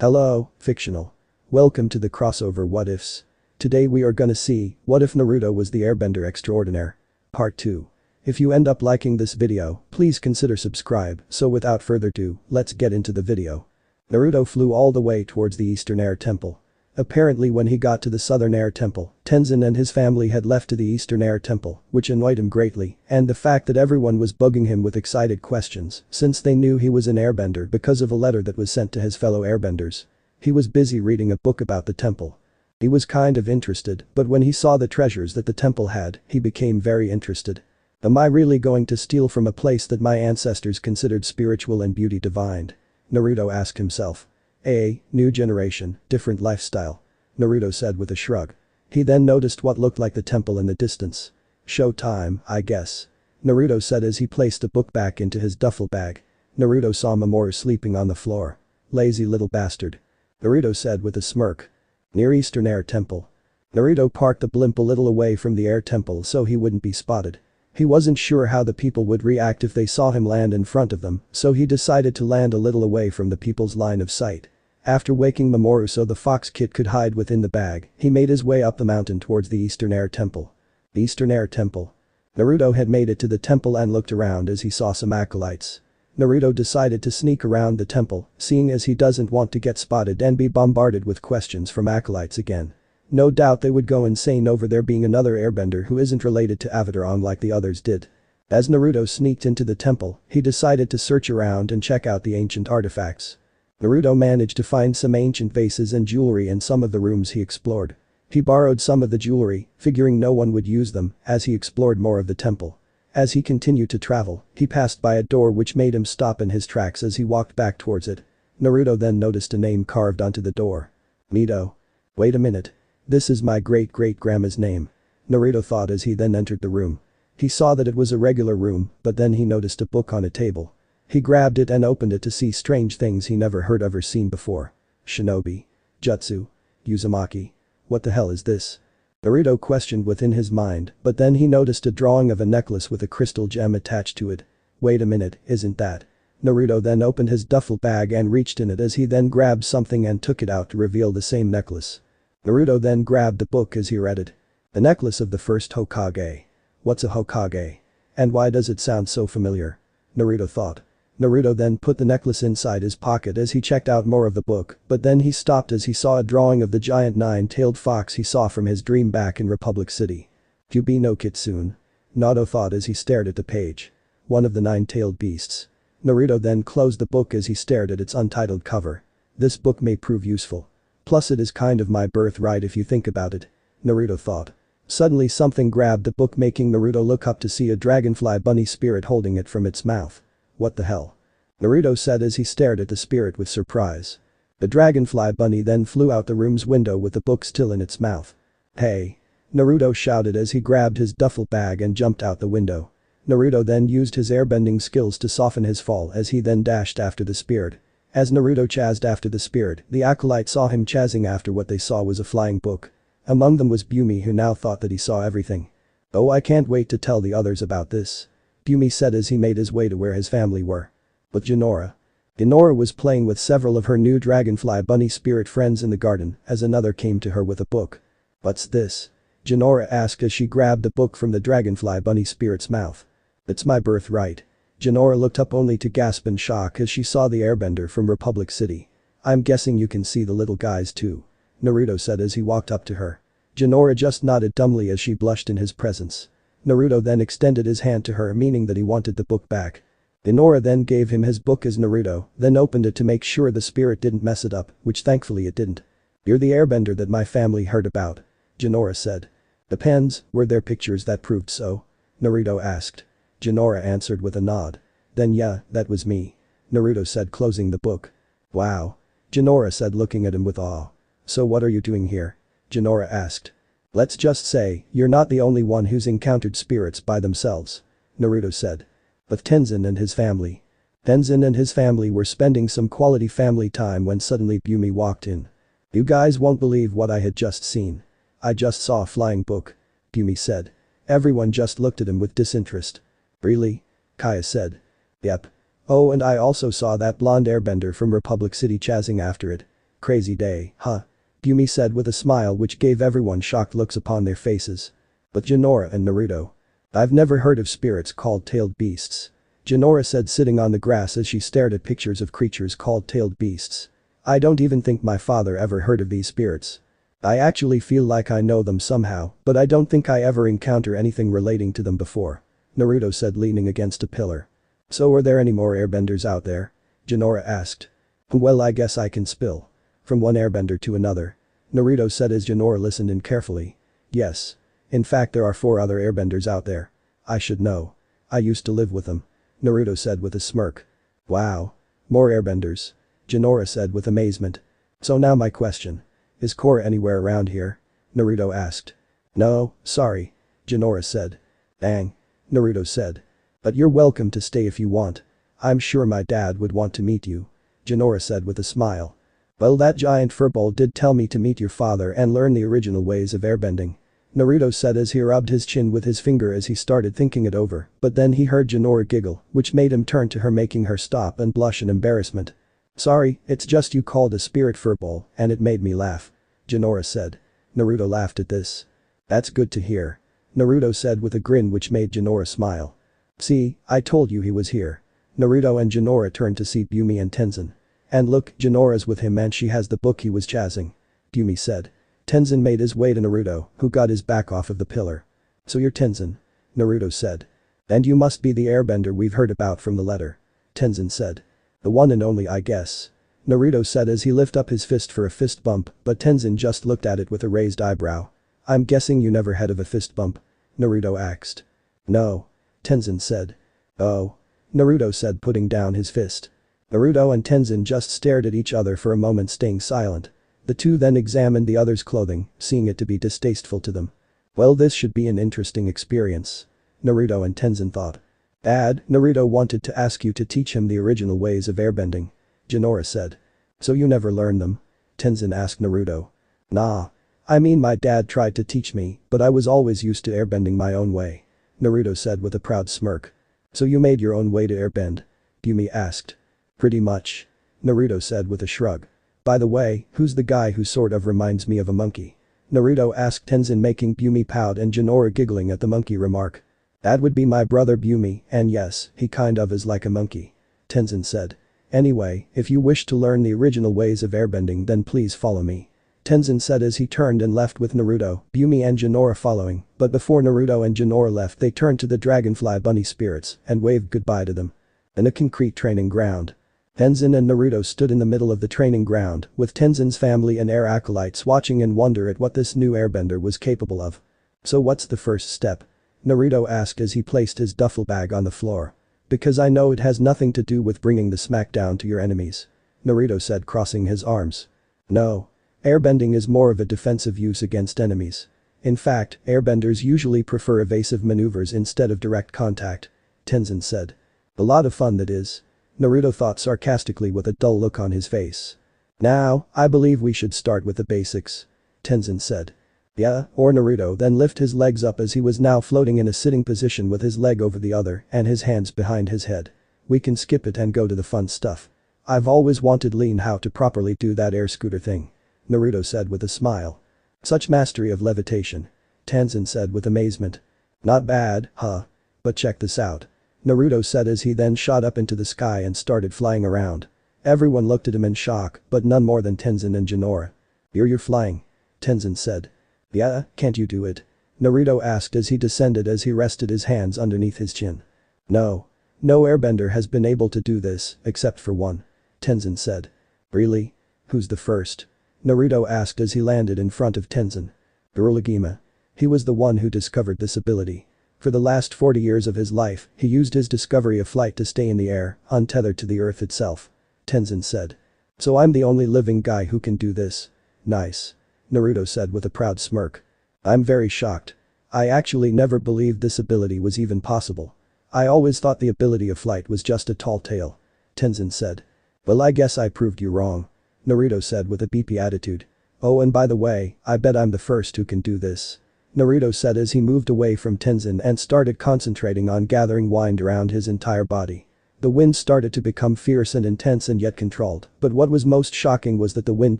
Hello, fictional. Welcome to the crossover What Ifs. Today we are gonna see, what if Naruto was the Airbender Extraordinaire? Part 2. If you end up liking this video, please consider subscribe, so without further ado, let's get into the video. Naruto flew all the way towards the Eastern Air Temple. Apparently when he got to the Southern Air Temple, Tenzin and his family had left to the Eastern Air Temple, which annoyed him greatly, and the fact that everyone was bugging him with excited questions since they knew he was an airbender because of a letter that was sent to his fellow airbenders. He was busy reading a book about the temple. He was kind of interested, but when he saw the treasures that the temple had, he became very interested. Am I really going to steal from a place that my ancestors considered spiritual and beauty divine? Naruto asked himself. New generation, different lifestyle. Naruto said with a shrug. He then noticed what looked like the temple in the distance. Show time, I guess. Naruto said as he placed the book back into his duffel bag. Naruto saw Mamoru sleeping on the floor. Lazy little bastard. Naruto said with a smirk. Near Eastern Air Temple. Naruto parked the blimp a little away from the air temple so he wouldn't be spotted. He wasn't sure how the people would react if they saw him land in front of them, so he decided to land a little away from the people's line of sight. After waking Mamoru so the fox kit could hide within the bag, he made his way up the mountain towards the Eastern Air Temple. The Eastern Air Temple. Naruto had made it to the temple and looked around as he saw some acolytes. Naruto decided to sneak around the temple, seeing as he doesn't want to get spotted and be bombarded with questions from acolytes again. No doubt they would go insane over there being another airbender who isn't related to Avatar like the others did. As Naruto sneaked into the temple, he decided to search around and check out the ancient artifacts. Naruto managed to find some ancient vases and jewelry in some of the rooms he explored. He borrowed some of the jewelry, figuring no one would use them, as he explored more of the temple. As he continued to travel, he passed by a door which made him stop in his tracks as he walked back towards it. Naruto then noticed a name carved onto the door. Mito. Wait a minute. This is my great-great-grandma's name. Naruto thought as he then entered the room. He saw that it was a regular room, but then he noticed a book on a table. He grabbed it and opened it to see strange things he never heard of or seen before. Shinobi. Jutsu. Uzumaki. What the hell is this? Naruto questioned within his mind, but then he noticed a drawing of a necklace with a crystal gem attached to it. Wait a minute, isn't that? Naruto then opened his duffel bag and reached in it as he then grabbed something and took it out to reveal the same necklace. Naruto then grabbed the book as he read it. The necklace of the first Hokage. What's a Hokage? And why does it sound so familiar? Naruto thought. Naruto then put the necklace inside his pocket as he checked out more of the book, but then he stopped as he saw a drawing of the giant nine-tailed fox he saw from his dream back in Republic City. Kyubi no Kitsune. Naruto thought as he stared at the page. One of the nine-tailed beasts. Naruto then closed the book as he stared at its untitled cover. This book may prove useful. Plus it is kind of my birthright if you think about it. Naruto thought. Suddenly something grabbed the book making Naruto look up to see a dragonfly bunny spirit holding it from its mouth. What the hell? Naruto said as he stared at the spirit with surprise. The dragonfly bunny then flew out the room's window with the book still in its mouth. Hey! Naruto shouted as he grabbed his duffel bag and jumped out the window. Naruto then used his airbending skills to soften his fall as he then dashed after the spirit. As Naruto chased after the spirit, the acolyte saw him chasing after what they saw was a flying book. Among them was Bumi who now thought that he saw everything. Oh, I can't wait to tell the others about this. Bumi said as he made his way to where his family were. But Jinora. Jinora was playing with several of her new dragonfly bunny spirit friends in the garden as another came to her with a book. What's this? Jinora asked as she grabbed the book from the dragonfly bunny spirit's mouth. It's my birthright. Jinora looked up only to gasp in shock as she saw the airbender from Republic City. I'm guessing you can see the little guys too. Naruto said as he walked up to her. Jinora just nodded dumbly as she blushed in his presence. Naruto then extended his hand to her meaning that he wanted the book back. Jinora then gave him his book as Naruto then opened it to make sure the spirit didn't mess it up, which thankfully it didn't. You're the airbender that my family heard about. Jinora said. Depends, were there pictures that proved so? Naruto asked. Jinora answered with a nod. Then yeah, that was me. Naruto said closing the book. Wow. Jinora said looking at him with awe. So what are you doing here? Jinora asked. Let's just say, you're not the only one who's encountered spirits by themselves. Naruto said. But Tenzin and his family. Tenzin and his family were spending some quality family time when suddenly Bumi walked in. You guys won't believe what I had just seen. I just saw a flying book. Bumi said. Everyone just looked at him with disinterest. Really? Kaya said. Yep. Oh, and I also saw that blonde airbender from Republic City chasing after it. Crazy day, huh? Yumi said with a smile which gave everyone shocked looks upon their faces. But Jinora and Naruto. I've never heard of spirits called tailed beasts. Jinora said sitting on the grass as she stared at pictures of creatures called tailed beasts. I don't even think my father ever heard of these spirits. I actually feel like I know them somehow, but I don't think I ever encounter anything relating to them before. Naruto said leaning against a pillar. So are there any more airbenders out there? Jinora asked. Well, I guess I can spill. From one airbender to another. Naruto said as Jinora listened in carefully. Yes. In fact there are 4 other airbenders out there. I should know. I used to live with them. Naruto said with a smirk. Wow. More airbenders. Jinora said with amazement. So now my question. Is Korra anywhere around here? Naruto asked. No, sorry. Jinora said. Dang. Naruto said. But you're welcome to stay if you want. I'm sure my dad would want to meet you. Jinora said with a smile. Well, that giant furball did tell me to meet your father and learn the original ways of airbending. Naruto said as he rubbed his chin with his finger as he started thinking it over, but then he heard Jinora giggle, which made him turn to her, making her stop and blush in embarrassment. Sorry, it's just you called a spirit furball and it made me laugh. Jinora said. Naruto laughed at this. That's good to hear. Naruto said with a grin which made Jinora smile. See, I told you he was here. Naruto and Jinora turned to see Yumi and Tenzin. And look, Jinora's with him and she has the book he was chazzing. Yumi said. Tenzin made his way to Naruto, who got his back off of the pillar. So you're Tenzin? Naruto said. And you must be the airbender we've heard about from the letter. Tenzin said. The one and only, I guess. Naruto said as he lifted up his fist for a fist bump, but Tenzin just looked at it with a raised eyebrow. I'm guessing you never had of a fist bump? Naruto asked. No. Tenzin said. Oh. Naruto said putting down his fist. Naruto and Tenzin just stared at each other for a moment, staying silent. The two then examined the other's clothing, seeing it to be distasteful to them. Well, this should be an interesting experience. Naruto and Tenzin thought. Dad, Naruto wanted to ask you to teach him the original ways of airbending. Jinora said. So you never learned them? Tenzin asked Naruto. Nah. I mean my dad tried to teach me, but I was always used to airbending my own way. Naruto said with a proud smirk. So you made your own way to airbend? Yumi asked. Pretty much. Naruto said with a shrug. By the way, who's the guy who sort of reminds me of a monkey? Naruto asked Tenzin, making Yumi pout and Jinora giggling at the monkey remark. That would be my brother Yumi, and yes, he kind of is like a monkey. Tenzin said. Anyway, if you wish to learn the original ways of airbending then please follow me. Tenzin said as he turned and left with Naruto, Yumi and Jinora following, but before Naruto and Jinora left they turned to the dragonfly bunny spirits and waved goodbye to them. In a concrete training ground. Tenzin and Naruto stood in the middle of the training ground, with Tenzin's family and air acolytes watching in wonder at what this new airbender was capable of. So what's the first step? Naruto asked as he placed his duffel bag on the floor. Because I know it has nothing to do with bringing the smackdown to your enemies. Naruto said, crossing his arms. No. Airbending is more of a defensive use against enemies. In fact, airbenders usually prefer evasive maneuvers instead of direct contact. Tenzin said. A lot of fun that is. Naruto thought sarcastically with a dull look on his face. Now, I believe we should start with the basics. Tenzin said. Yeah, or Naruto then lifted his legs up as he was now floating in a sitting position with his leg over the other and his hands behind his head. We can skip it and go to the fun stuff. I've always wanted to learn how to properly do that air scooter thing. Naruto said with a smile. Such mastery of levitation. Tenzin said with amazement. Not bad, huh? But check this out. Naruto said as he then shot up into the sky and started flying around. Everyone looked at him in shock, but none more than Tenzin and Jinora. You're flying? Tenzin said. Yeah, can't you do it? Naruto asked as he descended as he rested his hands underneath his chin. No. No airbender has been able to do this, except for one. Tenzin said. Really? Who's the first? Naruto asked as he landed in front of Tenzin. Urugima. He was the one who discovered this ability. For the last 40 years of his life, he used his discovery of flight to stay in the air, untethered to the earth itself. Tenzin said. So I'm the only living guy who can do this. Nice. Naruto said with a proud smirk. I'm very shocked. I actually never believed this ability was even possible. I always thought the ability of flight was just a tall tale. Tenzin said. Well, I guess I proved you wrong. Naruto said with a beepy attitude. Oh, and by the way, I bet I'm the first who can do this. Naruto said as he moved away from Tenzin and started concentrating on gathering wind around his entire body. The wind started to become fierce and intense and yet controlled, but what was most shocking was that the wind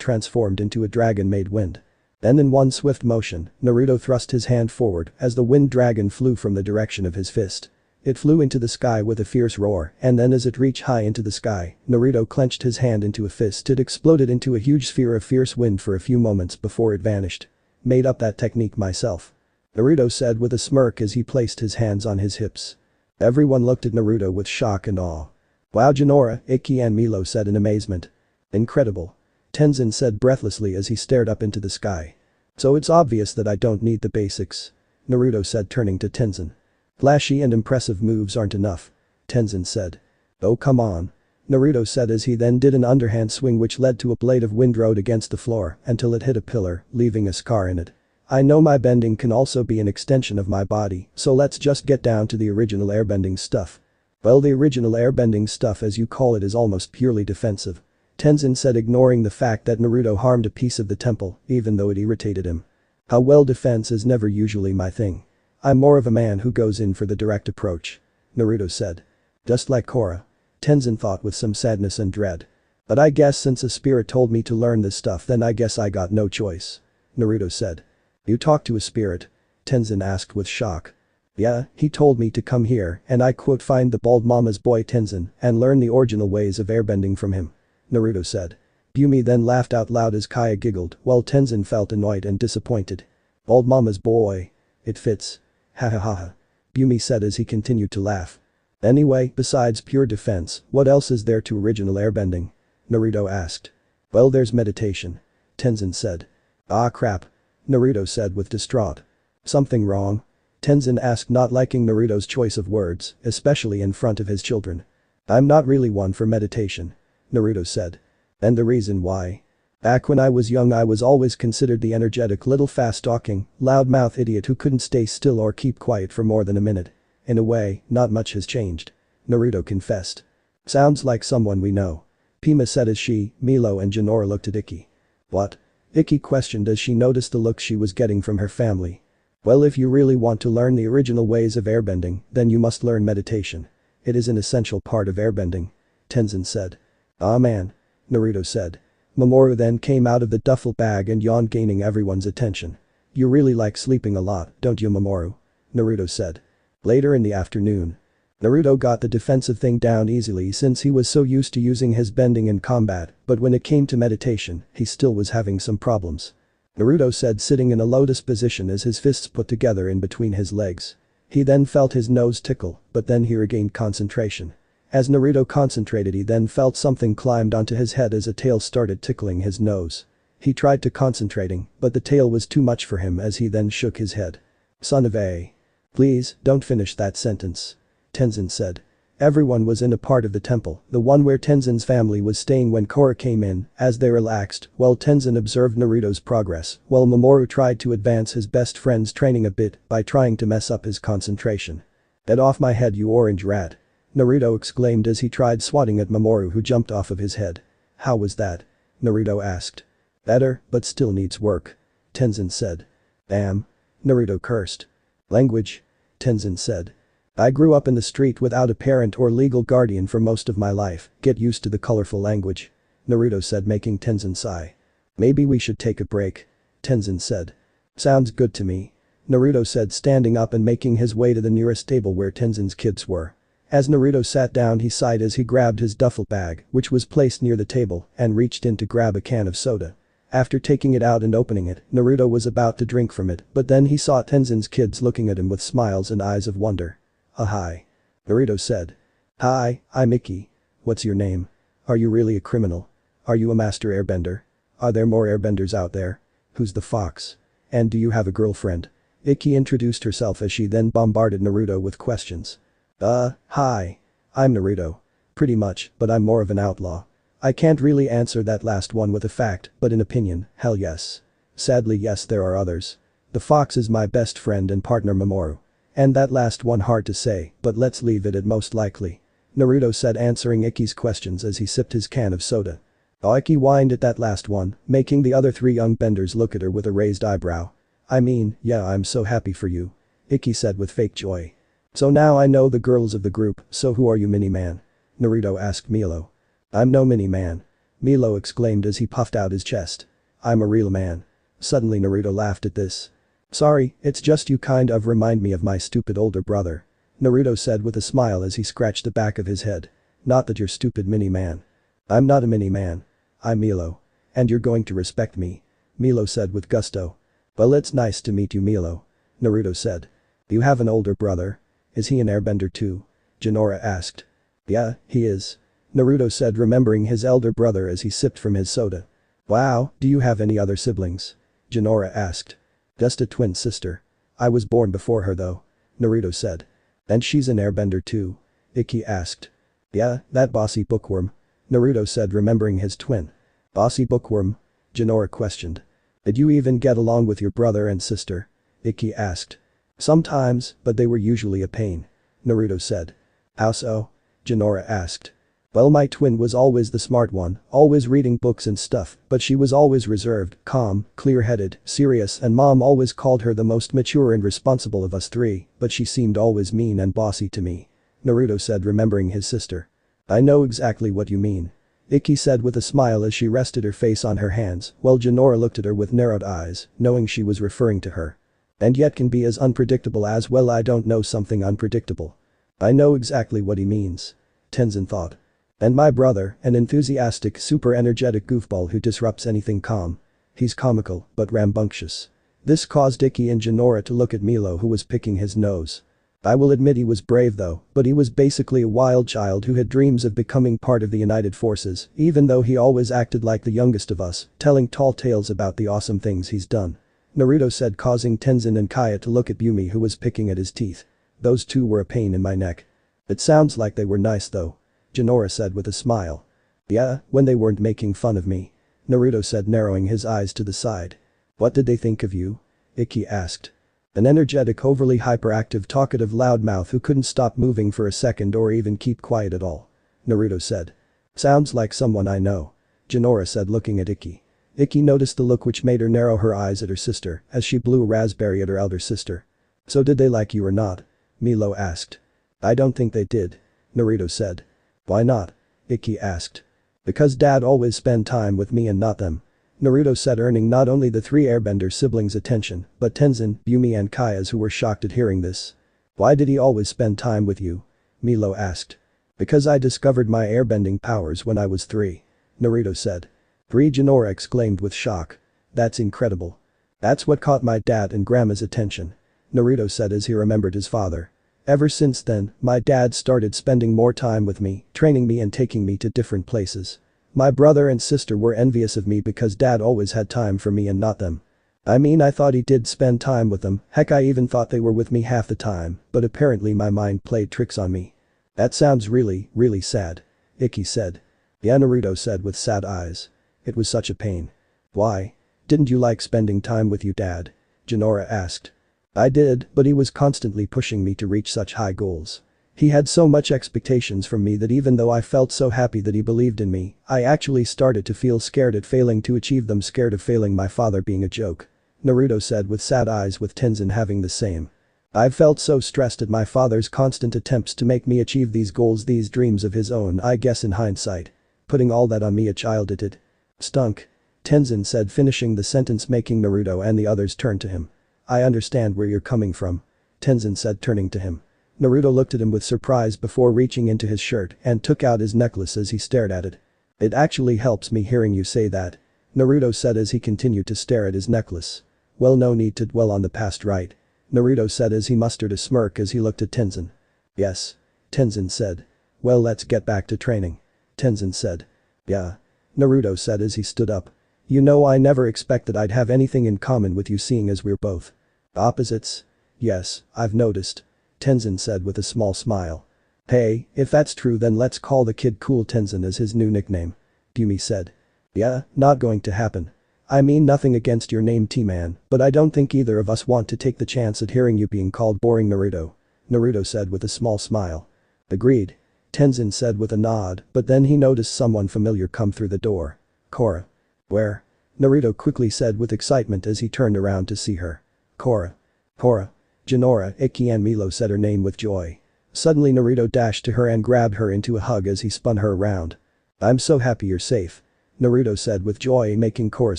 transformed into a dragon-made wind. Then in one swift motion, Naruto thrust his hand forward as the wind dragon flew from the direction of his fist. It flew into the sky with a fierce roar, and then as it reached high into the sky, Naruto clenched his hand into a fist. It exploded into a huge sphere of fierce wind for a few moments before it vanished. Made up that technique myself. Naruto said with a smirk as he placed his hands on his hips. Everyone looked at Naruto with shock and awe. Wow, Jinora, Ikki and Milo said in amazement. Incredible. Tenzin said breathlessly as he stared up into the sky. So it's obvious that I don't need the basics. Naruto said turning to Tenzin. Flashy and impressive moves aren't enough. Tenzin said. Oh come on. Naruto said as he then did an underhand swing which led to a blade of wind rode against the floor until it hit a pillar, leaving a scar in it. I know my bending can also be an extension of my body, so let's just get down to the original airbending stuff. Well, the original airbending stuff as you call it is almost purely defensive. Tenzin said, ignoring the fact that Naruto harmed a piece of the temple, even though it irritated him. How well, defense is never usually my thing. I'm more of a man who goes in for the direct approach. Naruto said. Just like Korra. Tenzin thought with some sadness and dread. But I guess since a spirit told me to learn this stuff then I guess I got no choice. Naruto said. You talked to a spirit? Tenzin asked with shock. Yeah, he told me to come here and I quote find the bald mama's boy Tenzin and learn the original ways of airbending from him. Naruto said. Yumi then laughed out loud as Kaya giggled while Tenzin felt annoyed and disappointed. Bald mama's boy. It fits. Ha ha ha ha. Yumi said as he continued to laugh. Anyway, besides pure defense, what else is there to original airbending? Naruto asked. Well, there's meditation. Tenzin said. Ah crap. Naruto said with distraught. Something wrong? Tenzin asked, not liking Naruto's choice of words, especially in front of his children. I'm not really one for meditation. Naruto said. And the reason why? Back when I was young I was always considered the energetic little fast-talking, loudmouth idiot who couldn't stay still or keep quiet for more than a minute. In a way, not much has changed. Naruto confessed. Sounds like someone we know. Pima said as she, Milo and Jinora looked at Ikki. What? Ikki questioned as she noticed the look she was getting from her family. Well, if you really want to learn the original ways of airbending, then you must learn meditation. It is an essential part of airbending. Tenzin said. Ah man. Naruto said. Mamoru then came out of the duffel bag and yawned, gaining everyone's attention. You really like sleeping a lot, don't you, Mamoru? Naruto said. Later in the afternoon. Naruto got the defensive thing down easily since he was so used to using his bending in combat, but when it came to meditation, he still was having some problems. Naruto said, sitting in a lotus position as his fists put together in between his legs. He then felt his nose tickle, but then he regained concentration. As Naruto concentrated he then felt something climbed onto his head as a tail started tickling his nose. He tried to concentrating, but the tail was too much for him as he then shook his head. Son of a. Please, don't finish that sentence. Tenzin said. Everyone was in a part of the temple, the one where Tenzin's family was staying when Korra came in, as they relaxed while Tenzin observed Naruto's progress while Mamoru tried to advance his best friend's training a bit by trying to mess up his concentration. Get off my head, you orange rat. Naruto exclaimed as he tried swatting at Mamoru, who jumped off of his head. How was that? Naruto asked. Better, but still needs work. Tenzin said. Damn. Naruto cursed. Language? Tenzin said. I grew up in the street without a parent or legal guardian for most of my life, get used to the colorful language. Naruto said, making Tenzin sigh. Maybe we should take a break. Tenzin said. Sounds good to me. Naruto said, standing up and making his way to the nearest table where Tenzin's kids were. As Naruto sat down he sighed as he grabbed his duffel bag, which was placed near the table, and reached in to grab a can of soda. After taking it out and opening it, Naruto was about to drink from it, but then he saw Tenzin's kids looking at him with smiles and eyes of wonder. Hi. Naruto said. Hi, I'm Ikki. What's your name? Are you really a criminal? Are you a master airbender? Are there more airbenders out there? Who's the fox? And do you have a girlfriend? Ikki introduced herself as she then bombarded Naruto with questions. Hi. I'm Naruto. Pretty much, but I'm more of an outlaw. I can't really answer that last one with a fact, but an opinion, hell yes. Sadly yes, there are others. The fox is my best friend and partner Mamoru. And that last one hard to say, but let's leave it at most likely. Naruto said, answering Ikki's questions as he sipped his can of soda. Ikki whined at that last one, making the other three young benders look at her with a raised eyebrow. I mean, yeah, I'm so happy for you. Ikki said with fake joy. So now I know the girls of the group, so who are you, mini-man? Naruto asked Milo. I'm no mini-man. Milo exclaimed as he puffed out his chest. I'm a real man. Suddenly Naruto laughed at this. Sorry, it's just you kind of remind me of my stupid older brother. Naruto said with a smile as he scratched the back of his head. Not that you're stupid mini-man. I'm not a mini-man. I'm Milo. And you're going to respect me. Milo said with gusto. Well, it's nice to meet you, Milo. Naruto said. You have an older brother? Is he an airbender too? Jinora asked. Yeah, he is. Naruto said, remembering his elder brother as he sipped from his soda. Wow, do you have any other siblings? Jinora asked. Just a twin sister. I was born before her though. Naruto said. And she's an airbender too? Ikki asked. Yeah, that bossy bookworm. Naruto said, remembering his twin. Bossy bookworm? Jinora questioned. Did you even get along with your brother and sister? Ikki asked. Sometimes, but they were usually a pain. Naruto said. How so? Jinora asked. Well, my twin was always the smart one, always reading books and stuff, but she was always reserved, calm, clear-headed, serious, and mom always called her the most mature and responsible of us three, but she seemed always mean and bossy to me. Naruto said, remembering his sister. I know exactly what you mean. Ikki said with a smile as she rested her face on her hands, while Jinora looked at her with narrowed eyes, knowing she was referring to her. And yet can be as unpredictable as well. I don't know something unpredictable. I know exactly what he means. Tenzin thought. And my brother, an enthusiastic, super energetic goofball who disrupts anything calm. He's comical, but rambunctious. This caused Ikki and Jinora to look at Milo, who was picking his nose. I will admit he was brave though, but he was basically a wild child who had dreams of becoming part of the United Forces, even though he always acted like the youngest of us, telling tall tales about the awesome things he's done. Naruto said, causing Tenzin and Kaya to look at Yumi, who was picking at his teeth. Those two were a pain in my neck. It sounds like they were nice though. Jinora said with a smile. Yeah, when they weren't making fun of me. Naruto said, narrowing his eyes to the side. What did they think of you? Ikki asked. An energetic, overly hyperactive, talkative loudmouth who couldn't stop moving for a second or even keep quiet at all. Naruto said. Sounds like someone I know. Jinora said, looking at Ikki. Ikki noticed the look which made her narrow her eyes at her sister as she blew a raspberry at her elder sister. So did they like you or not? Milo asked. I don't think they did. Naruto said. Why not? Ikki asked. Because dad always spent time with me and not them. Naruto said, earning not only the three airbender siblings' attention, but Tenzin, Yumi and Kaya's, who were shocked at hearing this. Why did he always spend time with you? Milo asked. Because I discovered my airbending powers when I was 3. Naruto said. 3? Jinora exclaimed with shock. That's incredible. That's what caught my dad and grandma's attention. Naruto said as he remembered his father. Ever since then, my dad started spending more time with me, training me and taking me to different places. My brother and sister were envious of me because dad always had time for me and not them. I mean, I thought he did spend time with them, heck, I even thought they were with me half the time, but apparently my mind played tricks on me. That sounds really, really sad. Ikki said. Yeah, Naruto said with sad eyes. It was such a pain. Why? Didn't you like spending time with your dad? Jinora asked. I did, but he was constantly pushing me to reach such high goals. He had so much expectations from me that even though I felt so happy that he believed in me, I actually started to feel scared at failing to achieve them, scared of failing, my father being a joke. Naruto said with sad eyes, with Tenzin having the same. I've felt so stressed at my father's constant attempts to make me achieve these goals, these dreams of his own. I guess in hindsight, putting all that on me, a child, it stunk. Tenzin said, finishing the sentence, making Naruto and the others turn to him. I understand where you're coming from. Tenzin said, turning to him. Naruto looked at him with surprise before reaching into his shirt and took out his necklace as he stared at it. It actually helps me hearing you say that. Naruto said as he continued to stare at his necklace. Well, no need to dwell on the past, right? Naruto said as he mustered a smirk as he looked at Tenzin. Yes. Tenzin said. Well, let's get back to training. Tenzin said. Yeah. Naruto said as he stood up. You know, I never expected I'd have anything in common with you, seeing as we're both opposites. Yes, I've noticed. Tenzin said with a small smile. Hey, if that's true then let's call the kid Cool Tenzin as his new nickname. Yumi said. Yeah, not going to happen. I mean, nothing against your name, T-Man, but I don't think either of us want to take the chance at hearing you being called boring, Naruto. Naruto said with a small smile. Agreed. Tenzin said with a nod, but then he noticed someone familiar come through the door. Korra. Where? Naruto quickly said with excitement as he turned around to see her. Korra. Korra. Jinora, Ikki and Milo said her name with joy. Suddenly Naruto dashed to her and grabbed her into a hug as he spun her around. "I'm so happy you're safe," Naruto said with joy, making Korra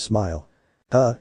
smile.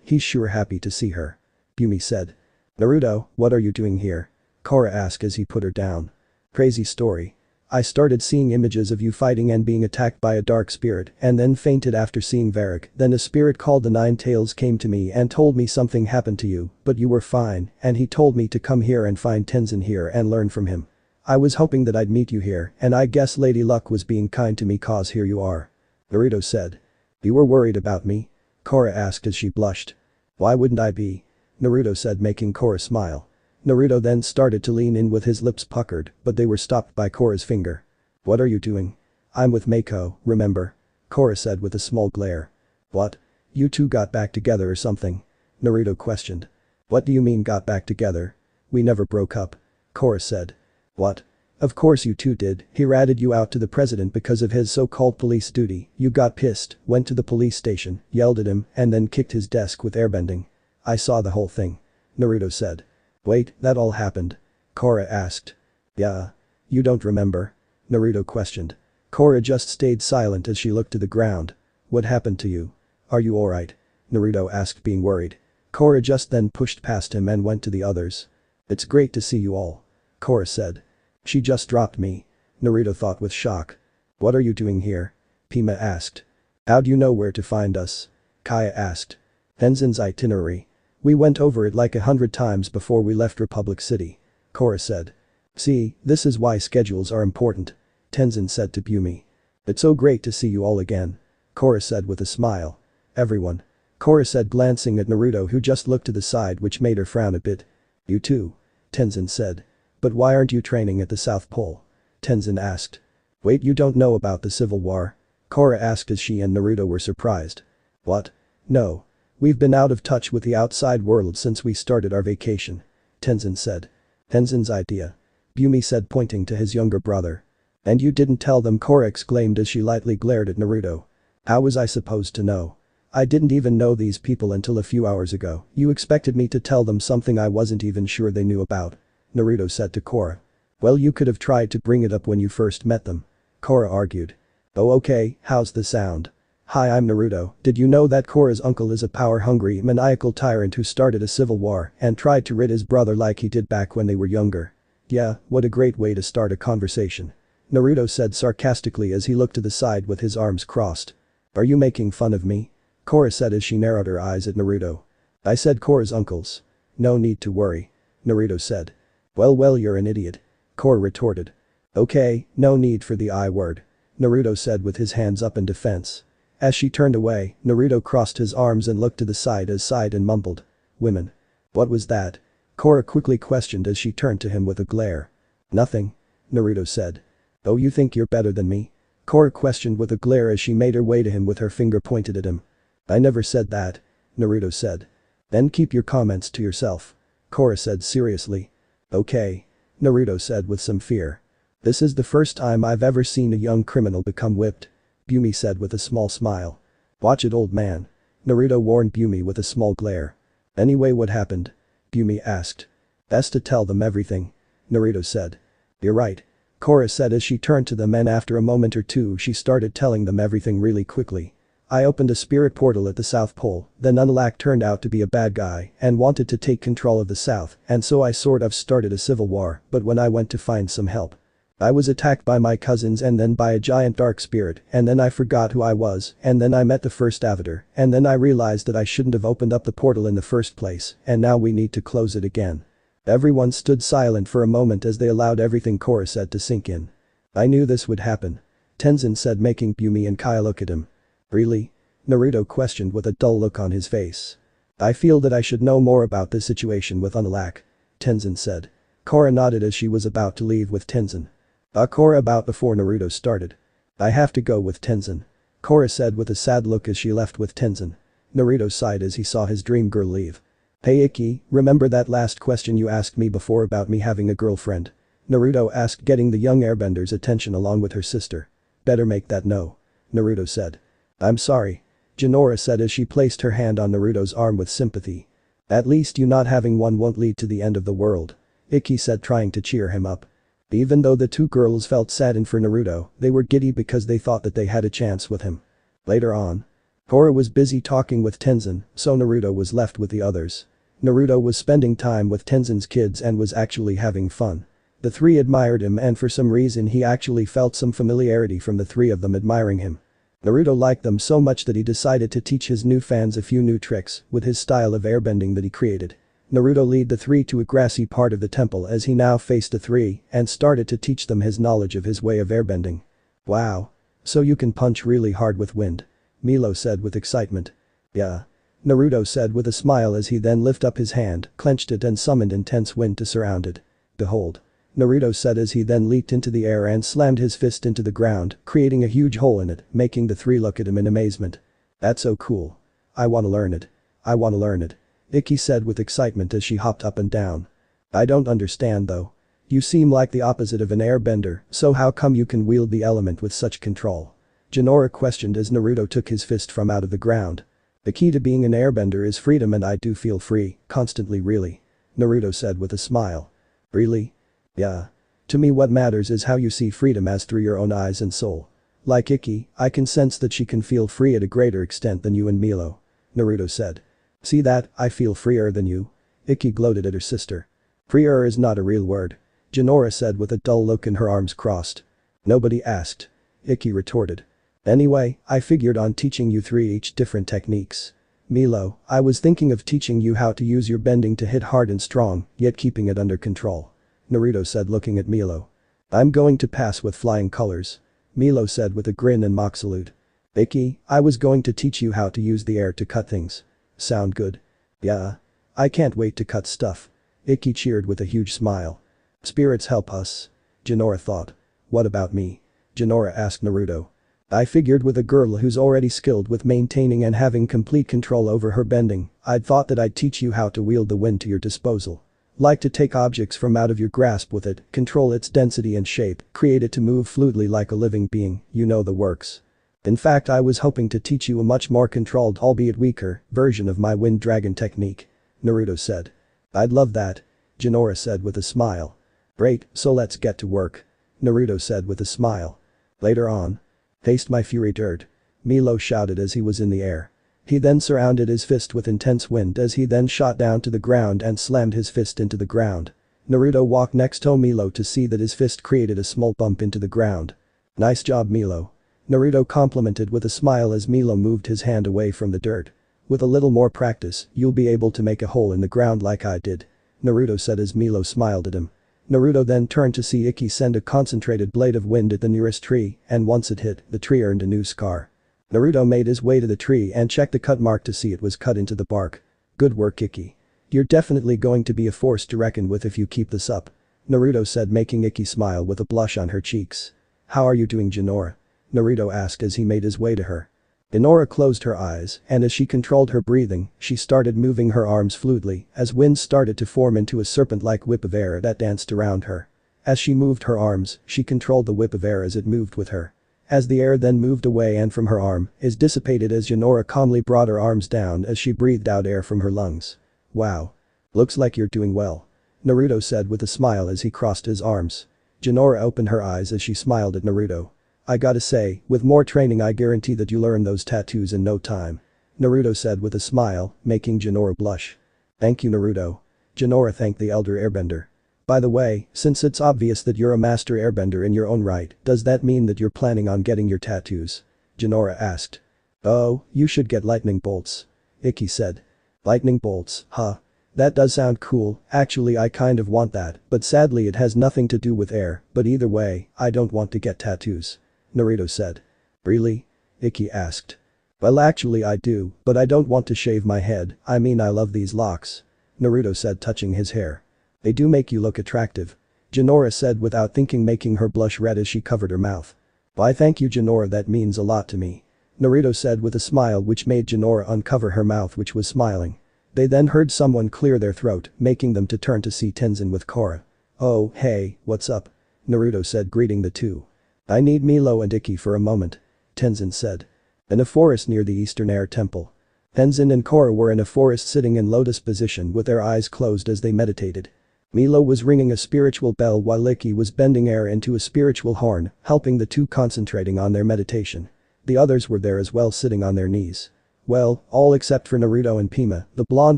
He's sure happy to see her," Yumi said. "Naruto, what are you doing here?" Korra asked as he put her down. "Crazy story. I started seeing images of you fighting and being attacked by a dark spirit and then fainted after seeing Varrick. Then a spirit called the Nine Tails came to me and told me something happened to you, but you were fine, and he told me to come here and find Tenzin here and learn from him. I was hoping that I'd meet you here, and I guess Lady Luck was being kind to me cause here you are," Naruto said. "You were worried about me?" Korra asked as she blushed. "Why wouldn't I be?" Naruto said, making Korra smile. Naruto then started to lean in with his lips puckered, but they were stopped by Korra's finger. "What are you doing?" "I'm with Mako, remember?" Korra said with a small glare. "What? You two got back together or something?" Naruto questioned. "What do you mean got back together? We never broke up," Korra said. "What? Of course you two did, he ratted you out to the president because of his so-called police duty, you got pissed, went to the police station, yelled at him, and then kicked his desk with airbending. I saw the whole thing," Naruto said. "Wait, that all happened?" Korra asked. "Yeah. You don't remember?" Naruto questioned. Korra just stayed silent as she looked to the ground. "What happened to you? Are you alright?" Naruto asked, being worried. Korra just then pushed past him and went to the others. "It's great to see you all," Korra said. "She just dropped me," Naruto thought with shock. "What are you doing here?" Pima asked. "How do you know where to find us?" Kaya asked. "Tenzin's itinerary. We went over it like 100 times before we left Republic City," Korra said. "See, this is why schedules are important," Tenzin said to Yumi. "It's so great to see you all again," Korra said with a smile. "Everyone," Korra said, glancing at Naruto, who just looked to the side, which made her frown a bit. "You too," Tenzin said. "But why aren't you training at the South Pole?" Tenzin asked. "Wait, you don't know about the Civil War?" Korra asked as she and Naruto were surprised. "What? No. We've been out of touch with the outside world since we started our vacation," Tenzin said. "Tenzin's idea," Yumi said, pointing to his younger brother. "And you didn't tell them?" Korra exclaimed as she lightly glared at Naruto. "How was I supposed to know? I didn't even know these people until a few hours ago. You expected me to tell them something I wasn't even sure they knew about," Naruto said to Korra. "Well, you could have tried to bring it up when you first met them," Korra argued. "Oh okay, how's the sound? Hi, I'm Naruto. Did you know that Korra's uncle is a power-hungry, maniacal tyrant who started a civil war and tried to rid his brother like he did back when they were younger? Yeah, what a great way to start a conversation," Naruto said sarcastically as he looked to the side with his arms crossed. "Are you making fun of me?" Korra said as she narrowed her eyes at Naruto. "I said Korra's uncles. No need to worry," Naruto said. Well, you're an idiot," Korra retorted. "Okay, no need for the I word," Naruto said with his hands up in defense. As she turned away, Naruto crossed his arms and looked to the side as sighed and mumbled. "Women. What was that?" Korra quickly questioned as she turned to him with a glare. "Nothing," Naruto said. "Oh, you think you're better than me?" Korra questioned with a glare as she made her way to him with her finger pointed at him. "I never said that," Naruto said. "Then keep your comments to yourself," Korra said seriously. "Okay," Naruto said with some fear. "This is the first time I've ever seen a young criminal become whipped," Yumi said with a small smile. "Watch it, old man," Naruto warned Yumi with a small glare. "Anyway, what happened?" Yumi asked. "Best to tell them everything," Naruto said. "You're right," Korra said as she turned to them, and after a moment or two she started telling them everything really quickly. "I opened a spirit portal at the South Pole, then Unalak turned out to be a bad guy and wanted to take control of the South, and so I sort of started a civil war, but when I went to find some help, I was attacked by my cousins and then by a giant dark spirit, and then I forgot who I was, and then I met the first avatar, and then I realized that I shouldn't have opened up the portal in the first place, and now we need to close it again." Everyone stood silent for a moment as they allowed everything Korra said to sink in. "I knew this would happen," Tenzin said, making Yumi and Kai look at him. "Really?" Naruto questioned with a dull look on his face. "I feel that I should know more about this situation with Unalak," Tenzin said. Korra nodded as she was about to leave with Tenzin. Korra about before Naruto started. "I have to go with Tenzin," Korra said with a sad look as she left with Tenzin. Naruto sighed as he saw his dream girl leave. "Hey Ikki, remember that last question you asked me before about me having a girlfriend?" Naruto asked, getting the young Airbenders' attention along with her sister. "Better make that no," Naruto said. "I'm sorry," Jinora said as she placed her hand on Naruto's arm with sympathy. "At least you not having one won't lead to the end of the world," Ikki said, trying to cheer him up. Even though the two girls felt saddened for Naruto, they were giddy because they thought that they had a chance with him. Later on. Korra was busy talking with Tenzin, so Naruto was left with the others. Naruto was spending time with Tenzin's kids and was actually having fun. The three admired him and for some reason he actually felt some familiarity from the three of them admiring him. Naruto liked them so much that he decided to teach his new fans a few new tricks with his style of airbending that he created. Naruto led the three to a grassy part of the temple as he now faced the three and started to teach them his knowledge of his way of airbending. Wow. So you can punch really hard with wind. Milo said with excitement. Yeah. Naruto said with a smile as he then lifted up his hand, clenched it and summoned intense wind to surround it. Behold. Naruto said as he then leaped into the air and slammed his fist into the ground, creating a huge hole in it, making the three look at him in amazement. That's so cool. I wanna learn it. I wanna learn it. Ikki said with excitement as she hopped up and down. I don't understand though. You seem like the opposite of an airbender, so how come you can wield the element with such control? Jinora questioned as Naruto took his fist from out of the ground. The key to being an airbender is freedom and I do feel free, constantly really. Naruto said with a smile. Really? Yeah. To me what matters is how you see freedom as through your own eyes and soul. Like Ikki, I can sense that she can feel free at a greater extent than you and Milo. Naruto said. See that, I feel freer than you? Ikki gloated at her sister. Freer is not a real word. Jinora said with a dull look and her arms crossed. Nobody asked. Ikki retorted. Anyway, I figured on teaching you three each different techniques. Milo, I was thinking of teaching you how to use your bending to hit hard and strong, yet keeping it under control. Naruto said looking at Milo. I'm going to pass with flying colors. Milo said with a grin and mock salute. Ikki, I was going to teach you how to use the air to cut things. Sound good? Yeah. I can't wait to cut stuff. Ikki cheered with a huge smile. Spirits help us. Jinora thought. What about me? Jinora asked Naruto. I figured with a girl who's already skilled with maintaining and having complete control over her bending, I'd thought that I'd teach you how to wield the wind to your disposal. Like to take objects from out of your grasp with it, control its density and shape, create it to move fluidly like a living being, you know the works. In fact I was hoping to teach you a much more controlled albeit weaker version of my wind dragon technique. Naruto said. I'd love that. Jinora said with a smile. Great, so let's get to work. Naruto said with a smile. Later on. Taste my fury dirt. Milo shouted as he was in the air. He then surrounded his fist with intense wind as he then shot down to the ground and slammed his fist into the ground. Naruto walked next to Milo to see that his fist created a small bump into the ground. Nice job Milo. Naruto complimented with a smile as Milo moved his hand away from the dirt. With a little more practice, you'll be able to make a hole in the ground like I did. Naruto said as Milo smiled at him. Naruto then turned to see Ikki send a concentrated blade of wind at the nearest tree, and once it hit, the tree earned a new scar. Naruto made his way to the tree and checked the cut mark to see it was cut into the bark. Good work Ikki. You're definitely going to be a force to reckon with if you keep this up. Naruto said making Ikki smile with a blush on her cheeks. How are you doing Jinora? Naruto asked as he made his way to her. Jinora closed her eyes and as she controlled her breathing, she started moving her arms fluidly as winds started to form into a serpent-like whip of air that danced around her. As she moved her arms, she controlled the whip of air as it moved with her. As the air then moved away and from her arm, is dissipated as Jinora calmly brought her arms down as she breathed out air from her lungs. Wow. Looks like you're doing well. Naruto said with a smile as he crossed his arms. Jinora opened her eyes as she smiled at Naruto. I gotta say, with more training I guarantee that you learn those tattoos in no time. Naruto said with a smile, making Jinora blush. Thank you Naruto. Jinora thanked the elder airbender. By the way, since it's obvious that you're a master airbender in your own right, does that mean that you're planning on getting your tattoos? Jinora asked. Oh, you should get lightning bolts. Ikki said. Lightning bolts, huh? That does sound cool, actually I kind of want that, but sadly it has nothing to do with air, but either way, I don't want to get tattoos. Naruto said. Really? Ikki asked. Well actually I do, but I don't want to shave my head, I mean I love these locks. Naruto said touching his hair. They do make you look attractive. Jinora said without thinking making her blush red as she covered her mouth. Why thank you Jinora that means a lot to me. Naruto said with a smile which made Jinora uncover her mouth which was smiling. They then heard someone clear their throat, making them to turn to see Tenzin with Korra. Oh, hey, what's up? Naruto said greeting the two. I need Milo and Ikki for a moment. Tenzin said. In a forest near the Eastern Air Temple. Tenzin and Korra were in a forest sitting in lotus position with their eyes closed as they meditated. Milo was ringing a spiritual bell while Ikki was bending air into a spiritual horn, helping the two concentrating on their meditation. The others were there as well, sitting on their knees. Well, all except for Naruto and Pima. The blonde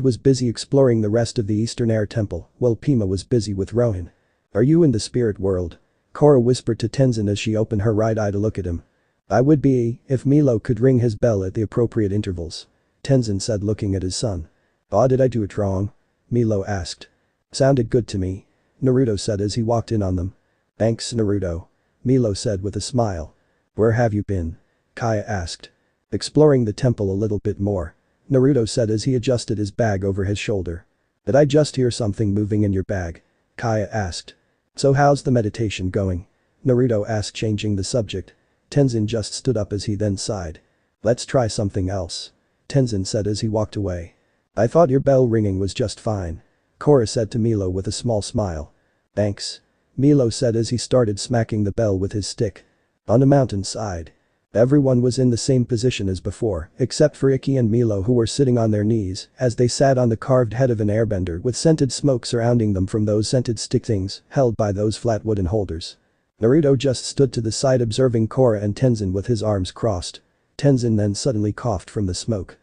was busy exploring the rest of the Eastern Air Temple, while Pima was busy with Rohan. "Are you in the spirit world?" Korra whispered to Tenzin as she opened her right eye to look at him. "I would be, if Milo could ring his bell at the appropriate intervals," Tenzin said, looking at his son. "Oh, did I do it wrong?" Milo asked. "Sounded good to me," Naruto said as he walked in on them. "Thanks, Naruto," Milo said with a smile. "Where have you been?" Kaya asked. "Exploring the temple a little bit more," Naruto said as he adjusted his bag over his shoulder. "Did I just hear something moving in your bag?" Kaya asked. "So how's the meditation going?" Naruto asked, changing the subject. Tenzin just stood up as he then sighed. "Let's try something else," Tenzin said as he walked away. "I thought your bell ringing was just fine," Korra said to Milo with a small smile. "Thanks," Milo said as he started smacking the bell with his stick. On the mountainside, everyone was in the same position as before, except for Ikki and Milo, who were sitting on their knees as they sat on the carved head of an airbender with scented smoke surrounding them from those scented stick things held by those flat wooden holders. Naruto just stood to the side observing Korra and Tenzin with his arms crossed. Tenzin then suddenly coughed from the smoke.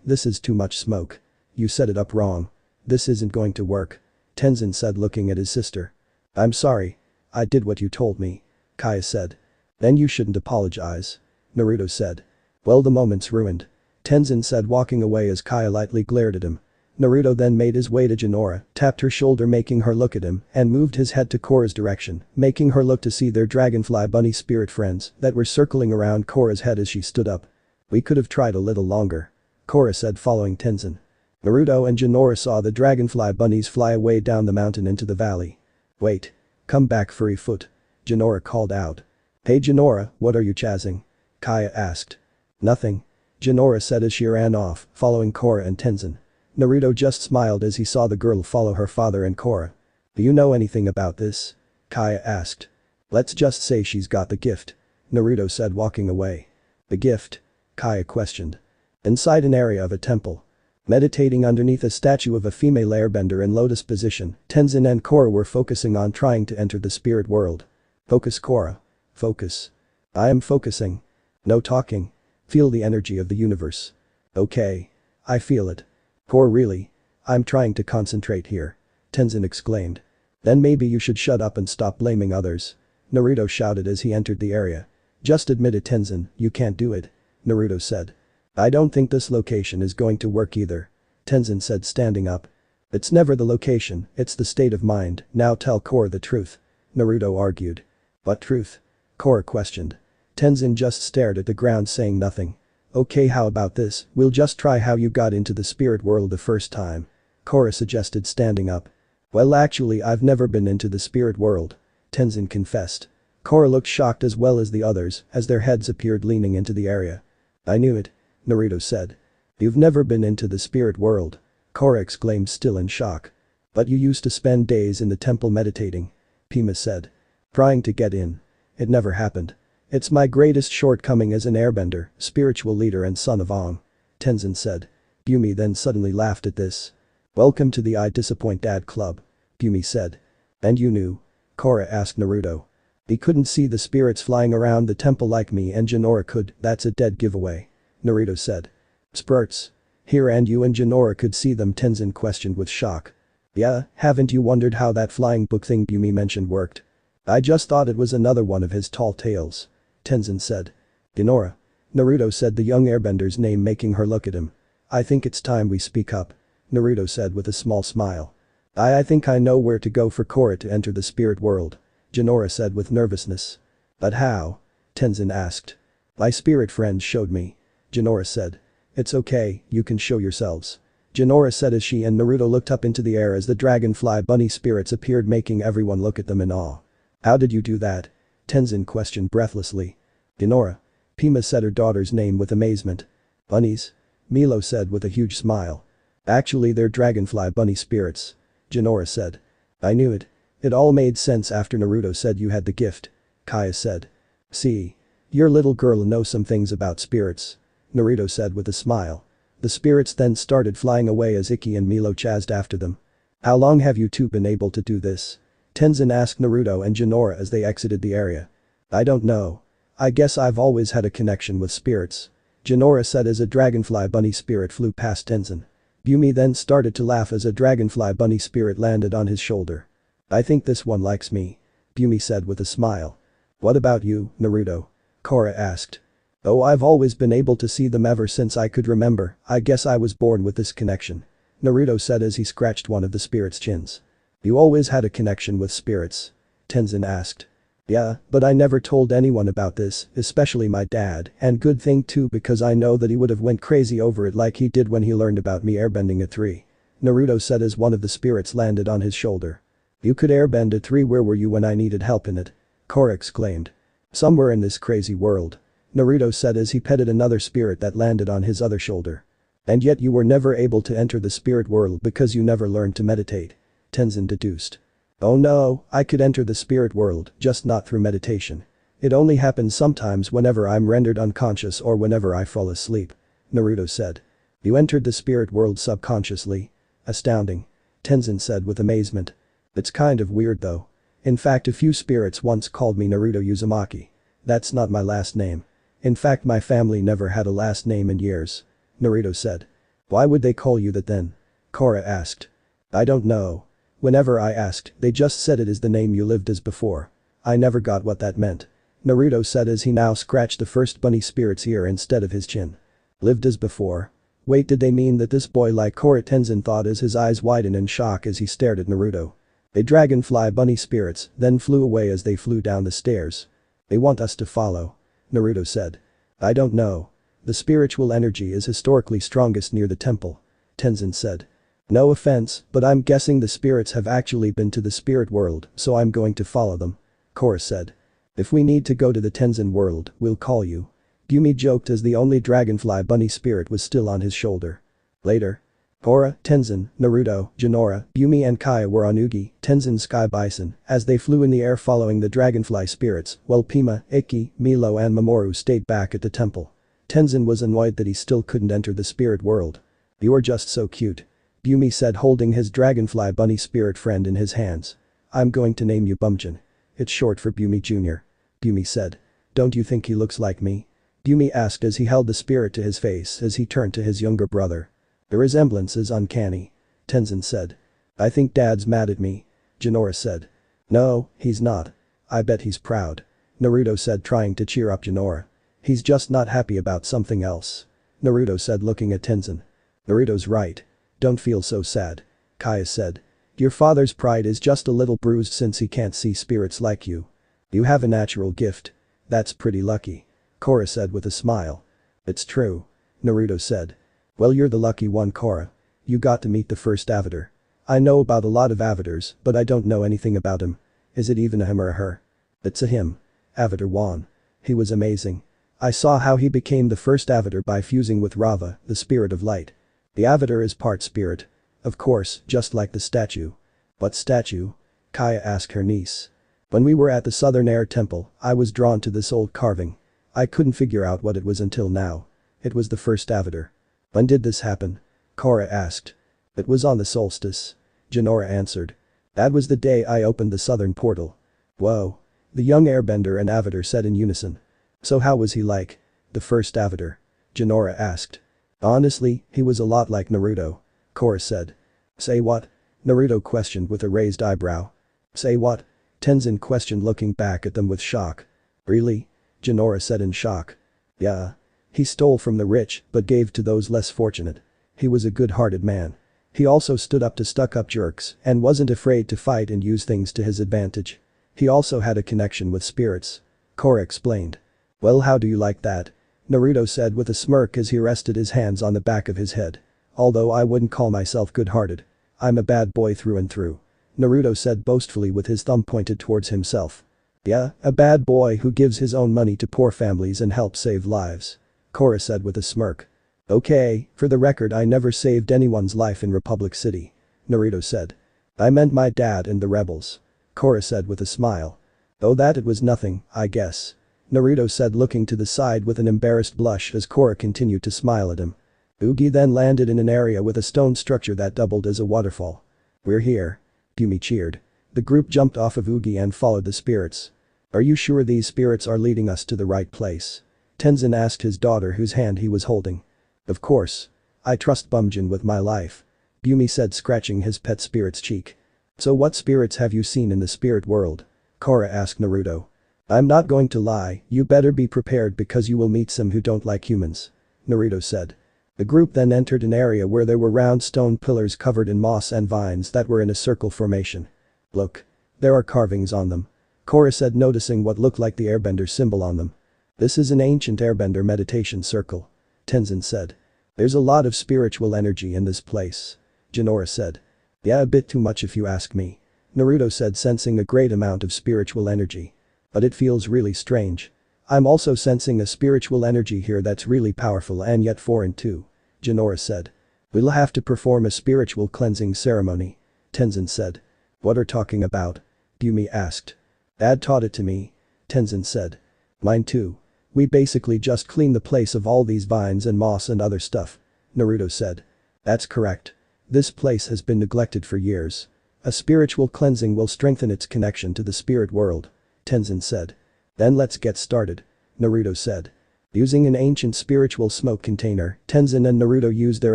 This is too much smoke. You set it up wrong. This isn't going to work," Tenzin said, looking at his sister. "I'm sorry. I did what you told me," Kaya said. "Then you shouldn't apologize," Naruto said. "Well, the moment's ruined," Tenzin said, walking away as Kaya lightly glared at him. Naruto then made his way to Jinora, tapped her shoulder making her look at him, and moved his head to Korra's direction, making her look to see their dragonfly bunny spirit friends that were circling around Korra's head as she stood up. "We could have tried a little longer," Korra said, following Tenzin. Naruto and Jinora saw the dragonfly bunnies fly away down the mountain into the valley. "Wait. Come back, furry foot," Jinora called out. "Hey Jinora, what are you chazzing?" Kaya asked. "Nothing," Jinora said as she ran off, following Korra and Tenzin. Naruto just smiled as he saw the girl follow her father and Korra. "Do you know anything about this?" Kaya asked. "Let's just say she's got the gift," Naruto said, walking away. "The gift?" Kaya questioned. Inside an area of a temple, meditating underneath a statue of a female airbender in lotus position, Tenzin and Korra were focusing on trying to enter the spirit world. "Focus, Korra. Focus." "I am focusing." "No talking. Feel the energy of the universe." "Okay. I feel it." "Korra, really? I'm trying to concentrate here," Tenzin exclaimed. "Then maybe you should shut up and stop blaming others," Naruto shouted as he entered the area. "Just admit it, Tenzin, you can't do it," Naruto said. "I don't think this location is going to work either," Tenzin said, standing up. "It's never the location, it's the state of mind. Now tell Korra the truth," Naruto argued. "What truth?" Korra questioned. Tenzin just stared at the ground, saying nothing. "Okay, how about this, we'll just try how you got into the spirit world the first time," Korra suggested, standing up. "Well, actually I've never been into the spirit world," Tenzin confessed. Korra looked shocked as well as the others as their heads appeared leaning into the area. "I knew it," Naruto said. "You've never been into the spirit world?" Korra exclaimed, still in shock. "But you used to spend days in the temple meditating," Pima said. "Trying to get in. It never happened. It's my greatest shortcoming as an airbender, spiritual leader and son of Aang," Tenzin said. Yumi then suddenly laughed at this. "Welcome to the I Disappoint Dad Club," Yumi said. "And you knew?" Korra asked Naruto. "He couldn't see the spirits flying around the temple like me and Jinora could, that's a dead giveaway," Naruto said. "Spurts? Here, and you and Jinora could see them?" Tenzin questioned with shock. "Yeah, haven't you wondered how that flying book thing Yumi mentioned worked?" "I just thought it was another one of his tall tales," Tenzin said. "Jinora," Naruto said, the young airbender's name, making her look at him. "I think it's time we speak up," Naruto said with a small smile. I think I know where to go for Korra to enter the spirit world," Jinora said with nervousness. "But how?" Tenzin asked. "My spirit friends showed me," Jinora said. "It's okay, you can show yourselves," Jinora said as she and Naruto looked up into the air as the dragonfly bunny spirits appeared, making everyone look at them in awe. "How did you do that?" Tenzin questioned breathlessly. "Jinora," Pima said her daughter's name with amazement. "Bunnies?" Milo said with a huge smile. "Actually they're dragonfly bunny spirits," Jinora said. "I knew it. It all made sense after Naruto said you had the gift," Kaya said. "See? Your little girl knows some things about spirits," Naruto said with a smile. The spirits then started flying away as Ikki and Milo chazzed after them. How long have you two been able to do this? Tenzin asked Naruto and Jinora as they exited the area. I don't know. I guess I've always had a connection with spirits. Jinora said as a dragonfly bunny spirit flew past Tenzin. Yumi then started to laugh as a dragonfly bunny spirit landed on his shoulder. I think this one likes me. Yumi said with a smile. What about you, Naruto? Korra asked. Oh, I've always been able to see them ever since I could remember. I guess I was born with this connection. Naruto said as he scratched one of the spirit's chins. You always had a connection with spirits? Tenzin asked. Yeah, but I never told anyone about this, especially my dad, and good thing too because I know that he would have went crazy over it like he did when he learned about me airbending a tree. Naruto said as one of the spirits landed on his shoulder. You could airbend a tree, where were you when I needed help in it? Korra exclaimed. Somewhere in this crazy world. Naruto said as he petted another spirit that landed on his other shoulder. And yet you were never able to enter the spirit world because you never learned to meditate. Tenzin deduced. Oh no, I could enter the spirit world, just not through meditation. It only happens sometimes whenever I'm rendered unconscious or whenever I fall asleep. Naruto said. You entered the spirit world subconsciously? Astounding. Tenzin said with amazement. It's kind of weird though. In fact, a few spirits once called me Naruto Uzumaki. That's not my last name. In fact, my family never had a last name in years. Naruto said. Why would they call you that then? Korra asked. I don't know. Whenever I asked, they just said it is the name you lived as before. I never got what that meant. Naruto said as he now scratched the first bunny spirit's ear instead of his chin. Lived as before? Wait, did they mean that this boy like Korra? Tenzin thought as his eyes widened in shock as he stared at Naruto. They dragonfly bunny spirits then flew away as they flew down the stairs. They want us to follow. Naruto said. I don't know. The spiritual energy is historically strongest near the temple. Tenzin said. No offense, but I'm guessing the spirits have actually been to the spirit world, so I'm going to follow them. Korra said. If we need to go to the Tenzin world, we'll call you. Yumi joked as the only dragonfly bunny spirit was still on his shoulder. Later. Korra, Tenzin, Naruto, Jinora, Yumi and Kaya were on Ugi, Tenzin's sky bison, as they flew in the air following the dragonfly spirits, while Pima, Ikki, Milo and Mamoru stayed back at the temple. Tenzin was annoyed that he still couldn't enter the spirit world. You're just so cute. Yumi said holding his dragonfly bunny spirit friend in his hands. I'm going to name you Bumjin. It's short for Yumi Jr. Yumi said. Don't you think he looks like me? Yumi asked as he held the spirit to his face as he turned to his younger brother. The resemblance is uncanny. Tenzin said. I think Dad's mad at me. Jinora said. No, he's not. I bet he's proud. Naruto said trying to cheer up Jinora. He's just not happy about something else. Naruto said looking at Tenzin. Naruto's right. Don't feel so sad. Kaya said. Your father's pride is just a little bruised since he can't see spirits like you. You have a natural gift. That's pretty lucky. Korra said with a smile. It's true. Naruto said. Well, you're the lucky one, Korra. You got to meet the first avatar. I know about a lot of avatars, but I don't know anything about him. Is it even a him or a her? It's a him. Avatar 1. He was amazing. I saw how he became the first avatar by fusing with Rava, the spirit of light. The avatar is part spirit. Of course, just like the statue. What statue? Kaya asked her niece. When we were at the Southern Air Temple, I was drawn to this old carving. I couldn't figure out what it was until now. It was the first avatar. When did this happen? Korra asked. It was on the solstice. Jinora answered. That was the day I opened the southern portal. Whoa. The young airbender and avatar said in unison. So how was he like? The first avatar? Jinora asked. Honestly, he was a lot like Naruto. Korra said. Say what? Naruto questioned with a raised eyebrow. Say what? Tenzin questioned looking back at them with shock. Really? Jinora said in shock. Yeah. He stole from the rich but gave to those less fortunate. He was a good-hearted man. He also stood up to stuck-up jerks and wasn't afraid to fight and use things to his advantage. He also had a connection with spirits. Korra explained. Well, how do you like that? Naruto said with a smirk as he rested his hands on the back of his head. Although I wouldn't call myself good-hearted. I'm a bad boy through and through. Naruto said boastfully with his thumb pointed towards himself. Yeah, a bad boy who gives his own money to poor families and helps save lives. Korra said with a smirk. Okay, for the record, I never saved anyone's life in Republic City. Naruto said. I meant my dad and the rebels. Korra said with a smile. Oh, that it was nothing, I guess. Naruto said looking to the side with an embarrassed blush as Korra continued to smile at him. Ugi then landed in an area with a stone structure that doubled as a waterfall. "We're here." Bumi cheered. The group jumped off of Ugi and followed the spirits. "Are you sure these spirits are leading us to the right place?" Tenzin asked his daughter whose hand he was holding. "Of course. I trust Bumjin with my life," Bumi said, scratching his pet spirit's cheek. "So what spirits have you seen in the spirit world?" Korra asked Naruto. "I'm not going to lie, you better be prepared because you will meet some who don't like humans," Naruto said. The group then entered an area where there were round stone pillars covered in moss and vines that were in a circle formation. "Look. There are carvings on them," Korra said, noticing what looked like the Airbender symbol on them. "This is an ancient Airbender meditation circle," Tenzin said. "There's a lot of spiritual energy in this place," Jinora said. "Yeah, a bit too much if you ask me," Naruto said, sensing a great amount of spiritual energy. "But it feels really strange. I'm also sensing a spiritual energy here that's really powerful and yet foreign too," Jinora said. "We'll have to perform a spiritual cleansing ceremony," Tenzin said. "What are talking about?" Bumi asked. "Dad taught it to me," Tenzin said. "Mine too. We basically just clean the place of all these vines and moss and other stuff," Naruto said. "That's correct. This place has been neglected for years. A spiritual cleansing will strengthen its connection to the spirit world," Tenzin said. "Then let's get started," Naruto said. Using an ancient spiritual smoke container, Tenzin and Naruto used their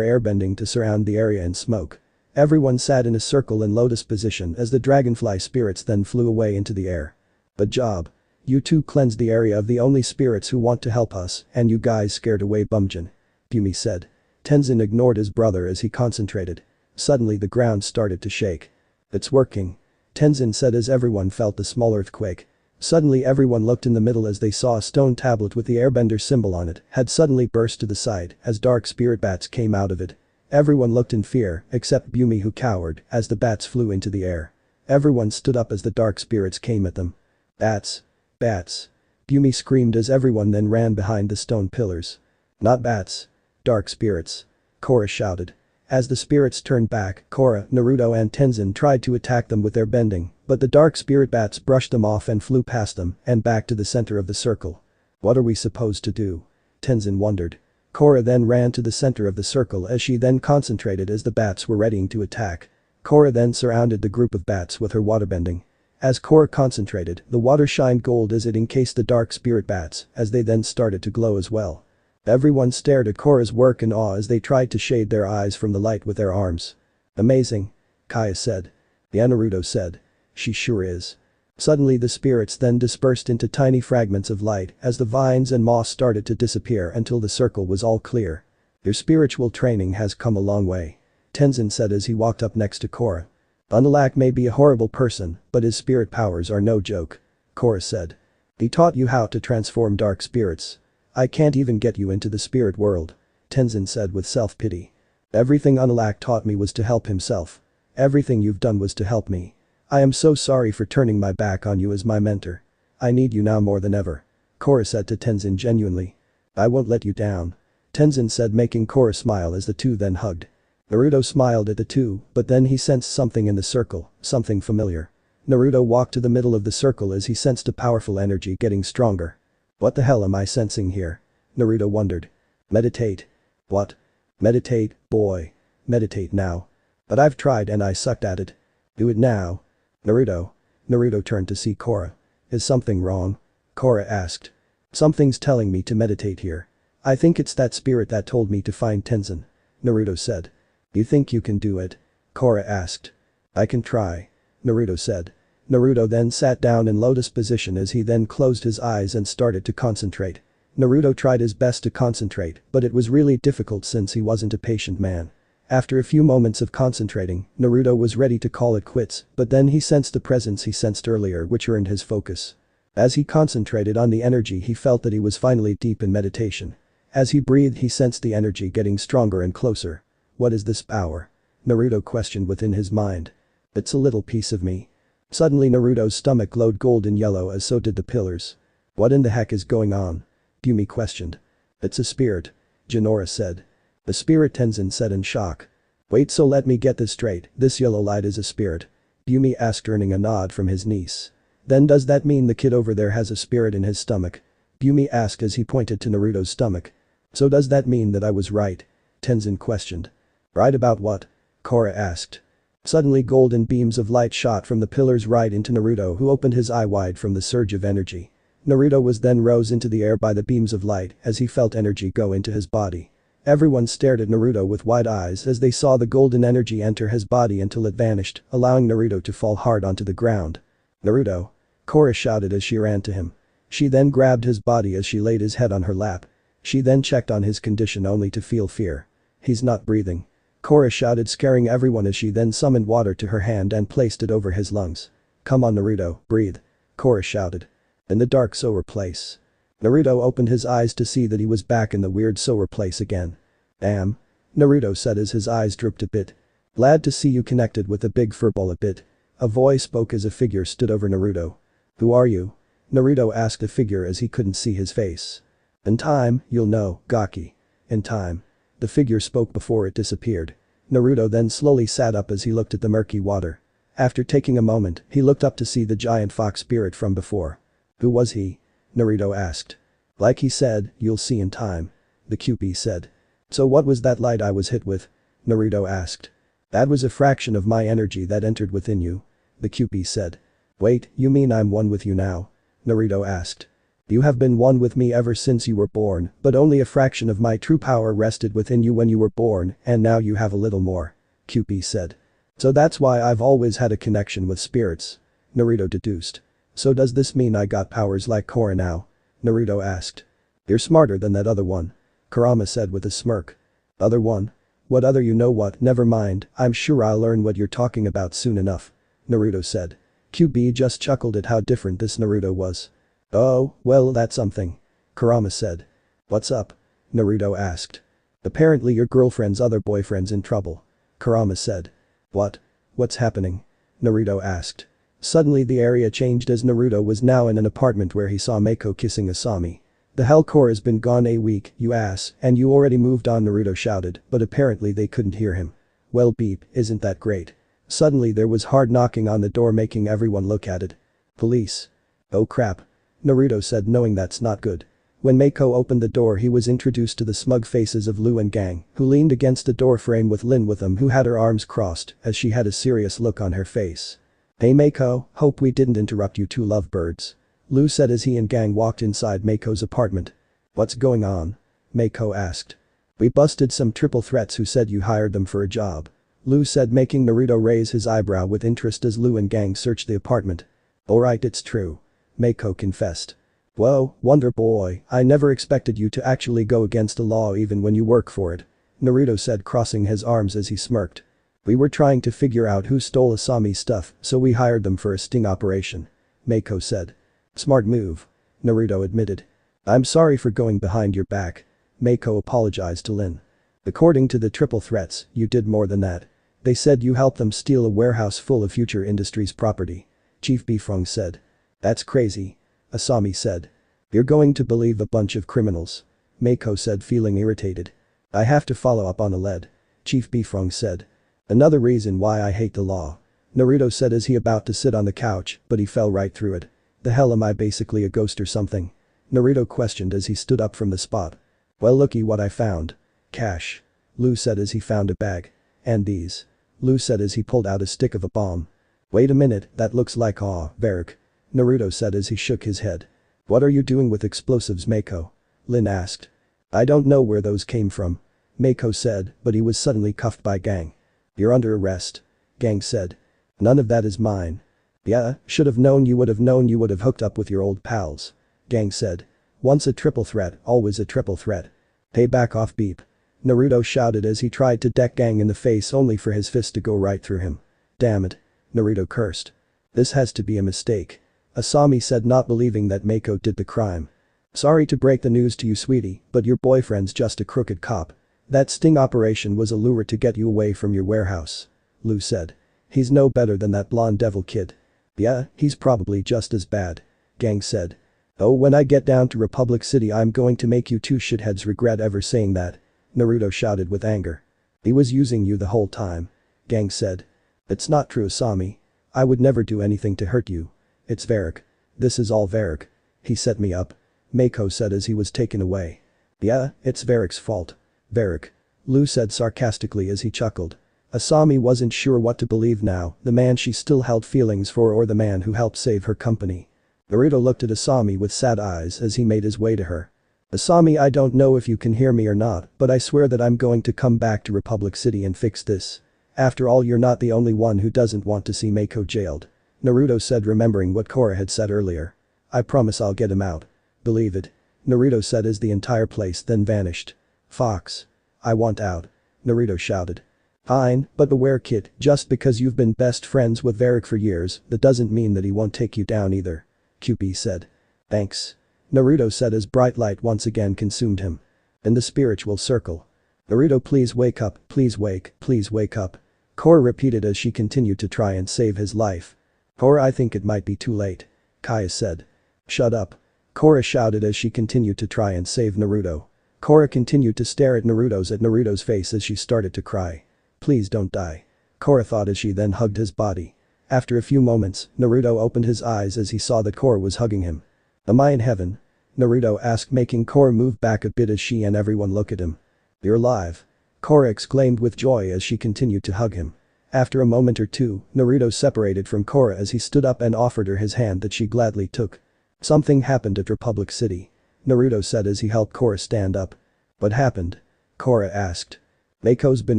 airbending to surround the area in smoke. Everyone sat in a circle in lotus position as the dragonfly spirits then flew away into the air. "Good job. You two cleansed the area of the only spirits who want to help us and you guys scared away Bumjin," Bumi said. Tenzin ignored his brother as he concentrated. Suddenly the ground started to shake. "It's working," Tenzin said as everyone felt the small earthquake. Suddenly everyone looked in the middle as they saw a stone tablet with the Airbender symbol on it had suddenly burst to the side as dark spirit bats came out of it. Everyone looked in fear except Bumi, who cowered as the bats flew into the air. Everyone stood up as the dark spirits came at them. "Bats! Bats!" Bumi screamed as everyone then ran behind the stone pillars. "Not bats. Dark spirits," Korra shouted. As the spirits turned back, Korra, Naruto and Tenzin tried to attack them with their bending, but the dark spirit bats brushed them off and flew past them and back to the center of the circle. "What are we supposed to do?" Tenzin wondered. Korra then ran to the center of the circle as she then concentrated as the bats were readying to attack. Korra then surrounded the group of bats with her waterbending. As Korra concentrated, the water shined gold as it encased the dark spirit bats as they then started to glow as well. Everyone stared at Korra's work in awe as they tried to shade their eyes from the light with their arms. "Amazing," Kaya said. "Yeah," Naruto said. "She sure is." Suddenly the spirits then dispersed into tiny fragments of light as the vines and moss started to disappear until the circle was all clear. "Your spiritual training has come a long way," Tenzin said as he walked up next to Korra. "Unalak may be a horrible person, but his spirit powers are no joke," Korra said. "He taught you how to transform dark spirits. I can't even get you into the spirit world," Tenzin said with self-pity. "Everything Unalak taught me was to help himself. Everything you've done was to help me. I am so sorry for turning my back on you as my mentor. I need you now more than ever," Korra said to Tenzin genuinely. "I won't let you down," Tenzin said, making Korra smile as the two then hugged. Naruto smiled at the two, but then he sensed something in the circle, something familiar. Naruto walked to the middle of the circle as he sensed a powerful energy getting stronger. "What the hell am I sensing here?" Naruto wondered. "Meditate." "What?" "Meditate, boy. Meditate now." "But I've tried and I sucked at it." "Do it now." Naruto turned to see Korra. "Is something wrong?" Korra asked. "Something's telling me to meditate here. I think it's that spirit that told me to find Tenzin," Naruto said. "You think you can do it?" Korra asked. "I can try," Naruto said. Naruto then sat down in lotus position as he then closed his eyes and started to concentrate. Naruto tried his best to concentrate, but it was really difficult since he wasn't a patient man. After a few moments of concentrating, Naruto was ready to call it quits, but then he sensed the presence he sensed earlier which earned his focus. As he concentrated on the energy, he felt that he was finally deep in meditation. As he breathed, he sensed the energy getting stronger and closer. "What is this power?" Naruto questioned within his mind. "It's a little piece of me." Suddenly Naruto's stomach glowed golden yellow as so did the pillars. "What in the heck is going on?" Bumi questioned. "It's a spirit," Jinora said. "The spirit," Tenzin said in shock. "Wait, so let me get this straight, this yellow light is a spirit?" Bumi asked, earning a nod from his niece. "Then does that mean the kid over there has a spirit in his stomach?" Bumi asked as he pointed to Naruto's stomach. "So does that mean that I was right?" Tenzin questioned. "Right about what?" Korra asked. Suddenly golden beams of light shot from the pillars right into Naruto, who opened his eye wide from the surge of energy. Naruto was then rose into the air by the beams of light as he felt energy go into his body. Everyone stared at Naruto with wide eyes as they saw the golden energy enter his body until it vanished, allowing Naruto to fall hard onto the ground. "Naruto!" Korra shouted as she ran to him. She then grabbed his body as she laid his head on her lap. She then checked on his condition only to feel fear. "He's not breathing." Korra shouted, scaring everyone as she then summoned water to her hand and placed it over his lungs. "Come on Naruto, breathe." Korra shouted. In the dark sewer place. Naruto opened his eyes to see that he was back in the weird sewer place again. "Damn." Naruto said as his eyes drooped a bit. "Glad to see you connected with the big furball a bit." A voice spoke as a figure stood over Naruto. "Who are you?" Naruto asked the figure as he couldn't see his face. "In time, you'll know, Gaki. In time." The figure spoke before it disappeared. Naruto then slowly sat up as he looked at the murky water. After taking a moment, he looked up to see the giant fox spirit from before. "Who was he?" Naruto asked. "Like he said, you'll see in time." The QP said. "So what was that light I was hit with?" Naruto asked. "That was a fraction of my energy that entered within you." The QP said. "Wait, you mean I'm one with you now?" Naruto asked. "You have been one with me ever since you were born, but only a fraction of my true power rested within you when you were born, and now you have a little more." QP said. "So that's why I've always had a connection with spirits." Naruto deduced. "So does this mean I got powers like Korra now?" Naruto asked. "You're smarter than that other one," Kurama said with a smirk. "Other one? What other? You know what, never mind, I'm sure I'll learn what you're talking about soon enough," Naruto said. QB just chuckled at how different this Naruto was. "Oh, well that's something," Kurama said. "What's up?" Naruto asked. "Apparently your girlfriend's other boyfriend's in trouble," Kurama said. "What? What's happening?" Naruto asked. Suddenly the area changed as Naruto was now in an apartment where he saw Mako kissing Asami. "The hell, Korra's been gone a week, you ass, and you already moved on," Naruto shouted, but apparently they couldn't hear him. "Well beep, isn't that great?" Suddenly there was hard knocking on the door, making everyone look at it. "Police." "Oh crap," Naruto said, knowing that's not good. When Mako opened the door, he was introduced to the smug faces of Lu and Gang, who leaned against the door frame with Lin with them, who had her arms crossed as she had a serious look on her face. "Hey Mako, hope we didn't interrupt you two lovebirds," Lu said as he and Gang walked inside Mako's apartment. "What's going on?" Mako asked. "We busted some triple threats who said you hired them for a job," Lu said, making Naruto raise his eyebrow with interest as Lu and Gang searched the apartment. "Alright, it's true," Mako confessed. "Whoa, Wonder Boy, I never expected you to actually go against the law even when you work for it," Naruto said, crossing his arms as he smirked. "We were trying to figure out who stole Asami's stuff, so we hired them for a sting operation," Mako said. "Smart move," Naruto admitted. "I'm sorry for going behind your back," Mako apologized to Lin. "According to the triple threats, you did more than that. They said you helped them steal a warehouse full of Future Industries property," Chief Bifong said. "That's crazy," Asami said. "You're going to believe a bunch of criminals," Mako said, feeling irritated. "I have to follow up on the lead," Chief Bifong said. "Another reason why I hate the law," Naruto said as he about to sit on the couch, but he fell right through it. "The hell, am I basically a ghost or something?" Naruto questioned as he stood up from the spot. "Well, looky what I found." "Cash," Lu said as he found a bag. "And these," Lu said as he pulled out a stick of a bomb. "Wait a minute, that looks like Varrick," Naruto said as he shook his head. "What are you doing with explosives, Mako?" Lin asked. "I don't know where those came from," Mako said, but he was suddenly cuffed by Gang. "You're under arrest," Gang said. "None of that is mine." "Yeah, should have known you would have known you would have hooked up with your old pals," Gang said. "Once a triple threat, always a triple threat." "Hey, back off, beep," Naruto shouted as he tried to deck Gang in the face only for his fist to go right through him. "Damn it," Naruto cursed. "This has to be a mistake," Asami said, not believing that Mako did the crime. "Sorry to break the news to you, sweetie, but your boyfriend's just a crooked cop. That sting operation was a lure to get you away from your warehouse," Lu said. "He's no better than that blonde devil kid." "Yeah, he's probably just as bad," Gang said. "Oh, when I get down to Republic City I'm going to make you two shitheads regret ever saying that," Naruto shouted with anger. "He was using you the whole time," Gang said. "It's not true, Asami. I would never do anything to hurt you. It's Varrick. This is all Varrick. He set me up," Mako said as he was taken away. "Yeah, it's Varrick's fault. Varrick," Lu said sarcastically as he chuckled. Asami wasn't sure what to believe now, the man she still held feelings for or the man who helped save her company. Naruto looked at Asami with sad eyes as he made his way to her. Asami, I don't know if you can hear me or not, but I swear that I'm going to come back to Republic City and fix this. After all, you're not the only one who doesn't want to see Mako jailed. Naruto said, remembering what Korra had said earlier. I promise I'll get him out. Believe it. Naruto said as the entire place then vanished. Fox. I want out. Naruto shouted. Fine, but beware kid, just because you've been best friends with Varrick for years, that doesn't mean that he won't take you down either. QP said. Thanks. Naruto said as bright light once again consumed him. In the spiritual circle. Naruto, please wake up, please wake up. Korra repeated as she continued to try and save his life. Korra, I think it might be too late. Kaya said. Shut up. Korra shouted as she continued to try and save Naruto. Korra continued to stare at Naruto's face as she started to cry. Please don't die. Korra thought as she then hugged his body. After a few moments, Naruto opened his eyes as he saw that Korra was hugging him. Am I in heaven? Naruto asked, making Korra move back a bit as she and everyone look at him. You're alive. Korra exclaimed with joy as she continued to hug him. After a moment or two, Naruto separated from Korra as he stood up and offered her his hand that she gladly took. Something happened at Republic City. Naruto said as he helped Korra stand up. What happened? Korra asked. Mako's been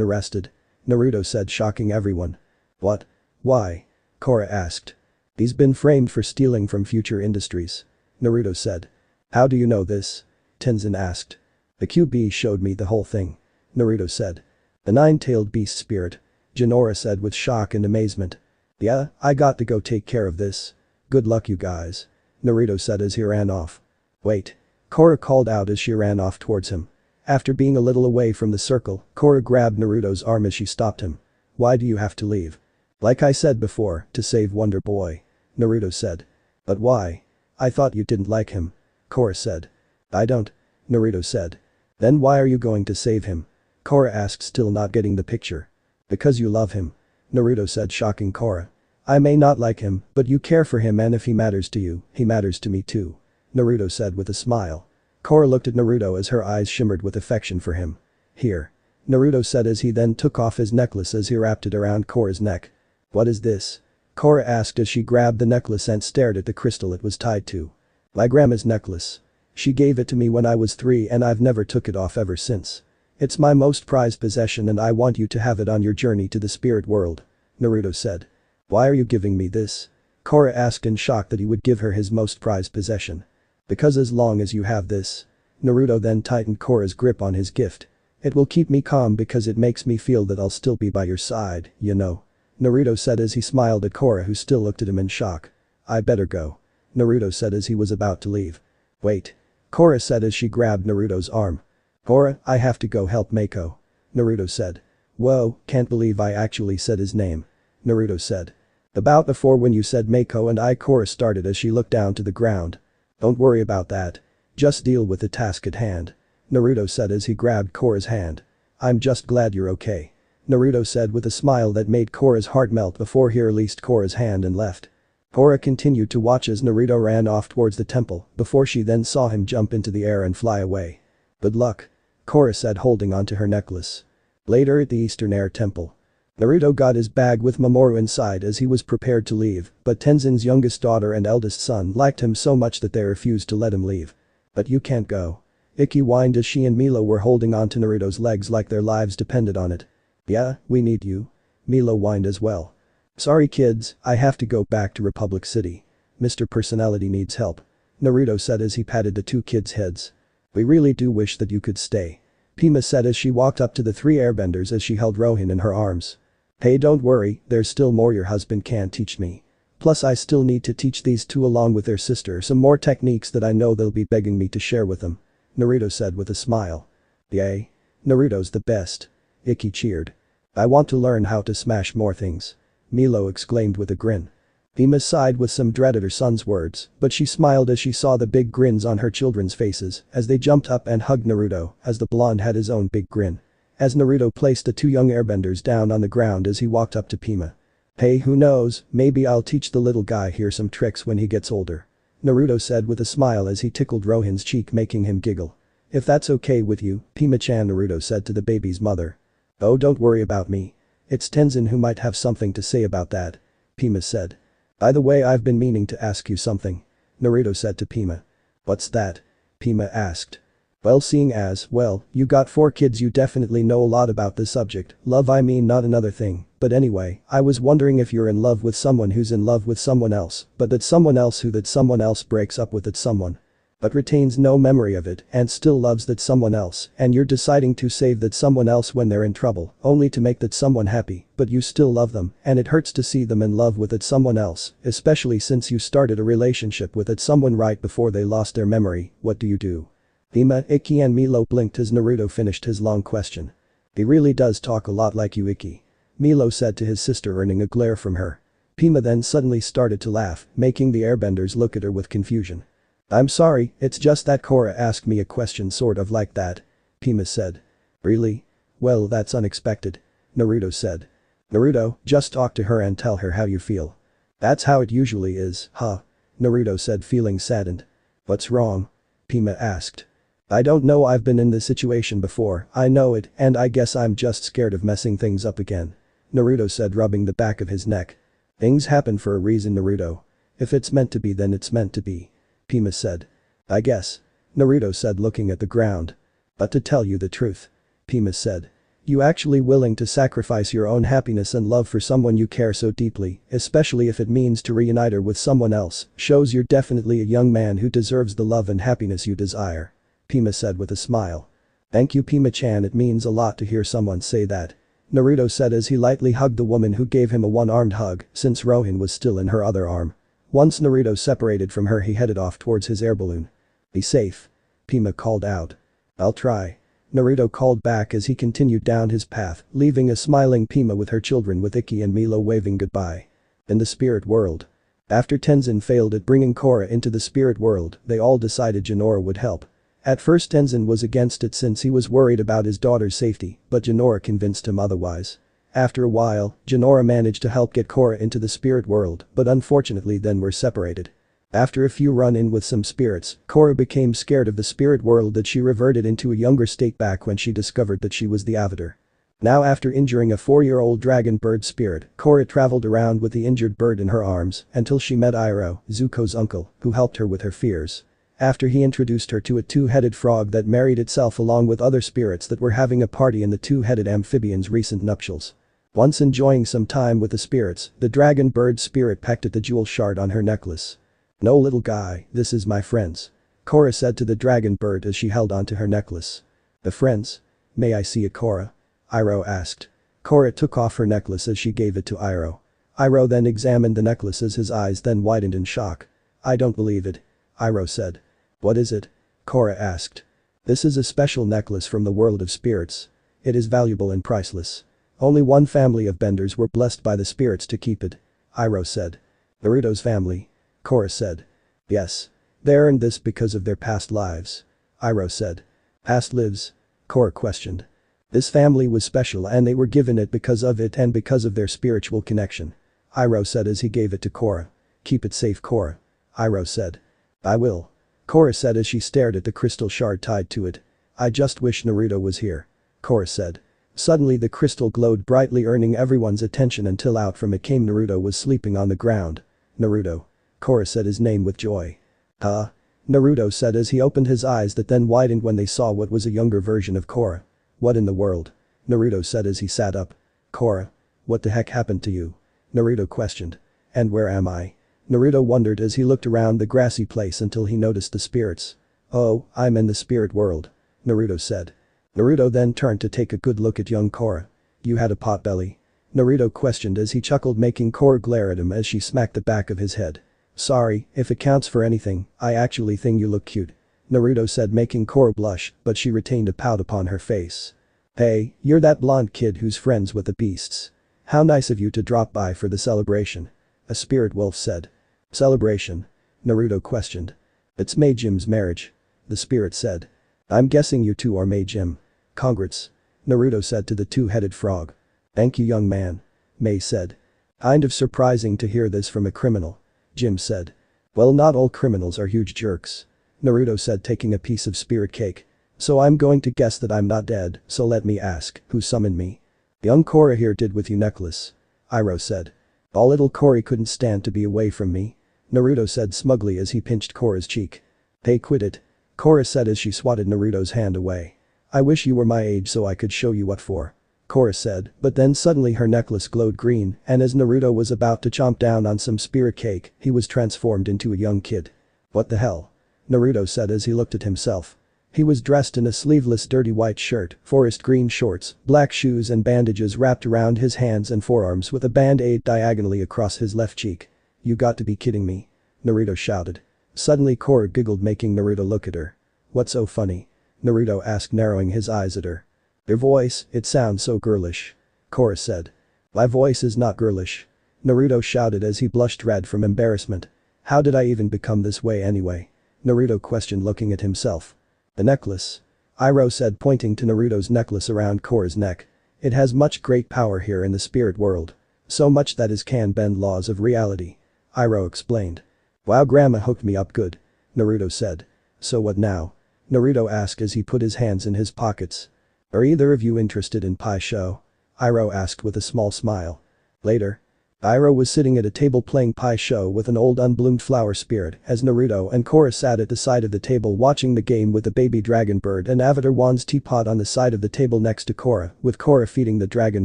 arrested. Naruto said, shocking everyone. What? Why? Korra asked. He's been framed for stealing from Future Industries. Naruto said. How do you know this? Tenzin asked. The QB showed me the whole thing. Naruto said. The nine-tailed beast spirit. Jinora said with shock and amazement. Yeah, I got to go take care of this. Good luck you guys. Naruto said as he ran off. Wait. Korra called out as she ran off towards him. After being a little away from the circle, Korra grabbed Naruto's arm as she stopped him. Why do you have to leave? Like I said before, to save Wonder Boy. Naruto said. But why? I thought you didn't like him. Korra said. I don't. Naruto said. Then why are you going to save him? Korra asked, still not getting the picture. Because you love him. Naruto said, shocking Korra. I may not like him, but you care for him, and if he matters to you, he matters to me too. Naruto said with a smile. Korra looked at Naruto as her eyes shimmered with affection for him. Here. Naruto said as he then took off his necklace as he wrapped it around Korra's neck. What is this? Korra asked as she grabbed the necklace and stared at the crystal it was tied to. My grandma's necklace. She gave it to me when I was 3 and I've never took it off ever since. It's my most prized possession and I want you to have it on your journey to the spirit world. Naruto said. Why are you giving me this? Korra asked in shock that he would give her his most prized possession. Because as long as you have this. Naruto then tightened Korra's grip on his gift. It will keep me calm because it makes me feel that I'll still be by your side, you know. Naruto said as he smiled at Korra, who still looked at him in shock. I better go. Naruto said as he was about to leave. Wait. Korra said as she grabbed Naruto's arm. Korra, I have to go help Mako. Naruto said. Whoa, can't believe I actually said his name. Naruto said. About before when you said Mako and I, Korra started as she looked down to the ground. Don't worry about that. Just deal with the task at hand. Naruto said as he grabbed Korra's hand. I'm just glad you're okay. Naruto said with a smile that made Korra's heart melt before he released Korra's hand and left. Korra continued to watch as Naruto ran off towards the temple before she then saw him jump into the air and fly away. Good luck. Korra said, holding onto her necklace. Later at the Eastern Air Temple. Naruto got his bag with Mamoru inside as he was prepared to leave, but Tenzin's youngest daughter and eldest son liked him so much that they refused to let him leave. But you can't go. Ikki whined as she and Milo were holding onto Naruto's legs like their lives depended on it. Yeah, we need you. Milo whined as well. Sorry kids, I have to go back to Republic City. Mr. Personality needs help. Naruto said as he patted the two kids' heads. We really do wish that you could stay. Pima said as she walked up to the 3 airbenders as she held Rohin in her arms. Hey, don't worry, there's still more your husband can teach me. Plus I still need to teach these 2 along with their sister some more techniques that I know they'll be begging me to share with them. Naruto said with a smile. Yay. Naruto's the best. Ikki cheered. I want to learn how to smash more things. Milo exclaimed with a grin. Pima sighed with some dread at her son's words, but she smiled as she saw the big grins on her children's faces as they jumped up and hugged Naruto as the blonde had his own big grin. As Naruto placed the 2 young airbenders down on the ground as he walked up to Pima. Hey, who knows, maybe I'll teach the little guy here some tricks when he gets older. Naruto said with a smile as he tickled Rohin's cheek, making him giggle. If that's okay with you, Pima-chan, Naruto said to the baby's mother. Oh, don't worry about me. It's Tenzin who might have something to say about that. Pima said. By the way, I've been meaning to ask you something. Naruto said to Pima. What's that? Pima asked. Well, seeing as, well, you got 4 kids, you definitely know a lot about this subject. Love, I mean, not another thing. But anyway, I was wondering if you're in love with someone who's in love with someone else, but that someone else breaks up with that someone, but retains no memory of it and still loves that someone else, and you're deciding to save that someone else when they're in trouble, only to make that someone happy, but you still love them, and it hurts to see them in love with that someone else, especially since you started a relationship with that someone right before they lost their memory. What do you do? Pima, Ikki and Milo blinked as Naruto finished his long question. He really does talk a lot like you, Ikki. Milo said to his sister, earning a glare from her. Pima then suddenly started to laugh, making the airbenders look at her with confusion. I'm sorry, it's just that Korra asked me a question sort of like that. Pima said. Really? Well, that's unexpected. Naruto said. Naruto, just talk to her and tell her how you feel. That's how it usually is, huh? Naruto said, feeling saddened. What's wrong? Pima asked. I don't know, I've been in this situation before, I know it, and I guess I'm just scared of messing things up again. Naruto said, rubbing the back of his neck. Things happen for a reason, Naruto. If it's meant to be, then it's meant to be. Pima said. I guess. Naruto said, looking at the ground. But to tell you the truth. Pima said. You actually willing to sacrifice your own happiness and love for someone you care so deeply, especially if it means to reunite her with someone else, shows you're definitely a young man who deserves the love and happiness you desire. Pima said with a smile. Thank you, Pima-chan, it means a lot to hear someone say that. Naruto said as he lightly hugged the woman who gave him a one-armed hug, since Rohin was still in her other arm. Once Naruto separated from her, he headed off towards his air balloon. Be safe. Pima called out. I'll try. Naruto called back as he continued down his path, leaving a smiling Pima with her children, with Ikki and Milo waving goodbye. In the spirit world. After Tenzin failed at bringing Korra into the spirit world, they all decided Jinora would help. At first Tenzin was against it since he was worried about his daughter's safety, but Jinora convinced him otherwise. After a while, Jinora managed to help get Korra into the spirit world, but unfortunately then were separated. After a few run-in with some spirits, Korra became scared of the spirit world that she reverted into a younger state back when she discovered that she was the Avatar. Now, after injuring a 4-year-old dragon bird spirit, Korra traveled around with the injured bird in her arms until she met Iroh, Zuko's uncle, who helped her with her fears. After he introduced her to a 2-headed frog that married itself along with other spirits that were having a party in the 2-headed amphibian's recent nuptials. Once enjoying some time with the spirits, the dragon bird spirit pecked at the jewel shard on her necklace. No, little guy, this is my friends. Korra said to the dragon bird as she held onto her necklace. The friends? May I see it, Korra? Iroh asked. Korra took off her necklace as she gave it to Iroh. Iroh then examined the necklace as his eyes then widened in shock. I don't believe it. Iroh said. What is it? Korra asked. This is a special necklace from the world of spirits. It is valuable and priceless. Only one family of benders were blessed by the spirits to keep it. Iroh said. Naruto's family? Korra said. Yes. They earned this because of their past lives. Iroh said. Past lives? Korra questioned. This family was special and they were given it because of it and because of their spiritual connection. Iroh said as he gave it to Korra. Keep it safe, Korra. Iroh said. I will. Korra said as she stared at the crystal shard tied to it. I just wish Naruto was here. Korra said. Suddenly the crystal glowed brightly, earning everyone's attention until out from it came Naruto was sleeping on the ground. Naruto. Korra said his name with joy. Huh? Naruto said as he opened his eyes that then widened when they saw what was a younger version of Korra. What in the world? Naruto said as he sat up. Korra. What the heck happened to you? Naruto questioned. And where am I? Naruto wondered as he looked around the grassy place until he noticed the spirits. Oh, I'm in the spirit world. Naruto said. Naruto then turned to take a good look at young Korra. You had a pot belly? Naruto questioned as he chuckled, making Korra glare at him as she smacked the back of his head. Sorry, if it counts for anything, I actually think you look cute. Naruto said, making Korra blush, but she retained a pout upon her face. Hey, you're that blonde kid who's friends with the beasts. How nice of you to drop by for the celebration. A spirit wolf said. Celebration? Naruto questioned. It's Mei Jim's marriage. The spirit said. I'm guessing you two are Mei Jim. Congrats. Naruto said to the 2-headed frog. Thank you, young man. Mei said. Kind of surprising to hear this from a criminal. Jim said. Well, not all criminals are huge jerks. Naruto said, taking a piece of spirit cake. So I'm going to guess that I'm not dead, so let me ask, who summoned me? Young Korra here did with you necklace. Iroh said. All little Korra couldn't stand to be away from me. Naruto said smugly as he pinched Korra's cheek. Hey, quit it. Korra said as she swatted Naruto's hand away. I wish you were my age so I could show you what for. Korra said, but then suddenly her necklace glowed green and as Naruto was about to chomp down on some spirit cake, he was transformed into a young kid. What the hell? Naruto said as he looked at himself. He was dressed in a sleeveless dirty white shirt, forest green shorts, black shoes and bandages wrapped around his hands and forearms with a band-aid diagonally across his left cheek. You got to be kidding me. Naruto shouted. Suddenly Korra giggled making Naruto look at her. What's so funny? Naruto asked narrowing his eyes at her. Your voice, it sounds so girlish. Korra said. My voice is not girlish. Naruto shouted as he blushed red from embarrassment. How did I even become this way anyway? Naruto questioned looking at himself. The necklace. Iroh said pointing to Naruto's necklace around Korra's neck. It has much great power here in the spirit world. So much that it can bend laws of reality. Iroh explained. Wow, grandma hooked me up good. Naruto said. So what now? Naruto asked as he put his hands in his pockets. Are either of you interested in pie show? Iroh asked with a small smile. Later. Iroh was sitting at a table playing pie show with an old unbloomed flower spirit as Naruto and Korra sat at the side of the table watching the game with the baby dragon bird and Avatar Wan's teapot on the side of the table next to Korra, with Korra feeding the dragon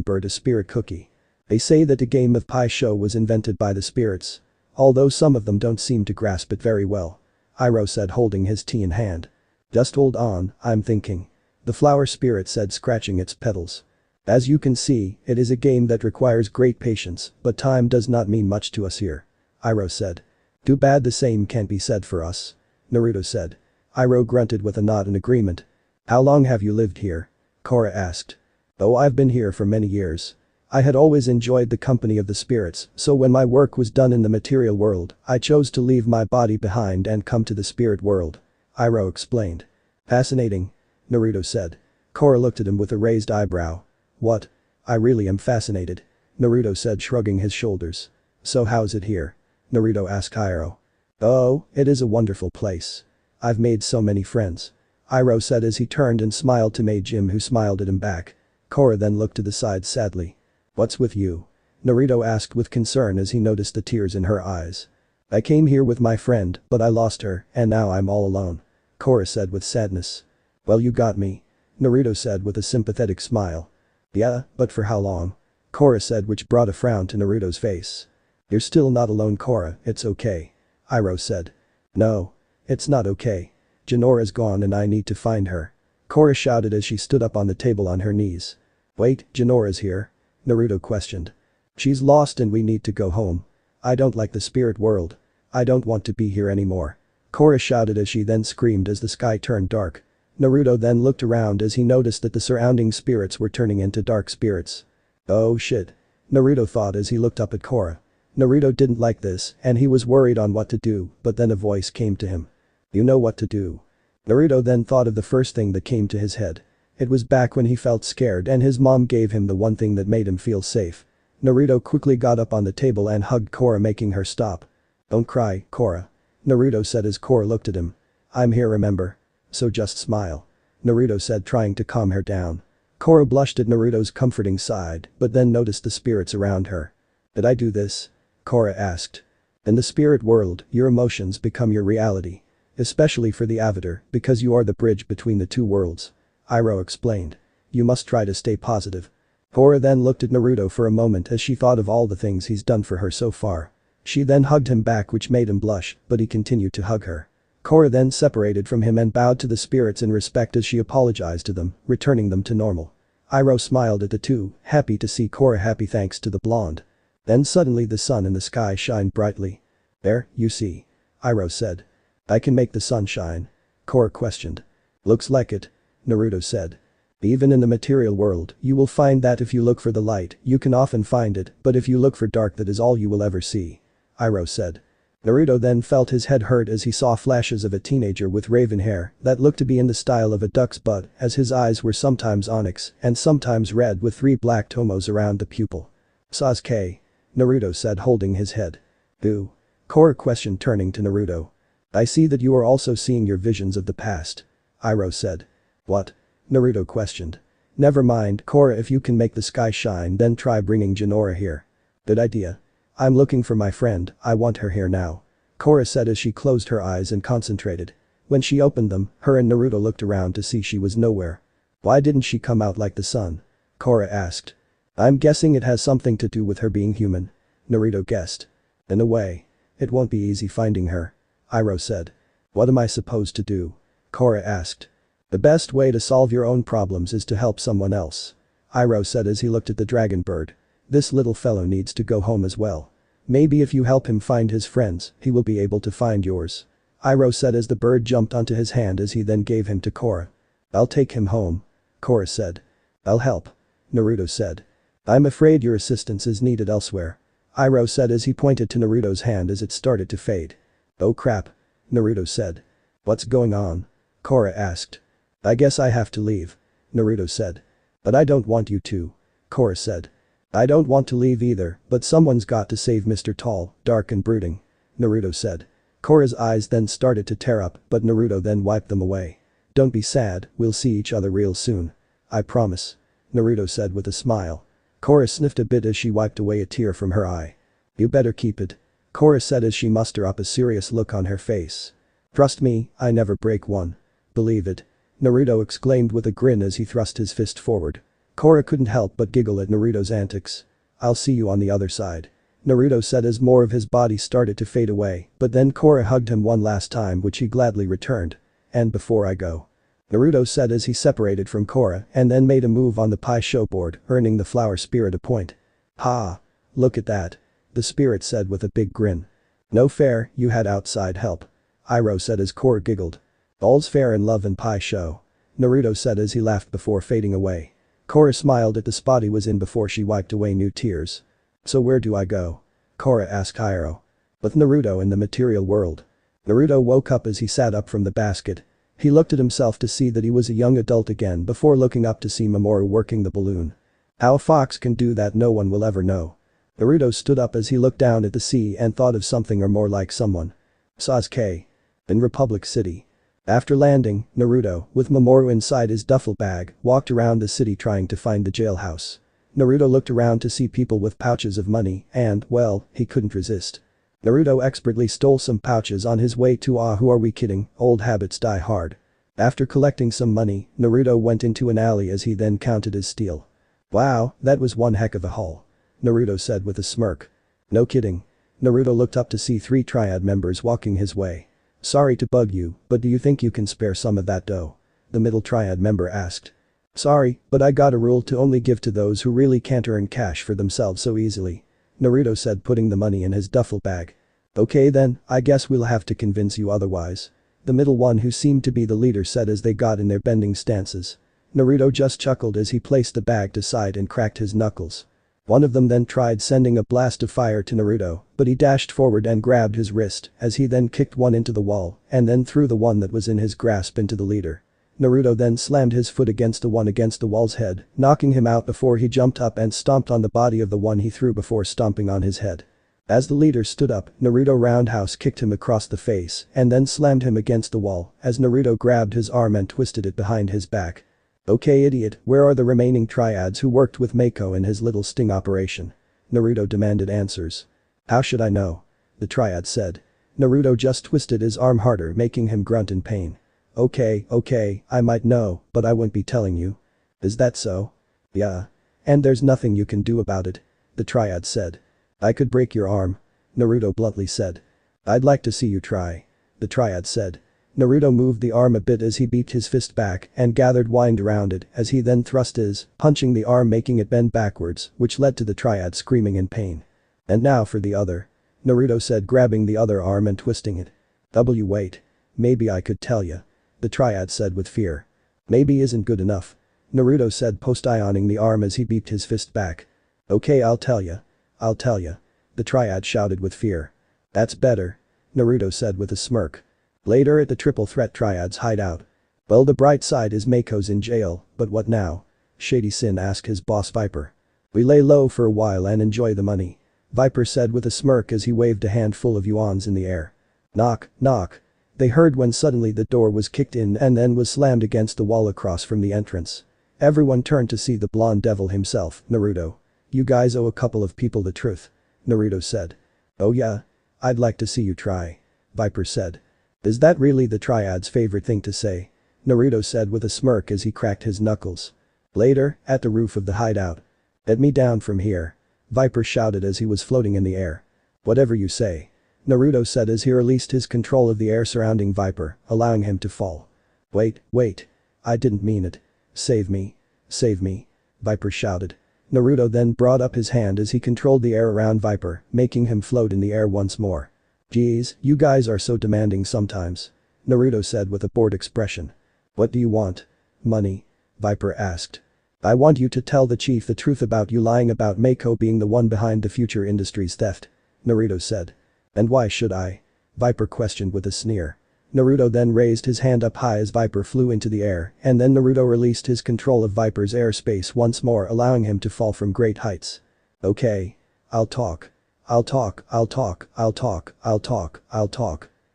bird a spirit cookie. They say that the game of pie show was invented by the spirits. Although some of them don't seem to grasp it very well. Iroh said holding his tea in hand. Just hold on, I'm thinking. The flower spirit said scratching its petals. As you can see, it is a game that requires great patience, but time does not mean much to us here. Iroh said. Too bad the same can't be said for us. Naruto said. Iroh grunted with a nod in agreement. How long have you lived here? Korra asked. Oh, I've been here for many years. I had always enjoyed the company of the spirits, so when my work was done in the material world, I chose to leave my body behind and come to the spirit world. Iroh explained. Fascinating. Naruto said. Korra looked at him with a raised eyebrow. What? I really am fascinated. Naruto said shrugging his shoulders. So how's it here? Naruto asked Iroh. Oh, it is a wonderful place. I've made so many friends. Iroh said as he turned and smiled to Mei Jim who smiled at him back. Korra then looked to the side sadly. What's with you? Naruto asked with concern as he noticed the tears in her eyes. I came here with my friend, but I lost her, and now I'm all alone. Korra said with sadness. Well, you got me. Naruto said with a sympathetic smile. Yeah, but for how long? Korra said, which brought a frown to Naruto's face. You're still not alone, Korra, it's okay. Iroh said. No. It's not okay. Janora's gone and I need to find her. Korra shouted as she stood up on the table on her knees. Wait, Janora's here? Naruto questioned. She's lost and we need to go home. I don't like the spirit world. I don't want to be here anymore. Korra shouted as she then screamed as the sky turned dark. Naruto then looked around as he noticed that the surrounding spirits were turning into dark spirits. Oh shit. Naruto thought as he looked up at Korra. Naruto didn't like this and he was worried on what to do, but then a voice came to him. You know what to do. Naruto then thought of the first thing that came to his head. It was back when he felt scared and his mom gave him the one thing that made him feel safe. Naruto quickly got up on the table and hugged Korra making her stop. Don't cry, Korra. Naruto said as Korra looked at him. I'm here, remember? So just smile. Naruto said trying to calm her down. Korra blushed at Naruto's comforting side but then noticed the spirits around her. Did I do this? Korra asked. In the spirit world, your emotions become your reality. Especially for the Avatar, because you are the bridge between the two worlds. Iroh explained. You must try to stay positive. Korra then looked at Naruto for a moment as she thought of all the things he's done for her so far. She then hugged him back which made him blush, but he continued to hug her. Korra then separated from him and bowed to the spirits in respect as she apologized to them, returning them to normal. Iroh smiled at the two, happy to see Korra happy thanks to the blonde. Then suddenly the sun in the sky shined brightly. There, you see. Iroh said. I can make the sun shine. Korra questioned. Looks like it. Naruto said. Even in the material world, you will find that if you look for the light, you can often find it, but if you look for dark that is all you will ever see. Iroh said. Naruto then felt his head hurt as he saw flashes of a teenager with raven hair that looked to be in the style of a duck's butt as his eyes were sometimes onyx and sometimes red with 3 black tomos around the pupil. Sasuke. Naruto said holding his head. Who? Korra questioned turning to Naruto. I see that you are also seeing your visions of the past. Iroh said. What? Naruto questioned. Never mind, Korra, if you can make the sky shine then try bringing Jinora here. Good idea. I'm looking for my friend, I want her here now. Korra said as she closed her eyes and concentrated. When she opened them, her and Naruto looked around to see she was nowhere. Why didn't she come out like the sun? Korra asked. I'm guessing it has something to do with her being human. Naruto guessed. In a way. It won't be easy finding her. Iroh said. What am I supposed to do? Korra asked. The best way to solve your own problems is to help someone else. Iroh said as he looked at the dragon bird. This little fellow needs to go home as well. Maybe if you help him find his friends, he will be able to find yours. Iroh said as the bird jumped onto his hand as he then gave him to Korra. I'll take him home. Korra said. I'll help. Naruto said. I'm afraid your assistance is needed elsewhere. Iroh said as he pointed to Naruto's hand as it started to fade. Oh crap. Naruto said. What's going on? Korra asked. I guess I have to leave. Naruto said. But I don't want you to. Korra said. I don't want to leave either, but someone's got to save Mr. Tall, Dark and Brooding. Naruto said. Korra's eyes then started to tear up, but Naruto then wiped them away. Don't be sad, we'll see each other real soon. I promise. Naruto said with a smile. Korra sniffed a bit as she wiped away a tear from her eye. You better keep it. Korra said as she mustered up a serious look on her face. Trust me, I never break one. Believe it. Naruto exclaimed with a grin as he thrust his fist forward. Korra couldn't help but giggle at Naruto's antics. I'll see you on the other side. Naruto said as more of his body started to fade away, but then Korra hugged him one last time which he gladly returned. And before I go. Naruto said as he separated from Korra and then made a move on the pie show board, earning the flower spirit a point. Ha! Look at that. The spirit said with a big grin. No fair, you had outside help. Iroh said as Korra giggled. All's fair in love and pie show. Naruto said as he laughed before fading away. Korra smiled at the spot he was in before she wiped away new tears. So where do I go? Korra asked Iroh. With Naruto in the material world. Naruto woke up as he sat up from the basket. He looked at himself to see that he was a young adult again before looking up to see Mamoru working the balloon. How a fox can do that no one will ever know. Naruto stood up as he looked down at the sea and thought of something or more like someone. Sasuke. In Republic City. After landing, Naruto, with Mamoru inside his duffel bag, walked around the city trying to find the jailhouse. Naruto looked around to see people with pouches of money and, well, he couldn't resist. Naruto expertly stole some pouches on his way to who are we kidding, old habits die hard. After collecting some money, Naruto went into an alley as he then counted his steal. Wow, that was one heck of a haul. Naruto said with a smirk. No kidding. Naruto looked up to see 3 triad members walking his way. Sorry to bug you, but do you think you can spare some of that dough? The middle triad member asked. Sorry, but I got a rule to only give to those who really can't earn cash for themselves so easily. Naruto said putting the money in his duffel bag. Okay then, I guess we'll have to convince you otherwise. The middle one who seemed to be the leader said as they got in their bending stances. Naruto just chuckled as he placed the bag to side and cracked his knuckles. One of them then tried sending a blast of fire to Naruto, but he dashed forward and grabbed his wrist as he then kicked one into the wall and then threw the one that was in his grasp into the leader. Naruto then slammed his foot against the wall's head, knocking him out before he jumped up and stomped on the body of the one he threw before stomping on his head. As the leader stood up, Naruto roundhouse kicked him across the face and then slammed him against the wall as Naruto grabbed his arm and twisted it behind his back. Okay idiot, where are the remaining triads who worked with Mako in his little sting operation? Naruto demanded answers. How should I know? The triad said. Naruto just twisted his arm harder making him grunt in pain. Okay, I might know, but I won't be telling you. Is that so? Yeah. And there's nothing you can do about it. The triad said. I could break your arm. Naruto bluntly said. I'd like to see you try. The triad said. Naruto moved the arm a bit as he beat his fist back and gathered wind around it as he then thrust his, punching the arm making it bend backwards, which led to the triad screaming in pain. And now for the other. Naruto said grabbing the other arm and twisting it. Wait. Maybe I could tell ya. The triad said with fear. Maybe isn't good enough. Naruto said post-ioning the arm as he beeped his fist back. Okay, I'll tell ya. The triad shouted with fear. That's better. Naruto said with a smirk. Later at the triple threat triad's hideout. Well, the bright side is Mako's in jail, but what now? Shady Sin asked his boss Viper. We lay low for a while and enjoy the money. Viper said with a smirk as he waved a handful of yuans in the air. Knock, knock. They heard when suddenly the door was kicked in and then was slammed against the wall across from the entrance. Everyone turned to see the blonde devil himself, Naruto. "You guys owe a couple of people the truth," Naruto said. "Oh yeah? I'd like to see you try," Viper said. "Is that really the Triad's favorite thing to say?" Naruto said with a smirk as he cracked his knuckles. Later, at the roof of the hideout. "Let me down from here," Viper shouted as he was floating in the air. "Whatever you say," Naruto said as he released his control of the air surrounding Viper, allowing him to fall. Wait. I didn't mean it. Save me. Save me," Viper shouted. Naruto then brought up his hand as he controlled the air around Viper, making him float in the air once more. "Geez, you guys are so demanding sometimes," Naruto said with a bored expression. "What do you want?" "Money," Viper asked. "I want you to tell the chief the truth about you lying about Mako being the one behind the future industries theft," Naruto said. "And why should I?" Viper questioned with a sneer. Naruto then raised his hand up high as Viper flew into the air, and then Naruto released his control of Viper's airspace once more, allowing him to fall from great heights. "Okay. I'll talk. I'll talk.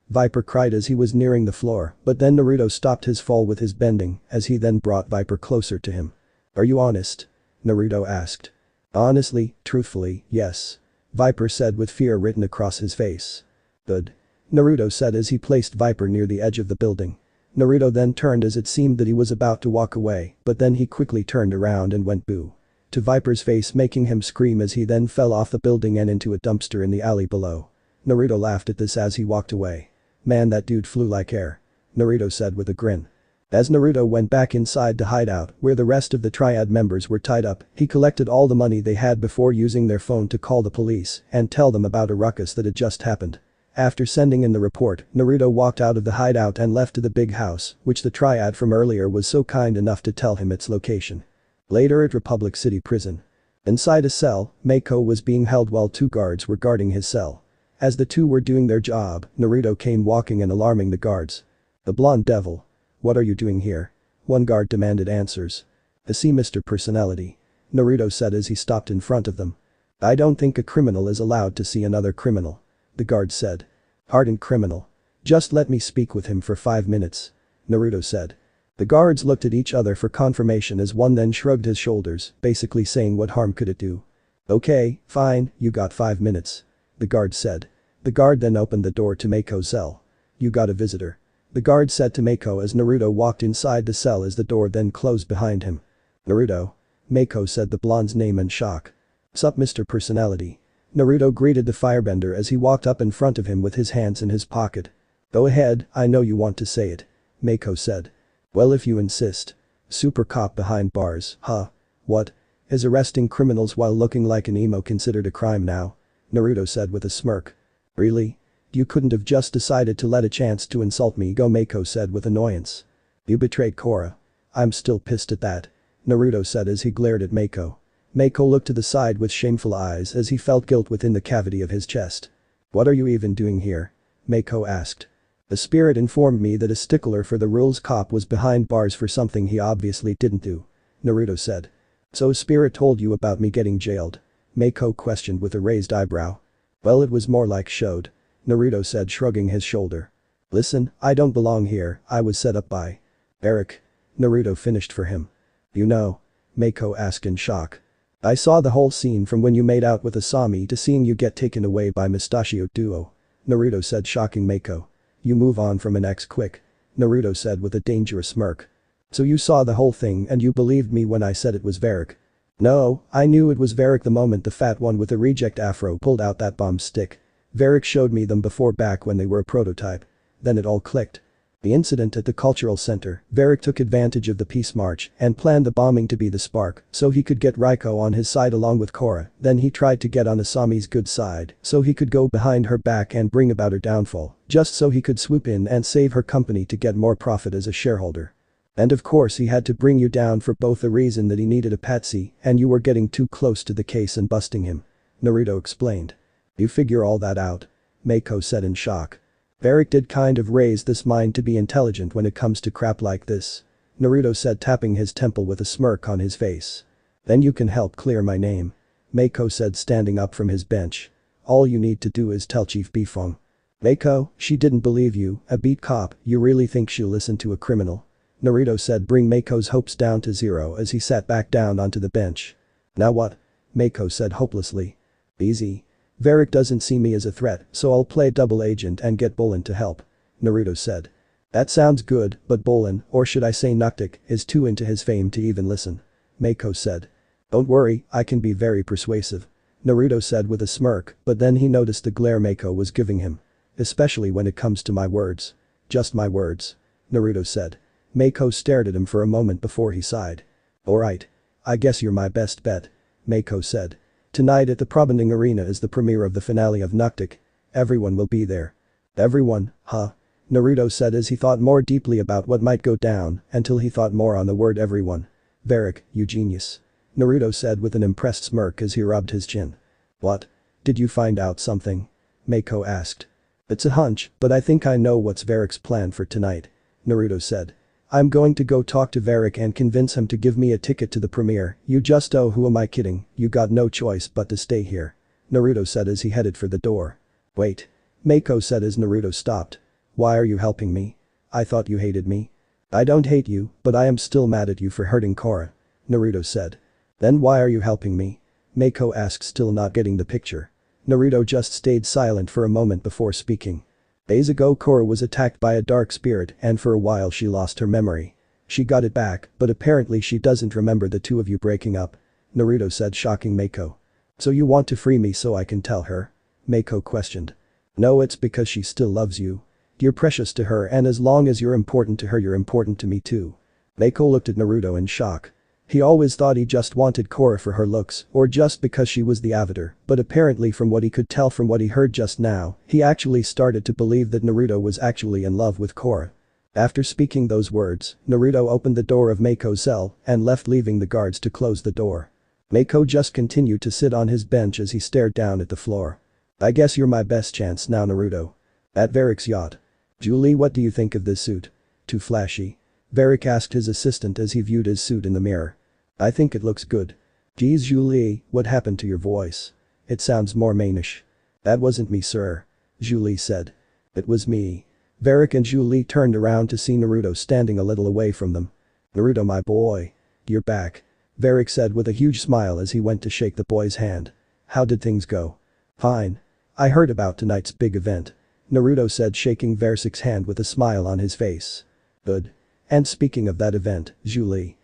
Viper cried as he was nearing the floor, but then Naruto stopped his fall with his bending, as he then brought Viper closer to him. "Are you honest?" Naruto asked. "Honestly, truthfully, yes," Viper said with fear written across his face. "Good," Naruto said as he placed Viper near the edge of the building. Naruto then turned as it seemed that he was about to walk away, but then he quickly turned around and went boo to Viper's face, making him scream as he then fell off the building and into a dumpster in the alley below. Naruto laughed at this as he walked away. "Man, that dude flew like air," Naruto said with a grin. As Naruto went back inside the hideout where the rest of the Triad members were tied up, he collected all the money they had before using their phone to call the police and tell them about a ruckus that had just happened. After sending in the report, Naruto walked out of the hideout and left to the big house, which the Triad from earlier was so kind enough to tell him its location. Later at Republic City Prison. Inside a cell, Mako was being held while two guards were guarding his cell. As the two were doing their job, Naruto came walking and alarming the guards. "The blonde devil. What are you doing here?" One guard demanded answers. "I see Mr. Personality," Naruto said as he stopped in front of them. "I don't think a criminal is allowed to see another criminal," the guard said. "Hardened criminal. Just let me speak with him for 5 minutes," Naruto said. The guards looked at each other for confirmation as one then shrugged his shoulders, basically saying what harm could it do. "Okay, fine, you got 5 minutes," the guard said. The guard then opened the door to Mako's cell. "You got a visitor," the guard said to Mako as Naruto walked inside the cell as the door then closed behind him. "Naruto," Mako said the blonde's name in shock. "Sup Mr. Personality," Naruto greeted the firebender as he walked up in front of him with his hands in his pocket. "Go ahead, I know you want to say it," Mako said. "Well, if you insist. Super cop behind bars, huh? What? Is arresting criminals while looking like an emo considered a crime now?" Naruto said with a smirk. "Really? You couldn't have just decided to let a chance to insult me go," Mako said with annoyance. "You betrayed Korra. I'm still pissed at that," Naruto said as he glared at Mako. Mako looked to the side with shameful eyes as he felt guilt within the cavity of his chest. "What are you even doing here?" Mako asked. "The spirit informed me that a stickler for the rules cop was behind bars for something he obviously didn't do," Naruto said. "So spirit told you about me getting jailed?" Mako questioned with a raised eyebrow. "Well, it was more like showed," Naruto said, shrugging his shoulder. "Listen, I don't belong here, I was set up by Varrick," Naruto finished for him. "You know?" Mako asked in shock. "I saw the whole scene from when you made out with Asami to seeing you get taken away by Mustachio Duo," Naruto said, shocking Mako. "You move on from an ex quick," Naruto said with a dangerous smirk. "So you saw the whole thing and you believed me when I said it was Varrick?" "No, I knew it was Varrick the moment the fat one with the reject afro pulled out that bomb stick. Varrick showed me them before back when they were a prototype. Then it all clicked. The incident at the cultural center, Varrick took advantage of the peace march and planned the bombing to be the spark so he could get Raiko on his side along with Korra, then he tried to get on Asami's good side so he could go behind her back and bring about her downfall, just so he could swoop in and save her company to get more profit as a shareholder. And of course he had to bring you down for both the reason that he needed a patsy and you were getting too close to the case and busting him," Naruto explained. "You figure all that out?" Mako said in shock. "Varrick did kind of raise this mind to be intelligent when it comes to crap like this," Naruto said, tapping his temple with a smirk on his face. "Then you can help clear my name," Mako said, standing up from his bench. "All you need to do is tell Chief Bifong." "Mako, she didn't believe you, a beat cop, you really think she'll listen to a criminal?" Naruto said, bring Mako's hopes down to zero as he sat back down onto the bench. Now what? Mako said hopelessly. Easy. Varrick doesn't see me as a threat, so I'll play double agent and get Bolin to help. Naruto said. That sounds good, but Bolin, or should I say Noctic, is too into his fame to even listen. Mako said. Don't worry, I can be very persuasive. Naruto said with a smirk, but then he noticed the glare Mako was giving him. Especially when it comes to my words. Just my words. Naruto said. Mako stared at him for a moment before he sighed. Alright. I guess you're my best bet. Mako said. Tonight at the Probanding Arena is the premiere of the finale of Noctic. Everyone will be there. Everyone, huh? Naruto said as he thought more deeply about what might go down until he thought more on the word everyone. Varrick, you genius. Naruto said with an impressed smirk as he rubbed his chin. What? Did you find out something? Mako asked. It's a hunch, but I think I know what's Varrick's plan for tonight. Naruto said. I'm going to go talk to Varrick and convince him to give me a ticket to the premiere. You just who am I kidding, you got no choice but to stay here. Naruto said as he headed for the door. Wait. Mako said as Naruto stopped. Why are you helping me? I thought you hated me. I don't hate you, but I am still mad at you for hurting Korra. Naruto said. Then why are you helping me? Mako asked, still not getting the picture. Naruto just stayed silent for a moment before speaking. Days ago Korra was attacked by a dark spirit and for a while she lost her memory. She got it back, but apparently she doesn't remember the two of you breaking up. Naruto said, shocking Mako. So you want to free me so I can tell her? Mako questioned. No, it's because she still loves you. You're precious to her, and as long as you're important to her, you're important to me too. Mako looked at Naruto in shock. He always thought he just wanted Korra for her looks or just because she was the avatar, but apparently from what he could tell from what he heard just now, he actually started to believe that Naruto was actually in love with Korra. After speaking those words, Naruto opened the door of Mako's cell and left, leaving the guards to close the door. Mako just continued to sit on his bench as he stared down at the floor. I guess you're my best chance now, Naruto. At Varrick's yacht. Julie, what do you think of this suit? Too flashy? Varrick asked his assistant as he viewed his suit in the mirror. I think it looks good. Geez, Julie, what happened to your voice? It sounds more mannish. That wasn't me, sir. Julie said. It was me. Varrick and Julie turned around to see Naruto standing a little away from them. Naruto, my boy. You're back. Varrick said with a huge smile as he went to shake the boy's hand. How did things go? Fine. I heard about tonight's big event. Naruto said, shaking Varrick's hand with a smile on his face. Good. And speaking of that event, Julie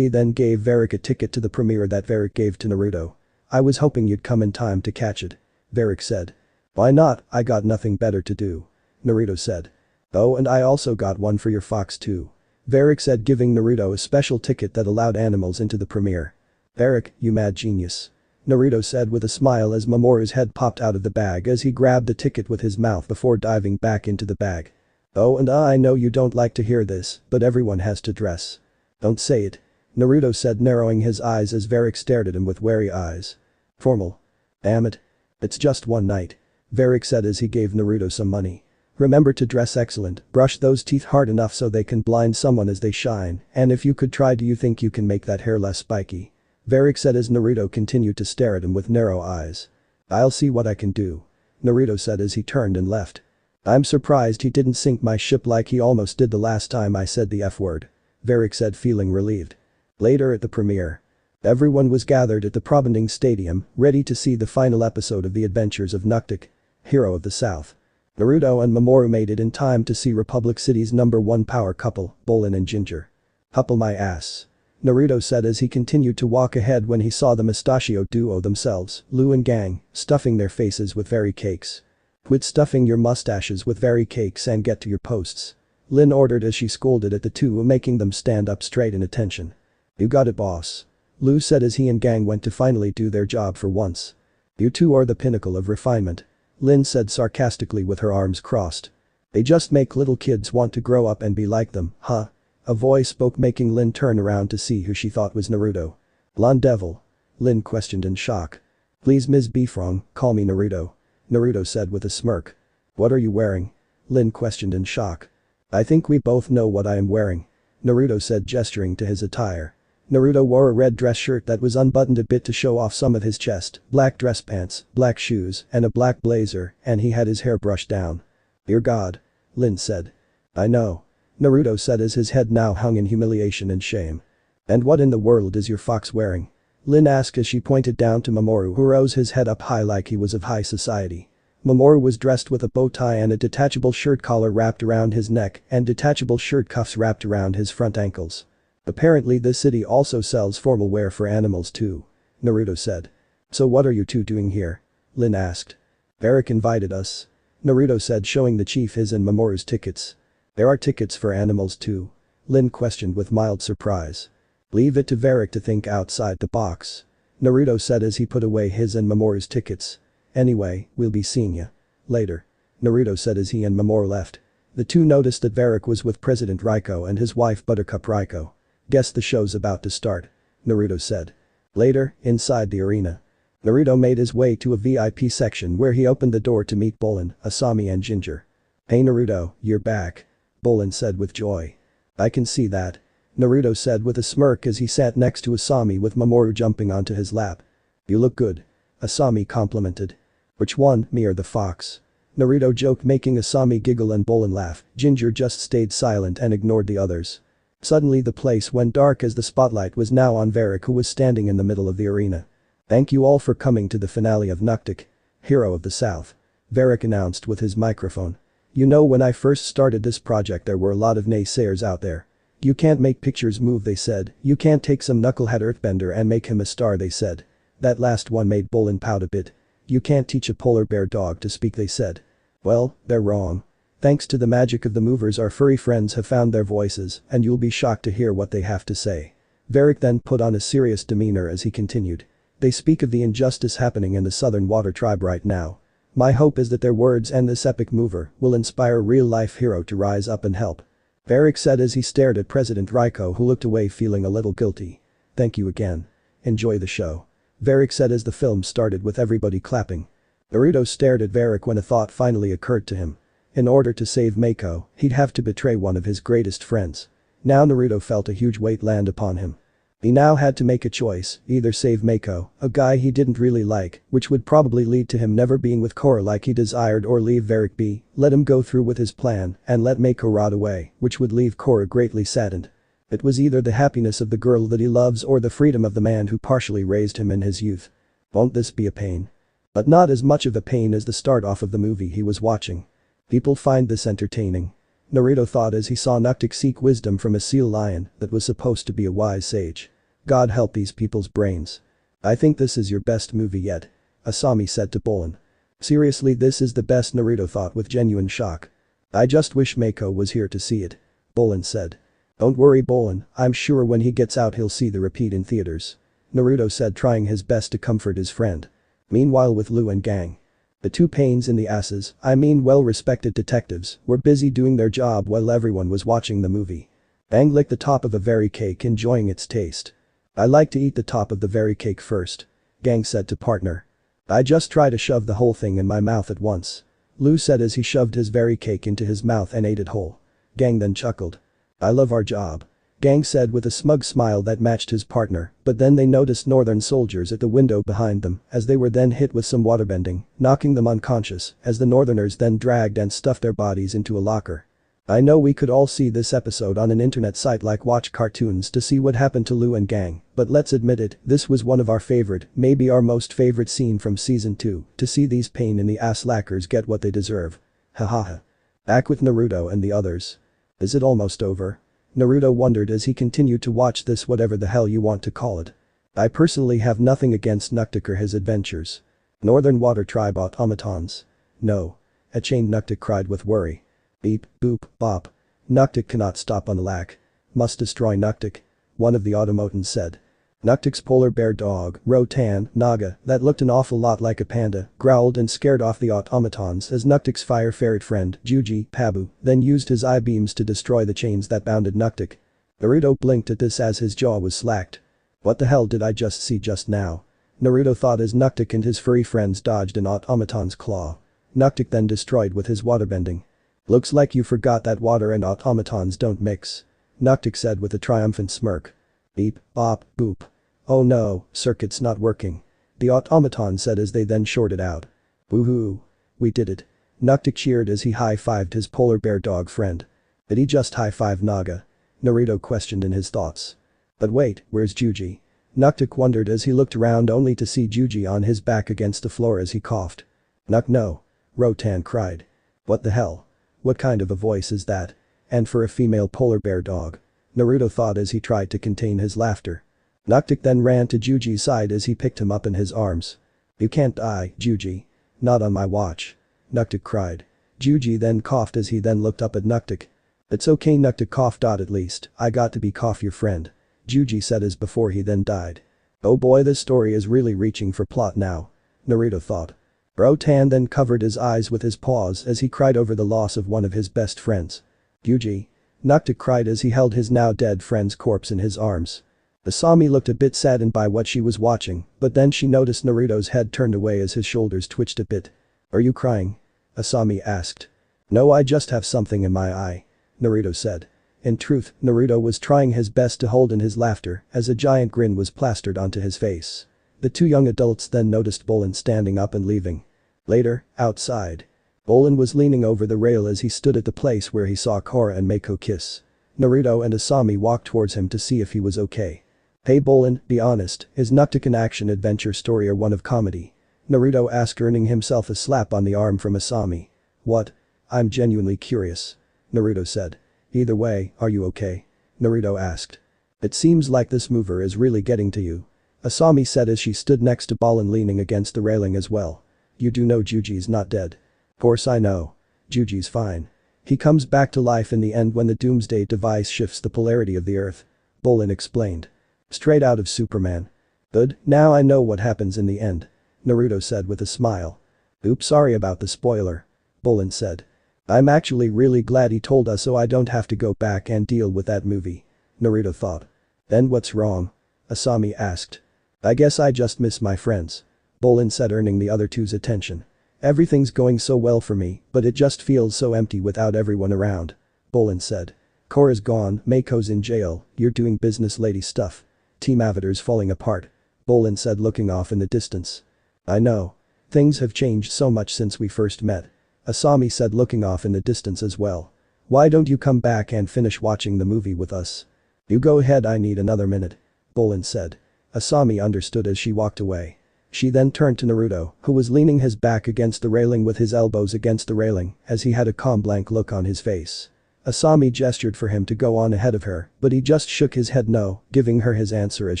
then gave Varrick a ticket to the premiere that Varrick gave to Naruto. I was hoping you'd come in time to catch it. Varrick said. Why not, I got nothing better to do. Naruto said. Oh, and I also got one for your fox too. Varrick said, giving Naruto a special ticket that allowed animals into the premiere. Varrick, you mad genius. Naruto said with a smile as Mamoru's head popped out of the bag as he grabbed the ticket with his mouth before diving back into the bag. Oh, and I know you don't like to hear this, but everyone has to dress. Don't say it. Naruto said, narrowing his eyes as Varrick stared at him with wary eyes. Formal. Damn it. It's just one night. Varrick said as he gave Naruto some money. Remember to dress excellent, brush those teeth hard enough so they can blind someone as they shine, and if you could try, do you think you can make that hair less spiky? Varrick said as Naruto continued to stare at him with narrow eyes. I'll see what I can do. Naruto said as he turned and left. I'm surprised he didn't sink my ship like he almost did the last time I said the F word. Varrick said, feeling relieved. Later at the premiere. Everyone was gathered at the Probanding Stadium, ready to see the final episode of the adventures of Noctic, hero of the South. Naruto and Mamoru made it in time to see Republic City's #1 power couple, Bolin and Ginger. Couple my ass. Naruto said as he continued to walk ahead when he saw the mustachio duo themselves, Lu and Gang, stuffing their faces with Varrick cakes. Quit stuffing your mustaches with Varrick cakes and get to your posts. Lin ordered as she scolded at the two, making them stand up straight in attention. You got it, boss. Lu said as he and Gang went to finally do their job for once. You two are the pinnacle of refinement. Lin said sarcastically with her arms crossed. They just make little kids want to grow up and be like them, huh? A voice spoke, making Lin turn around to see who she thought was Naruto. Blonde devil? Lin questioned in shock. Please Ms. Beefrong, call me Naruto. Naruto said with a smirk. What are you wearing? Lin questioned in shock. I think we both know what I am wearing. Naruto said, gesturing to his attire. Naruto wore a red dress shirt that was unbuttoned a bit to show off some of his chest, black dress pants, black shoes, and a black blazer, and he had his hair brushed down. Dear God. Lin said. I know. Naruto said as his head now hung in humiliation and shame. And what in the world is your fox wearing? Lin asked as she pointed down to Mamoru, who rose his head up high like he was of high society. Mamoru was dressed with a bow tie and a detachable shirt collar wrapped around his neck and detachable shirt cuffs wrapped around his front ankles. Apparently this city also sells formal wear for animals too, Naruto said. So what are you two doing here? Lin asked. Varrick invited us. Naruto said, showing the chief his and Mamoru's tickets. There are tickets for animals too? Lin questioned with mild surprise. Leave it to Varrick to think outside the box. Naruto said as he put away his and Mamoru's tickets. Anyway, we'll be seeing ya later, Naruto said as he and Mamoru left. The two noticed that Varrick was with President Raiko and his wife Buttercup Raiko. Guess the show's about to start, Naruto said. Later, inside the arena. Naruto made his way to a VIP section where he opened the door to meet Bolin, Asami and Ginger. Hey Naruto, you're back, Bolin said with joy. I can see that, Naruto said with a smirk as he sat next to Asami with Mamoru jumping onto his lap. You look good, Asami complimented. Which one, me or the fox? Naruto joked, making Asami giggle and Bolin laugh. Ginger just stayed silent and ignored the others. Suddenly the place went dark as the spotlight was now on Varrick, who was standing in the middle of the arena. Thank you all for coming to the finale of Naruto, Hero of the South, Varrick announced with his microphone. You know, when I first started this project there were a lot of naysayers out there. You can't make pictures move, they said. You can't take some knucklehead earthbender and make him a star, they said. That last one made Bolin pout a bit. You can't teach a polar bear dog to speak, they said. Well, they're wrong. Thanks to the magic of the movers, our furry friends have found their voices, and you'll be shocked to hear what they have to say. Varrick then put on a serious demeanor as he continued. They speak of the injustice happening in the Southern Water Tribe right now. My hope is that their words and this epic mover will inspire a real-life hero to rise up and help. Varrick said as he stared at President Raiko, who looked away feeling a little guilty. Thank you again. Enjoy the show, Varrick said as the film started with everybody clapping. Naruto stared at Varrick when a thought finally occurred to him. In order to save Mako, he'd have to betray one of his greatest friends. Now Naruto felt a huge weight land upon him. He now had to make a choice, either save Mako, a guy he didn't really like, which would probably lead to him never being with Korra like he desired, or leave Varrick be, let him go through with his plan, and let Mako rot away, which would leave Korra greatly saddened. It was either the happiness of the girl that he loves or the freedom of the man who partially raised him in his youth. Won't this be a pain? But not as much of a pain as the start off of the movie he was watching. People find this entertaining, Naruto thought as he saw Naruto seek wisdom from a seal lion that was supposed to be a wise sage. God help these people's brains. I think this is your best movie yet, Asami said to Bolin. Seriously, this is the best, Naruto thought with genuine shock. I just wish Mako was here to see it, Bolin said. Don't worry Bolin, I'm sure when he gets out he'll see the repeat in theaters, Naruto said, trying his best to comfort his friend. Meanwhile with Lu and gang. The two pains in the asses, well-respected detectives, were busy doing their job while everyone was watching the movie. Aang licked the top of a very cake, enjoying its taste. I like to eat the top of the very cake first, Gang said to partner. I just try to shove the whole thing in my mouth at once, Lu said as he shoved his very cake into his mouth and ate it whole. Gang then chuckled. I love our job, Gang said with a smug smile that matched his partner, but then they noticed northern soldiers at the window behind them as they were then hit with some waterbending, knocking them unconscious as the northerners then dragged and stuffed their bodies into a locker. I know we could all see this episode on an internet site like Watch Cartoons to see what happened to Lu and gang, but let's admit it, this was one of our favorite, maybe our most favorite scene from season 2, to see these pain in the ass lackers get what they deserve. Hahaha. Back with Naruto and the others. Is it almost over? Naruto wondered as he continued to watch this, whatever the hell you want to call it. I personally have nothing against Naruto or his adventures. Northern Water Tribe automatons. No. A chained Naruto cried with worry. Beep, boop, bop. Naruto cannot stop unlack. Must destroy Naruto, one of the automatons said. Naruto's polar bear dog, Rotan, Naga, that looked an awful lot like a panda, growled and scared off the automatons as Naruto's fire ferret friend, Juji, Pabu, then used his eye beams to destroy the chains that bounded Naruto. Naruto blinked at this as his jaw was slacked. What the hell did I just see just now? Naruto thought as Naruto and his furry friends dodged an automaton's claw. Naruto then destroyed with his waterbending. Looks like you forgot that water and automatons don't mix, Naruto said with a triumphant smirk. Beep, bop, boop. Oh no, circuit's not working, the automaton said as they then shorted out. Woohoo. We did it. Naruto cheered as he high-fived his polar bear dog friend. Did he just high-five Naga? Naruto questioned in his thoughts. But wait, where's Juji? Nuktuk wondered as he looked around only to see Juji on his back against the floor as he coughed. No. Rotan cried. What the hell? What kind of a voice is that? And for a female polar bear dog. Naruto thought as he tried to contain his laughter. Nuktuk then ran to Juji's side as he picked him up in his arms. You can't die, Juji. Not on my watch. Nuktuk cried. Juji then coughed as he then looked up at Nuktuk. It's okay, Nuktuk coughed. At least, I got to be your friend. Juji said as before he then died. Oh boy, this story is really reaching for plot now. Naruto thought. Rotan then covered his eyes with his paws as he cried over the loss of one of his best friends. Juji. Nuktuk cried as he held his now dead friend's corpse in his arms. Asami looked a bit saddened by what she was watching, but then she noticed Naruto's head turned away as his shoulders twitched a bit. Are you crying? Asami asked. No, I just have something in my eye. Naruto said. In truth, Naruto was trying his best to hold in his laughter as a giant grin was plastered onto his face. The two young adults then noticed Bolin standing up and leaving. Later, outside. Bolin was leaning over the rail as he stood at the place where he saw Korra and Mako kiss. Naruto and Asami walked towards him to see if he was okay. Hey Bolin, be honest, is Nuktuk an action-adventure story or one of comedy? Naruto asked, earning himself a slap on the arm from Asami. What? I'm genuinely curious. Naruto said. Either way, are you okay? Naruto asked. It seems like this mover is really getting to you. Asami said as she stood next to Bolin leaning against the railing as well. You do know Juji's not dead. Course I know. Juji's fine. He comes back to life in the end when the doomsday device shifts the polarity of the earth. Bolin explained. Straight out of Superman. Good, now I know what happens in the end. Naruto said with a smile. Oops, sorry about the spoiler. Bolin said. I'm actually really glad he told us so I don't have to go back and deal with that movie. Naruto thought. Then what's wrong? Asami asked. I guess I just miss my friends. Bolin said, earning the other two's attention. Everything's going so well for me, but it just feels so empty without everyone around. Bolin said. Korra's gone, Mako's in jail, you're doing business lady stuff. Team Avatar's falling apart. Bolin said, looking off in the distance. I know. Things have changed so much since we first met. Asami said, looking off in the distance as well. Why don't you come back and finish watching the movie with us? You go ahead, I need another minute. Bolin said. Asami understood as she walked away. She then turned to Naruto, who was leaning his back against the railing with his elbows against the railing as he had a calm blank look on his face. Asami gestured for him to go on ahead of her, but he just shook his head no, giving her his answer as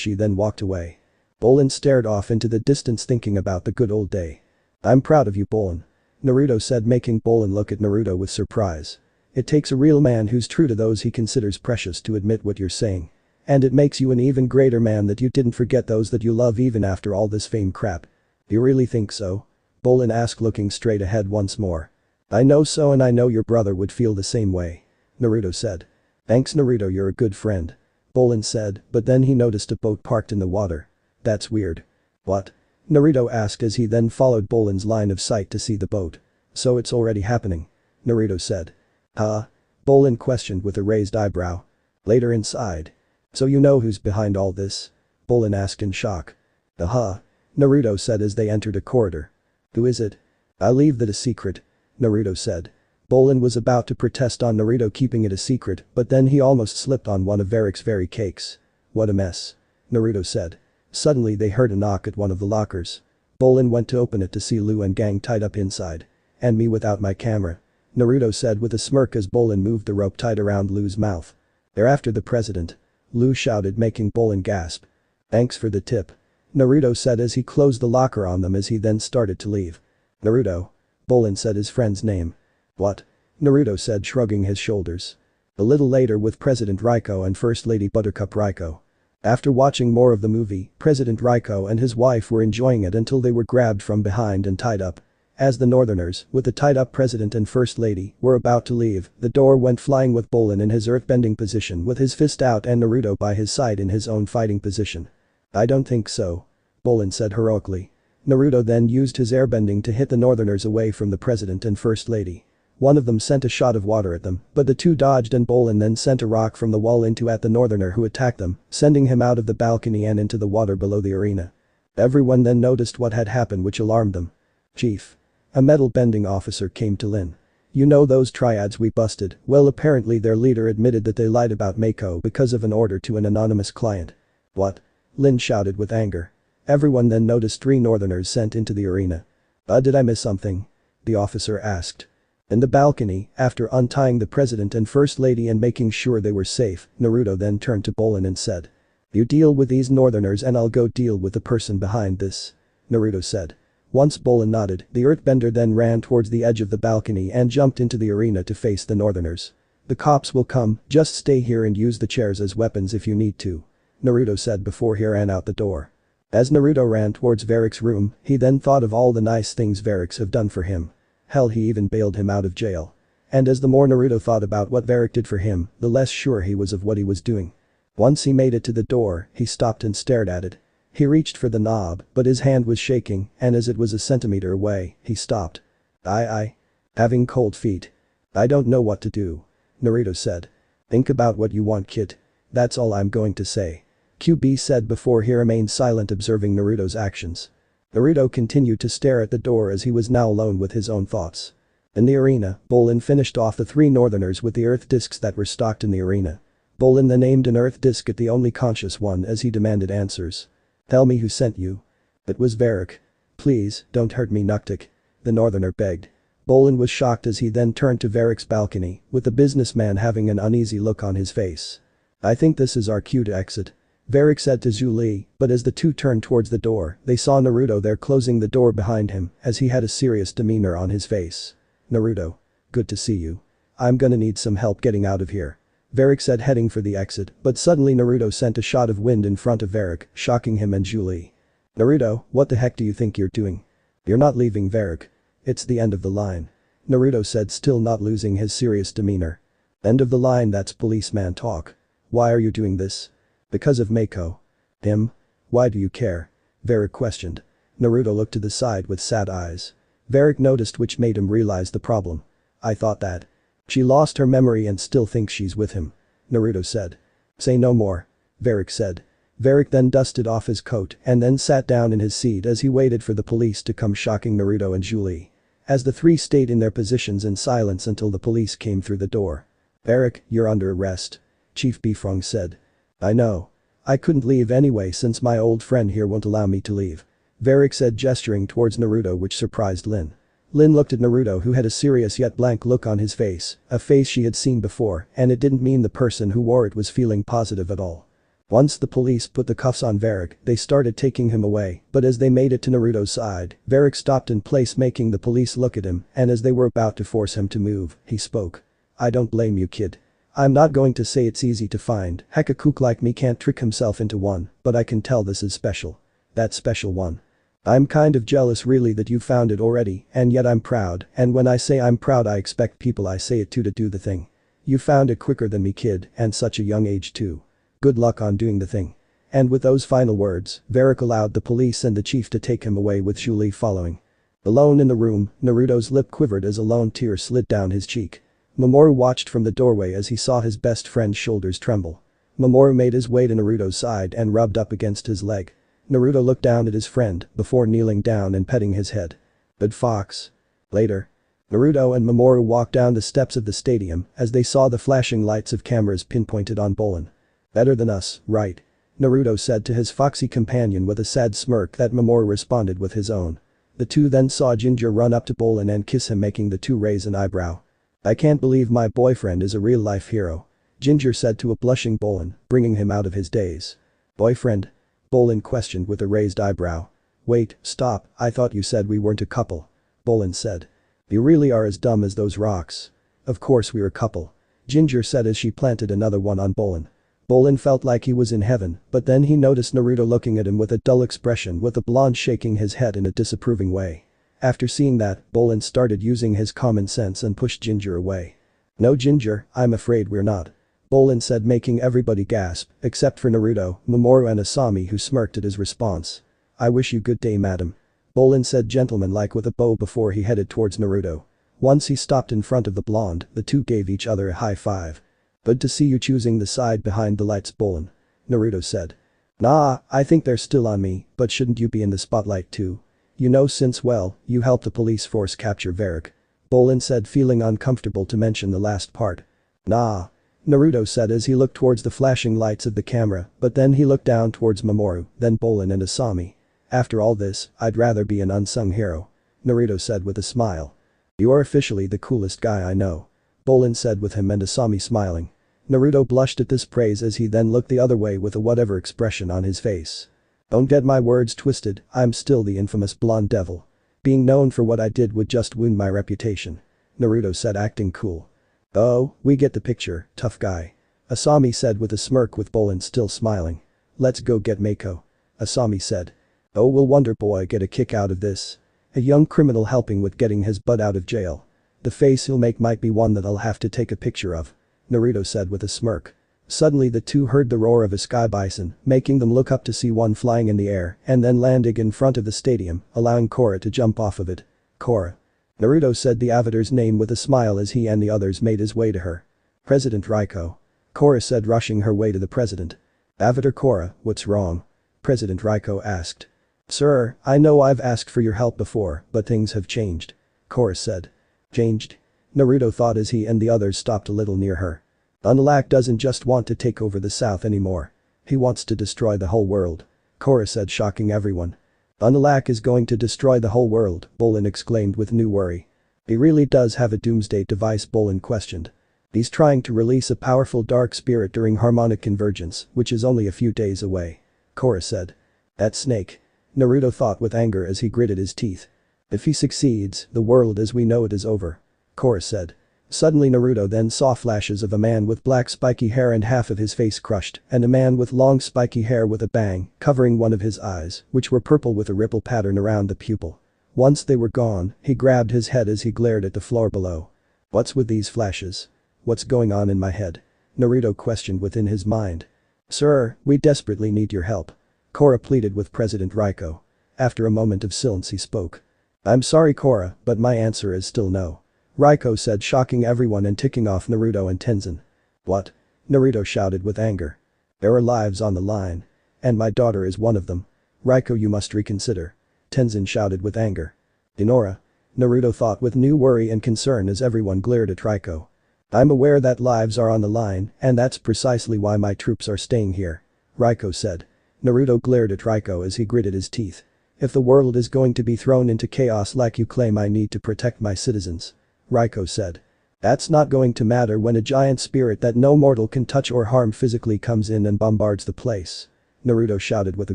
she then walked away. Bolin stared off into the distance thinking about the good old day. I'm proud of you, Bolin. Naruto said, making Bolin look at Naruto with surprise. It takes a real man who's true to those he considers precious to admit what you're saying. And it makes you an even greater man that you didn't forget those that you love even after all this fame crap. You really think so? Bolin asked, looking straight ahead once more. I know so, and I know your brother would feel the same way. Naruto said. Thanks Naruto, you're a good friend. Bolin said, but then he noticed a boat parked in the water. That's weird. What? Naruto asked as he then followed Bolin's line of sight to see the boat. So it's already happening. Naruto said. Huh? Bolin questioned with a raised eyebrow. Later inside. So you know who's behind all this? Bolin asked in shock. Naruto said as they entered a corridor. Who is it? I'll leave that a secret. Naruto said. Bolin was about to protest on Naruto keeping it a secret, but then he almost slipped on one of Varrick's very cakes. What a mess. Naruto said. Suddenly they heard a knock at one of the lockers. Bolin went to open it to see Lu and gang tied up inside. And me without my camera. Naruto said with a smirk as Bolin moved the rope tied around Lu's mouth. They're after the president. Lu shouted, making Bolin gasp. Thanks for the tip. Naruto said as he closed the locker on them as he then started to leave. Naruto. Bolin said his friend's name. What? Naruto said, shrugging his shoulders. A little later with President Raiko and First Lady Buttercup Raiko. After watching more of the movie, President Raiko and his wife were enjoying it until they were grabbed from behind and tied up. As the Northerners, with the tied-up president and first lady, were about to leave, the door went flying with Bolin in his earthbending position with his fist out and Naruto by his side in his own fighting position. I don't think so. Bolin said heroically. Naruto then used his airbending to hit the Northerners away from the president and first lady. One of them sent a shot of water at them, but the two dodged and Bolin then sent a rock from the wall into at the Northerner who attacked them, sending him out of the balcony and into the water below the arena. Everyone then noticed what had happened, which alarmed them. Chief. A metal bending officer came to Lin. You know those triads we busted? Well, apparently their leader admitted that they lied about Mako because of an order to an anonymous client. What? Lin shouted with anger. Everyone then noticed 3 northerners sent into the arena. Did I miss something? The officer asked. In the balcony, after untying the president and first lady and making sure they were safe, Naruto then turned to Bolin and said. You deal with these northerners and I'll go deal with the person behind this. Naruto said. Once Bolin nodded, the earthbender then ran towards the edge of the balcony and jumped into the arena to face the northerners. The cops will come, just stay here and use the chairs as weapons if you need to. Naruto said before he ran out the door. As Naruto ran towards Varrick's room, he then thought of all the nice things Varrick's have done for him. Hell, he even bailed him out of jail. And as the more Naruto thought about what Varrick did for him, the less sure he was of what he was doing. Once he made it to the door, he stopped and stared at it. He reached for the knob, but his hand was shaking, and as it was a centimeter away, he stopped. Having cold feet. I don't know what to do. Naruto said. Think about what you want, kid. That's all I'm going to say. QB said before he remained silent observing Naruto's actions. Naruto continued to stare at the door as he was now alone with his own thoughts. In the arena, Bolin finished off the 3 northerners with the earth discs that were stocked in the arena. Bolin then aimed an earth disc at the only conscious one as he demanded answers. Tell me who sent you. It was Varrick. Please, don't hurt me, Nuktik. The northerner begged. Bolin was shocked as he then turned to Varrick's balcony, with the businessman having an uneasy look on his face. I think this is our cue to exit. Varrick said to Zhu Li, but as the two turned towards the door, they saw Naruto there closing the door behind him as he had a serious demeanor on his face. Naruto. Good to see you. I'm gonna need some help getting out of here. Varrick said heading for the exit, but suddenly Naruto sent a shot of wind in front of Varrick, shocking him and Zhu Li. Naruto, what the heck do you think you're doing? You're not leaving Varrick. It's the end of the line. Naruto said, still not losing his serious demeanor. End of the line, that's policeman talk. Why are you doing this? Because of Mako. Him? Why do you care? Varrick questioned. Naruto looked to the side with sad eyes. Varrick noticed, which made him realize the problem. I thought that. She lost her memory and still thinks she's with him. Naruto said. Say no more. Varrick said. Varrick then dusted off his coat and then sat down in his seat as he waited for the police to come, shocking Naruto and Zhu Li. As the 3 stayed in their positions in silence until the police came through the door. Varrick, you're under arrest. Chief Bifrong said. I know. I couldn't leave anyway since my old friend here won't allow me to leave. Varrick said, gesturing towards Naruto, which surprised Lin. Lin looked at Naruto, who had a serious yet blank look on his face, a face she had seen before, and it didn't mean the person who wore it was feeling positive at all. Once the police put the cuffs on Varrick, they started taking him away, but as they made it to Naruto's side, Varrick stopped in place, making the police look at him, and as they were about to force him to move, he spoke. I don't blame you, kid. I'm not going to say it's easy to find, heck, a kook like me can't trick himself into one, but I can tell this is special. That special one. I'm kind of jealous really that you found it already, and yet I'm proud, and when I say I'm proud I expect people I say it to do the thing. You found it quicker than me, kid, and such a young age too. Good luck on doing the thing. And with those final words, Varrick allowed the police and the chief to take him away with Zhu Li following. Alone in the room, Naruto's lip quivered as a lone tear slid down his cheek. Mamoru watched from the doorway as he saw his best friend's shoulders tremble. Mamoru made his way to Naruto's side and rubbed up against his leg. Naruto looked down at his friend before kneeling down and petting his head. Good fox. Later. Naruto and Mamoru walked down the steps of the stadium as they saw the flashing lights of cameras pinpointed on Bolin. Better than us, right? Naruto said to his foxy companion with a sad smirk that Mamoru responded with his own. The two then saw Ginger run up to Bolin and kiss him, making the two raise an eyebrow. I can't believe my boyfriend is a real-life hero. Ginger said to a blushing Bolin, bringing him out of his daze. Boyfriend? Bolin questioned with a raised eyebrow. Wait, stop, I thought you said we weren't a couple. Bolin said. You really are as dumb as those rocks. Of course we're a couple. Ginger said as she planted another one on Bolin. Bolin felt like he was in heaven, but then he noticed Naruto looking at him with a dull expression, with the blonde shaking his head in a disapproving way. After seeing that, Bolin started using his common sense and pushed Ginger away. No, Ginger, I'm afraid we're not. Bolin said, making everybody gasp, except for Naruto, Mamoru and Asami, who smirked at his response. I wish you good day, madam. Bolin said gentlemanlike with a bow before he headed towards Naruto. Once he stopped in front of the blonde, the two gave each other a high five. Good to see you choosing the side behind the lights, Bolin. Naruto said. Nah, I think they're still on me, but shouldn't you be in the spotlight too? You know, since well, you helped the police force capture Varrick. Bolin said, feeling uncomfortable to mention the last part. Nah. Naruto said as he looked towards the flashing lights of the camera, but then he looked down towards Mamoru, then Bolin and Asami. After all this, I'd rather be an unsung hero. Naruto said with a smile. You're officially the coolest guy I know. Bolin said with him and Asami smiling. Naruto blushed at this praise as he then looked the other way with a whatever expression on his face. Don't get my words twisted, I'm still the infamous blonde devil. Being known for what I did would just wound my reputation. Naruto said, acting cool. Oh, we get the picture, tough guy. Asami said with a smirk, with Bolin still smiling. Let's go get Mako. Asami said. Oh, will Wonder Boy get a kick out of this? A young criminal helping with getting his butt out of jail. The face he'll make might be one that I'll have to take a picture of. Naruto said with a smirk. Suddenly the two heard the roar of a sky bison, making them look up to see one flying in the air and then landing in front of the stadium, allowing Korra to jump off of it. Korra. Naruto said the avatar's name with a smile as he and the others made his way to her. President Raiko. Korra said, rushing her way to the president. Avatar Korra, what's wrong? President Raiko asked. Sir, I know I've asked for your help before, but things have changed. Korra said. Changed? Naruto thought as he and the others stopped a little near her. Unalaq doesn't just want to take over the south anymore. He wants to destroy the whole world. Korra said, shocking everyone. Unalaq is going to destroy the whole world, Bolin exclaimed with new worry. He really does have a doomsday device, Bolin questioned. He's trying to release a powerful dark spirit during harmonic convergence, which is only a few days away. Korra said. That snake. Naruto thought with anger as he gritted his teeth. If he succeeds, the world as we know it is over. Korra said. Suddenly Naruto then saw flashes of a man with black spiky hair and half of his face crushed, and a man with long spiky hair with a bang, covering one of his eyes, which were purple with a ripple pattern around the pupil. Once they were gone, he grabbed his head as he glared at the floor below. What's with these flashes? What's going on in my head? Naruto questioned within his mind. Sir, we desperately need your help. Korra pleaded with President Raiko. After a moment of silence he spoke. I'm sorry Korra, but my answer is still no. Raiko said, shocking everyone and ticking off Naruto and Tenzin. What? Naruto shouted with anger. There are lives on the line. And my daughter is one of them. Raiko, you must reconsider. Tenzin shouted with anger. Inora. Naruto thought with new worry and concern as everyone glared at Raiko. I'm aware that lives are on the line, and that's precisely why my troops are staying here. Raiko said. Naruto glared at Raiko as he gritted his teeth. If the world is going to be thrown into chaos like you claim, I need to protect my citizens. Raiko said. That's not going to matter when a giant spirit that no mortal can touch or harm physically comes in and bombards the place. Naruto shouted with a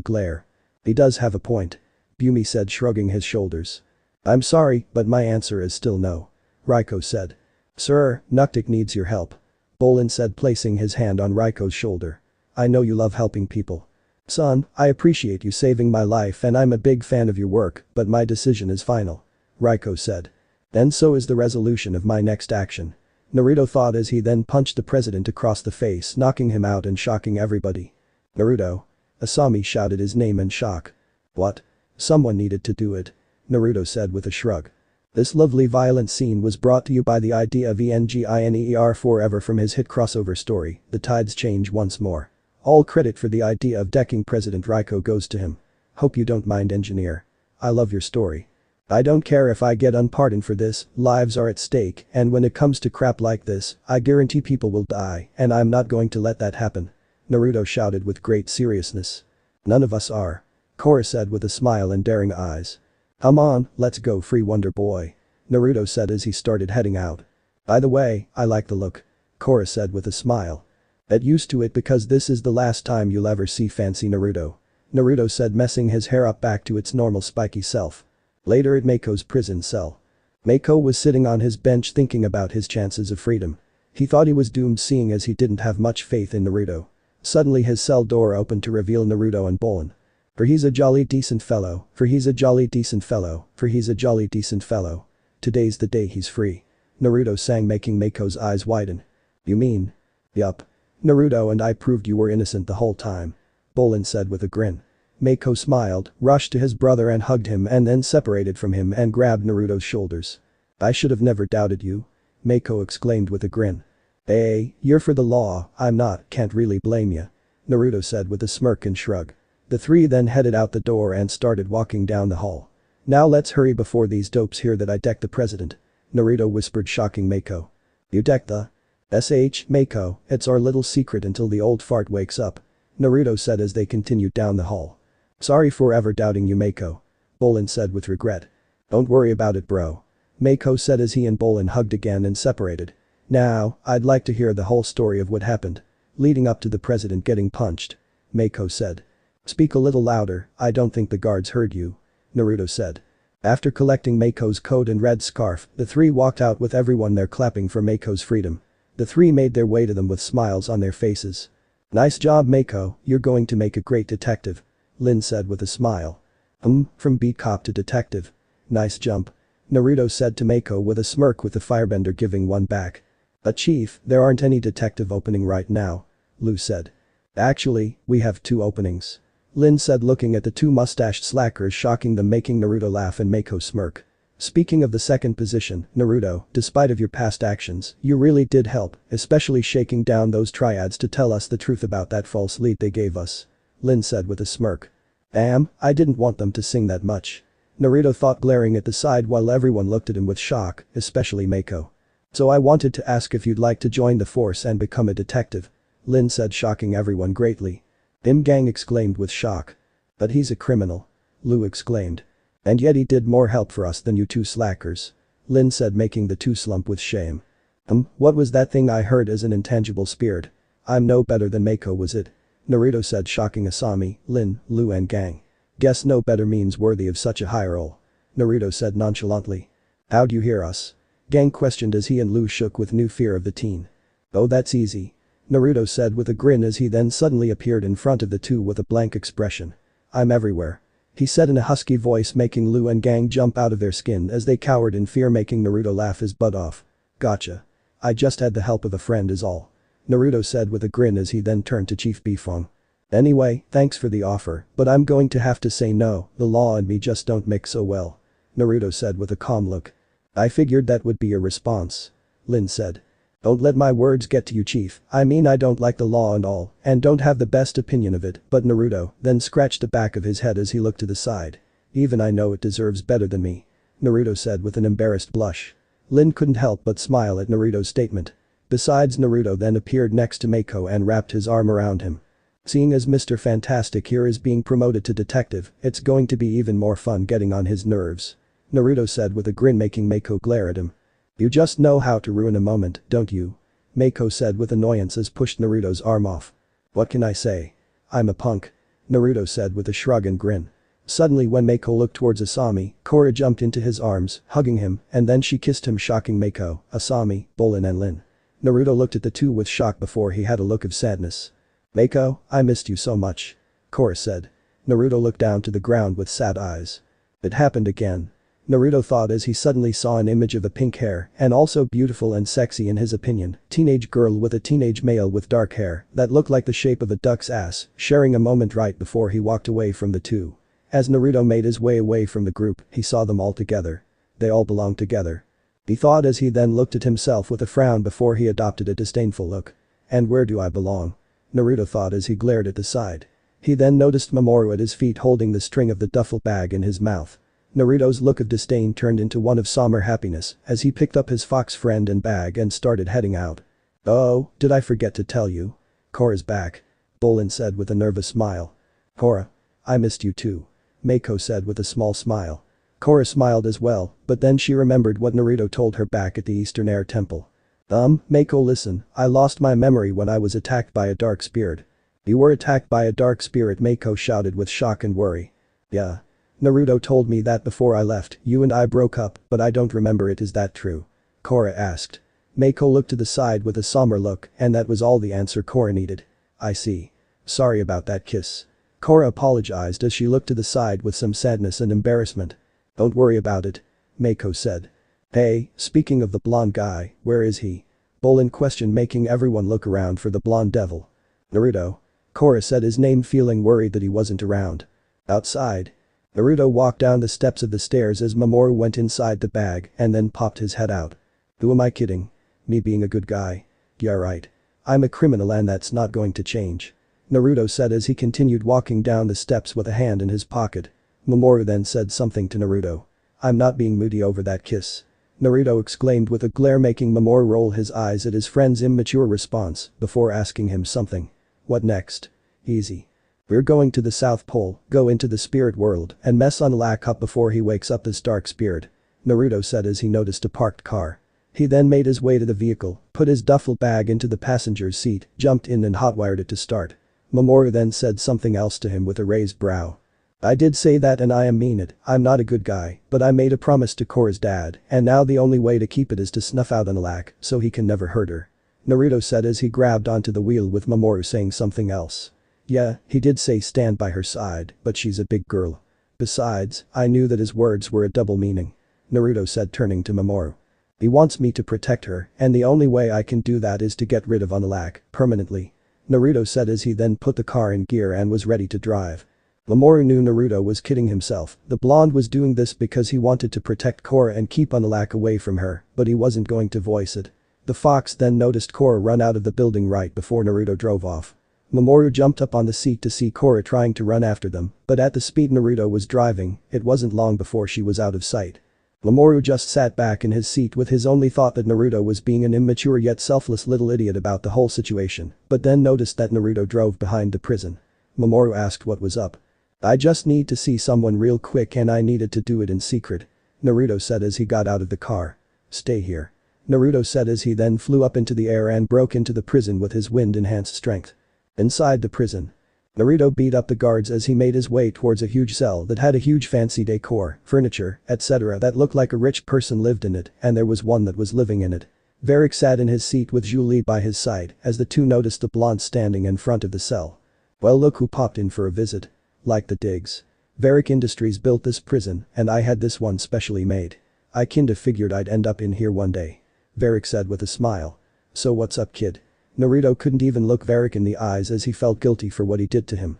glare. He does have a point. Bumi said, shrugging his shoulders. I'm sorry, but my answer is still no. Raiko said. Sir, Nuktik needs your help. Bolin said, placing his hand on Raiko's shoulder. I know you love helping people. Son, I appreciate you saving my life and I'm a big fan of your work, but my decision is final. Raiko said. Then so is the resolution of my next action. Naruto thought as he then punched the president across the face, knocking him out and shocking everybody. Naruto. Asami shouted his name in shock. What? Someone needed to do it. Naruto said with a shrug. This lovely violent scene was brought to you by the idea of ENGINEER forever from his hit crossover story, The Tides Change Once More. All credit for the idea of decking President Raiko goes to him. Hope you don't mind, engineer. I love your story. I don't care if I get unpardoned for this, lives are at stake, and when it comes to crap like this, I guarantee people will die, and I'm not going to let that happen. Naruto shouted with great seriousness. None of us are. Korra said with a smile and daring eyes. Come on, let's go free Wonder Boy. Naruto said as he started heading out. By the way, I like the look. Korra said with a smile. Get used to it because this is the last time you'll ever see fancy Naruto. Naruto said, messing his hair up back to its normal spiky self. Later at Mako's prison cell. Mako was sitting on his bench thinking about his chances of freedom. He thought he was doomed seeing as he didn't have much faith in Naruto. Suddenly his cell door opened to reveal Naruto and Bolin. For he's a jolly decent fellow, for he's a jolly decent fellow, for he's a jolly decent fellow. Today's the day he's free. Naruto sang, making Mako's eyes widen. You mean? Yup. Naruto and I proved you were innocent the whole time. Bolin said with a grin. Mako smiled, rushed to his brother and hugged him and then separated from him and grabbed Naruto's shoulders. I should have never doubted you. Mako exclaimed with a grin. Hey, you're for the law, I'm not, can't really blame ya. Naruto said with a smirk and shrug. The three then headed out the door and started walking down the hall. Now let's hurry before these dopes hear that I decked the president. Naruto whispered, shocking Mako. You deck the Mako, it's our little secret until the old fart wakes up, Naruto said as they continued down the hall. Sorry for ever doubting you, Mako, Bolin said with regret. Don't worry about it, bro, Mako said as he and Bolin hugged again and separated. Now, I'd like to hear the whole story of what happened leading up to the president getting punched, Mako said. Speak a little louder, I don't think the guards heard you, Naruto said. After collecting Mako's coat and red scarf, the three walked out with everyone there clapping for Mako's freedom. The three made their way to them with smiles on their faces. Nice job, Mako, you're going to make a great detective, Lin said with a smile. From beat cop to detective. Nice jump, Naruto said to Mako with a smirk, with the firebender giving one back. Chief, there aren't any detective opening right now, Lu said. Actually, we have 2 openings, Lin said, looking at the 2 mustached slackers, shocking them, making Naruto laugh and Mako smirk. Speaking of the second position, Naruto, despite of your past actions, you really did help, especially shaking down those triads to tell us the truth about that false lead they gave us, Lin said with a smirk. I didn't want them to sing that much, Naruto thought, glaring at the side while everyone looked at him with shock, especially Mako. So I wanted to ask if you'd like to join the force and become a detective, Lin said, shocking everyone greatly. Gang exclaimed with shock. But he's a criminal, Lu exclaimed. And yet he did more help for us than you 2 slackers, Lin said, making the 2 slump with shame. What was that thing I heard as an intangible spirit? I'm no better than Mako, was it? Naruto said, shocking Asami, Lin, Lu and Gang. Guess no better means worthy of such a high role, Naruto said nonchalantly. How'd you hear us? Gang questioned as he and Lu shook with new fear of the teen. Oh, that's easy, Naruto said with a grin as he then suddenly appeared in front of the 2 with a blank expression. I'm everywhere, he said in a husky voice, making Lu and Gang jump out of their skin as they cowered in fear, making Naruto laugh his butt off. Gotcha. I just had the help of a friend is all, Naruto said with a grin as he then turned to Chief Bifong. Anyway, thanks for the offer, but I'm going to have to say no, the law and me just don't mix so well, Naruto said with a calm look. I figured that would be your response, Lin said. Don't let my words get to you, Chief, I mean I don't like the law and all, and don't have the best opinion of it, but Naruto then scratched the back of his head as he looked to the side. Even I know it deserves better than me, Naruto said with an embarrassed blush. Lin couldn't help but smile at Naruto's statement. Besides, Naruto then appeared next to Mako and wrapped his arm around him. Seeing as Mr. Fantastic here is being promoted to detective, it's going to be even more fun getting on his nerves, Naruto said with a grin, making Mako glare at him. You just know how to ruin a moment, don't you? Mako said with annoyance as pushed Naruto's arm off. What can I say? I'm a punk, Naruto said with a shrug and grin. Suddenly when Mako looked towards Asami, Korra jumped into his arms, hugging him, and then she kissed him, shocking Mako, Asami, Bolin and Lin. Naruto looked at the 2 with shock before he had a look of sadness. Mako, I missed you so much, Korra said. Naruto looked down to the ground with sad eyes. It happened again, Naruto thought as he suddenly saw an image of a pink hair and also beautiful and sexy in his opinion teenage girl with a teenage male with dark hair that looked like the shape of a duck's ass sharing a moment right before he walked away from the 2. As Naruto made his way away from the group, he saw them all together. They all belonged together, he thought as he then looked at himself with a frown before he adopted a disdainful look. And where do I belong? Naruto thought as he glared at the side. He then noticed Mamoru at his feet holding the string of the duffel bag in his mouth. Naruto's look of disdain turned into one of somber happiness as he picked up his fox friend and bag and started heading out. Oh, did I forget to tell you? Korra's back, Bolin said with a nervous smile. Korra, I missed you too, Mako said with a small smile. Korra smiled as well, but then she remembered what Naruto told her back at the Eastern Air Temple. Mako, listen, I lost my memory when I was attacked by a dark spirit. You were attacked by a dark spirit, Mako shouted with shock and worry. Yeah. Naruto told me that before I left, you and I broke up, but I don't remember it, is that true? Korra asked. Mako looked to the side with a somber look, and that was all the answer Korra needed. I see. Sorry about that kiss. Korra apologized as she looked to the side with some sadness and embarrassment. Don't worry about it, Mako said. Hey, speaking of the blonde guy, where is he? Bolin questioned, making everyone look around for the blonde devil. Naruto. Korra said, his name, feeling worried that he wasn't around. Outside. Naruto walked down the steps of the stairs as Mamoru went inside the bag and then popped his head out. Who am I kidding? Me being a good guy? Yeah, right. I'm a criminal and that's not going to change, Naruto said as he continued walking down the steps with a hand in his pocket. Mamoru then said something to Naruto. I'm not being moody over that kiss, Naruto exclaimed with a glare, making Mamoru roll his eyes at his friend's immature response before asking him something. What next? Easy. We're going to the South Pole, go into the spirit world, and mess Unalak up before he wakes up this dark spirit, Naruto said as he noticed a parked car. He then made his way to the vehicle, put his duffel bag into the passenger's seat, jumped in and hotwired it to start. Mamoru then said something else to him with a raised brow. I did say that and I mean it, I'm not a good guy, but I made a promise to Korra's dad, and now the only way to keep it is to snuff out Unalak so he can never hurt her, Naruto said as he grabbed onto the wheel with Mamoru saying something else. Yeah, he did say stand by her side, but she's a big girl. Besides, I knew that his words were a double meaning, Naruto said turning to Mamoru. He wants me to protect her, and the only way I can do that is to get rid of Unalak permanently, Naruto said as he then put the car in gear and was ready to drive. Mamoru knew Naruto was kidding himself, the blonde was doing this because he wanted to protect Korra and keep Unalak away from her, but he wasn't going to voice it. The fox then noticed Korra run out of the building right before Naruto drove off. Mamoru jumped up on the seat to see Korra trying to run after them, but at the speed Naruto was driving, it wasn't long before she was out of sight. Mamoru just sat back in his seat with his only thought that Naruto was being an immature yet selfless little idiot about the whole situation, but then noticed that Naruto drove behind the prison. Mamoru asked what was up. I just need to see someone real quick and I needed to do it in secret, Naruto said as he got out of the car. Stay here, Naruto said as he then flew up into the air and broke into the prison with his wind-enhanced strength. Inside the prison, Naruto beat up the guards as he made his way towards a huge cell that had a huge fancy decor, furniture, etc. that looked like a rich person lived in it, and there was one that was living in it. Varrick sat in his seat with Julie by his side as the two noticed the blonde standing in front of the cell. Well, look who popped in for a visit. Like the digs. Varrick Industries built this prison and I had this one specially made. I kinda figured I'd end up in here one day, Varrick said with a smile. So what's up, kid? Naruto couldn't even look Varrick in the eyes as he felt guilty for what he did to him.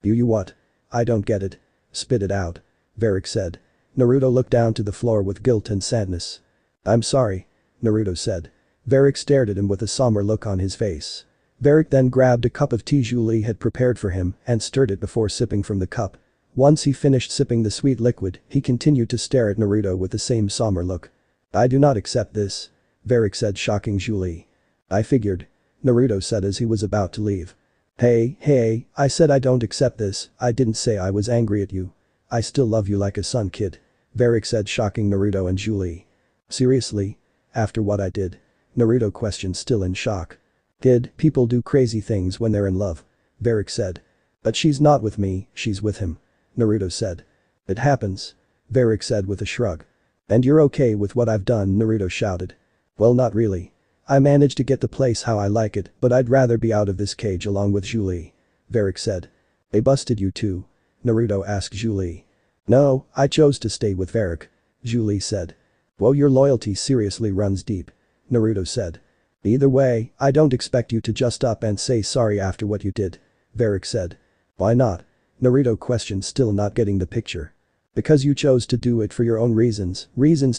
You what? I don't get it. Spit it out, Varrick said. Naruto looked down to the floor with guilt and sadness. I'm sorry, Naruto said. Varrick stared at him with a somber look on his face. Varrick then grabbed a cup of tea Julie had prepared for him and stirred it before sipping from the cup. Once he finished sipping the sweet liquid, he continued to stare at Naruto with the same somber look. I do not accept this, Varrick said, shocking Julie. I figured, Naruto said as he was about to leave. Hey, I said I don't accept this, I didn't say I was angry at you. I still love you like a son, kid, Varrick said, shocking Naruto and Julie. Seriously? After what I did? Naruto questioned, still in shock. Kid, people do crazy things when they're in love, Varrick said. But she's not with me, she's with him, Naruto said. It happens, Varrick said with a shrug. And you're okay with what I've done, Naruto shouted. Well, not really. I managed to get the place how I like it, but I'd rather be out of this cage along with Julie, Varrick said. They busted you too? Naruto asked Julie. No, I chose to stay with Varrick, Julie said. Well, your loyalty seriously runs deep, Naruto said. Either way, I don't expect you to just up and say sorry after what you did, Varrick said. Why not? Naruto questioned, still not getting the picture. Because you chose to do it for your own reasons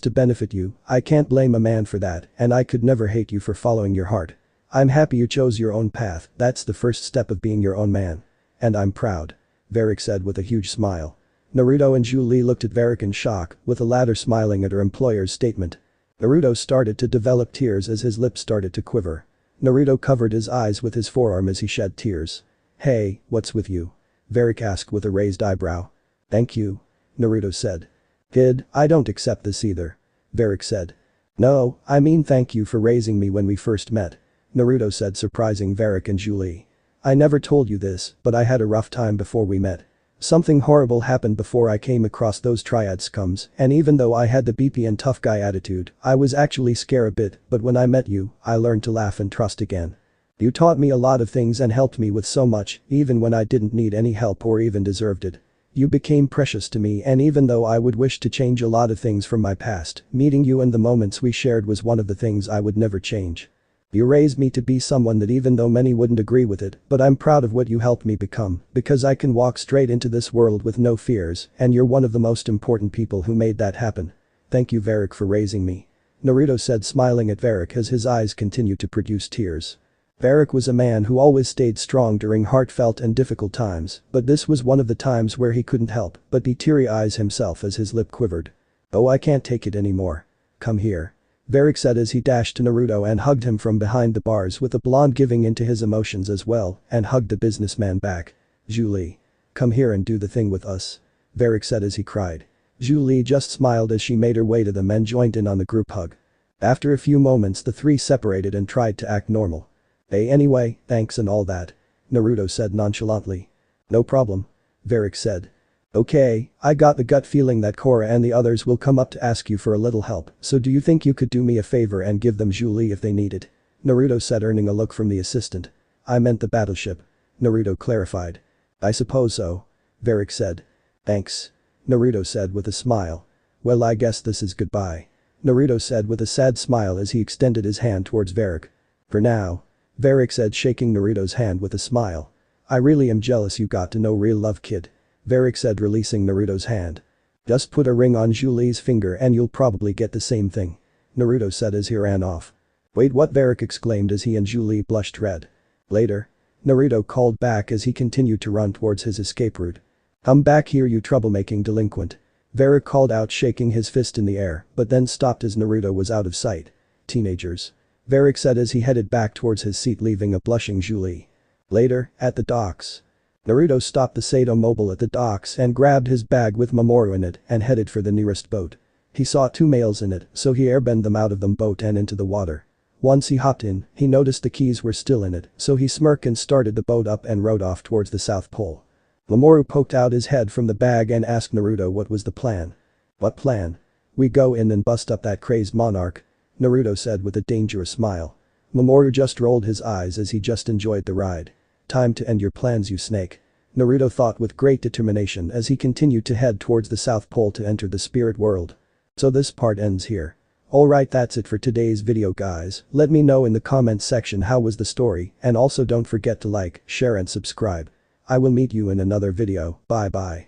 to benefit you, I can't blame a man for that, and I could never hate you for following your heart. I'm happy you chose your own path, that's the first step of being your own man. And I'm proud, Varrick said with a huge smile. Naruto and Julie looked at Varrick in shock, with the latter smiling at her employer's statement. Naruto started to develop tears as his lips started to quiver. Naruto covered his eyes with his forearm as he shed tears. Hey, what's with you? Varrick asked with a raised eyebrow. Thank you, Naruto said. Kid, I don't accept this either, Varrick said. No, I mean thank you for raising me when we first met, Naruto said, surprising Varrick and Julie. I never told you this, but I had a rough time before we met. Something horrible happened before I came across those triad scums, and even though I had the BP and tough guy attitude, I was actually scared a bit, but when I met you, I learned to laugh and trust again. You taught me a lot of things and helped me with so much, even when I didn't need any help or even deserved it. You became precious to me, and even though I would wish to change a lot of things from my past, meeting you and the moments we shared was one of the things I would never change. You raised me to be someone that even though many wouldn't agree with it, but I'm proud of what you helped me become, because I can walk straight into this world with no fears, and you're one of the most important people who made that happen. Thank you, Varrick, for raising me, Naruto said, smiling at Varrick as his eyes continued to produce tears. Varrick was a man who always stayed strong during heartfelt and difficult times, but this was one of the times where he couldn't help but be teary-eyed himself as his lip quivered. "Oh, I can't take it anymore. Come here." Varrick said as he dashed to Naruto and hugged him from behind the bars, with the blonde giving into his emotions as well and hugged the businessman back. "Zhu Li. Come here and do the thing with us," Varrick said as he cried. Zhu Li just smiled as she made her way to them and joined in on the group hug. After a few moments the three separated and tried to act normal. "Hey, anyway, thanks and all that," Naruto said nonchalantly. "No problem," Varrick said. "Okay, I got the gut feeling that Korra and the others will come up to ask you for a little help, so do you think you could do me a favor and give them Zhu Li if they need it?" Naruto said, earning a look from the assistant. "I meant the battleship," Naruto clarified. "I suppose so," Varrick said. "Thanks," Naruto said with a smile. "Well, I guess this is goodbye," Naruto said with a sad smile as he extended his hand towards Varrick. "For now," Varrick said, shaking Naruto's hand with a smile. "I really am jealous you got to know real love, kid," Varrick said, releasing Naruto's hand. "Just put a ring on Zhu Li's finger and you'll probably get the same thing," Naruto said as he ran off. "Wait, what?" Varrick exclaimed as he and Zhu Li blushed red. "Later," Naruto called back as he continued to run towards his escape route. "Come back here, you troublemaking delinquent," Varrick called out, shaking his fist in the air, but then stopped as Naruto was out of sight. "Teenagers," Varrick said as he headed back towards his seat, leaving a blushing Zhu Li. Later, at the docks. Naruto stopped the Sato mobile at the docks and grabbed his bag with Mamoru in it and headed for the nearest boat. He saw two males in it, so he airbended them out of the boat and into the water. Once he hopped in, he noticed the keys were still in it, so he smirked and started the boat up and rowed off towards the South Pole. Mamoru poked out his head from the bag and asked Naruto what was the plan. "What plan? We go in and bust up that crazed monarch," Naruto said with a dangerous smile. Mamoru just rolled his eyes as he just enjoyed the ride. "Time to end your plans, you snake," Naruto thought with great determination as he continued to head towards the South Pole to enter the spirit world. So this part ends here. Alright, that's it for today's video, guys. Let me know in the comments section how was the story, and also don't forget to like, share and subscribe. I will meet you in another video. Bye bye.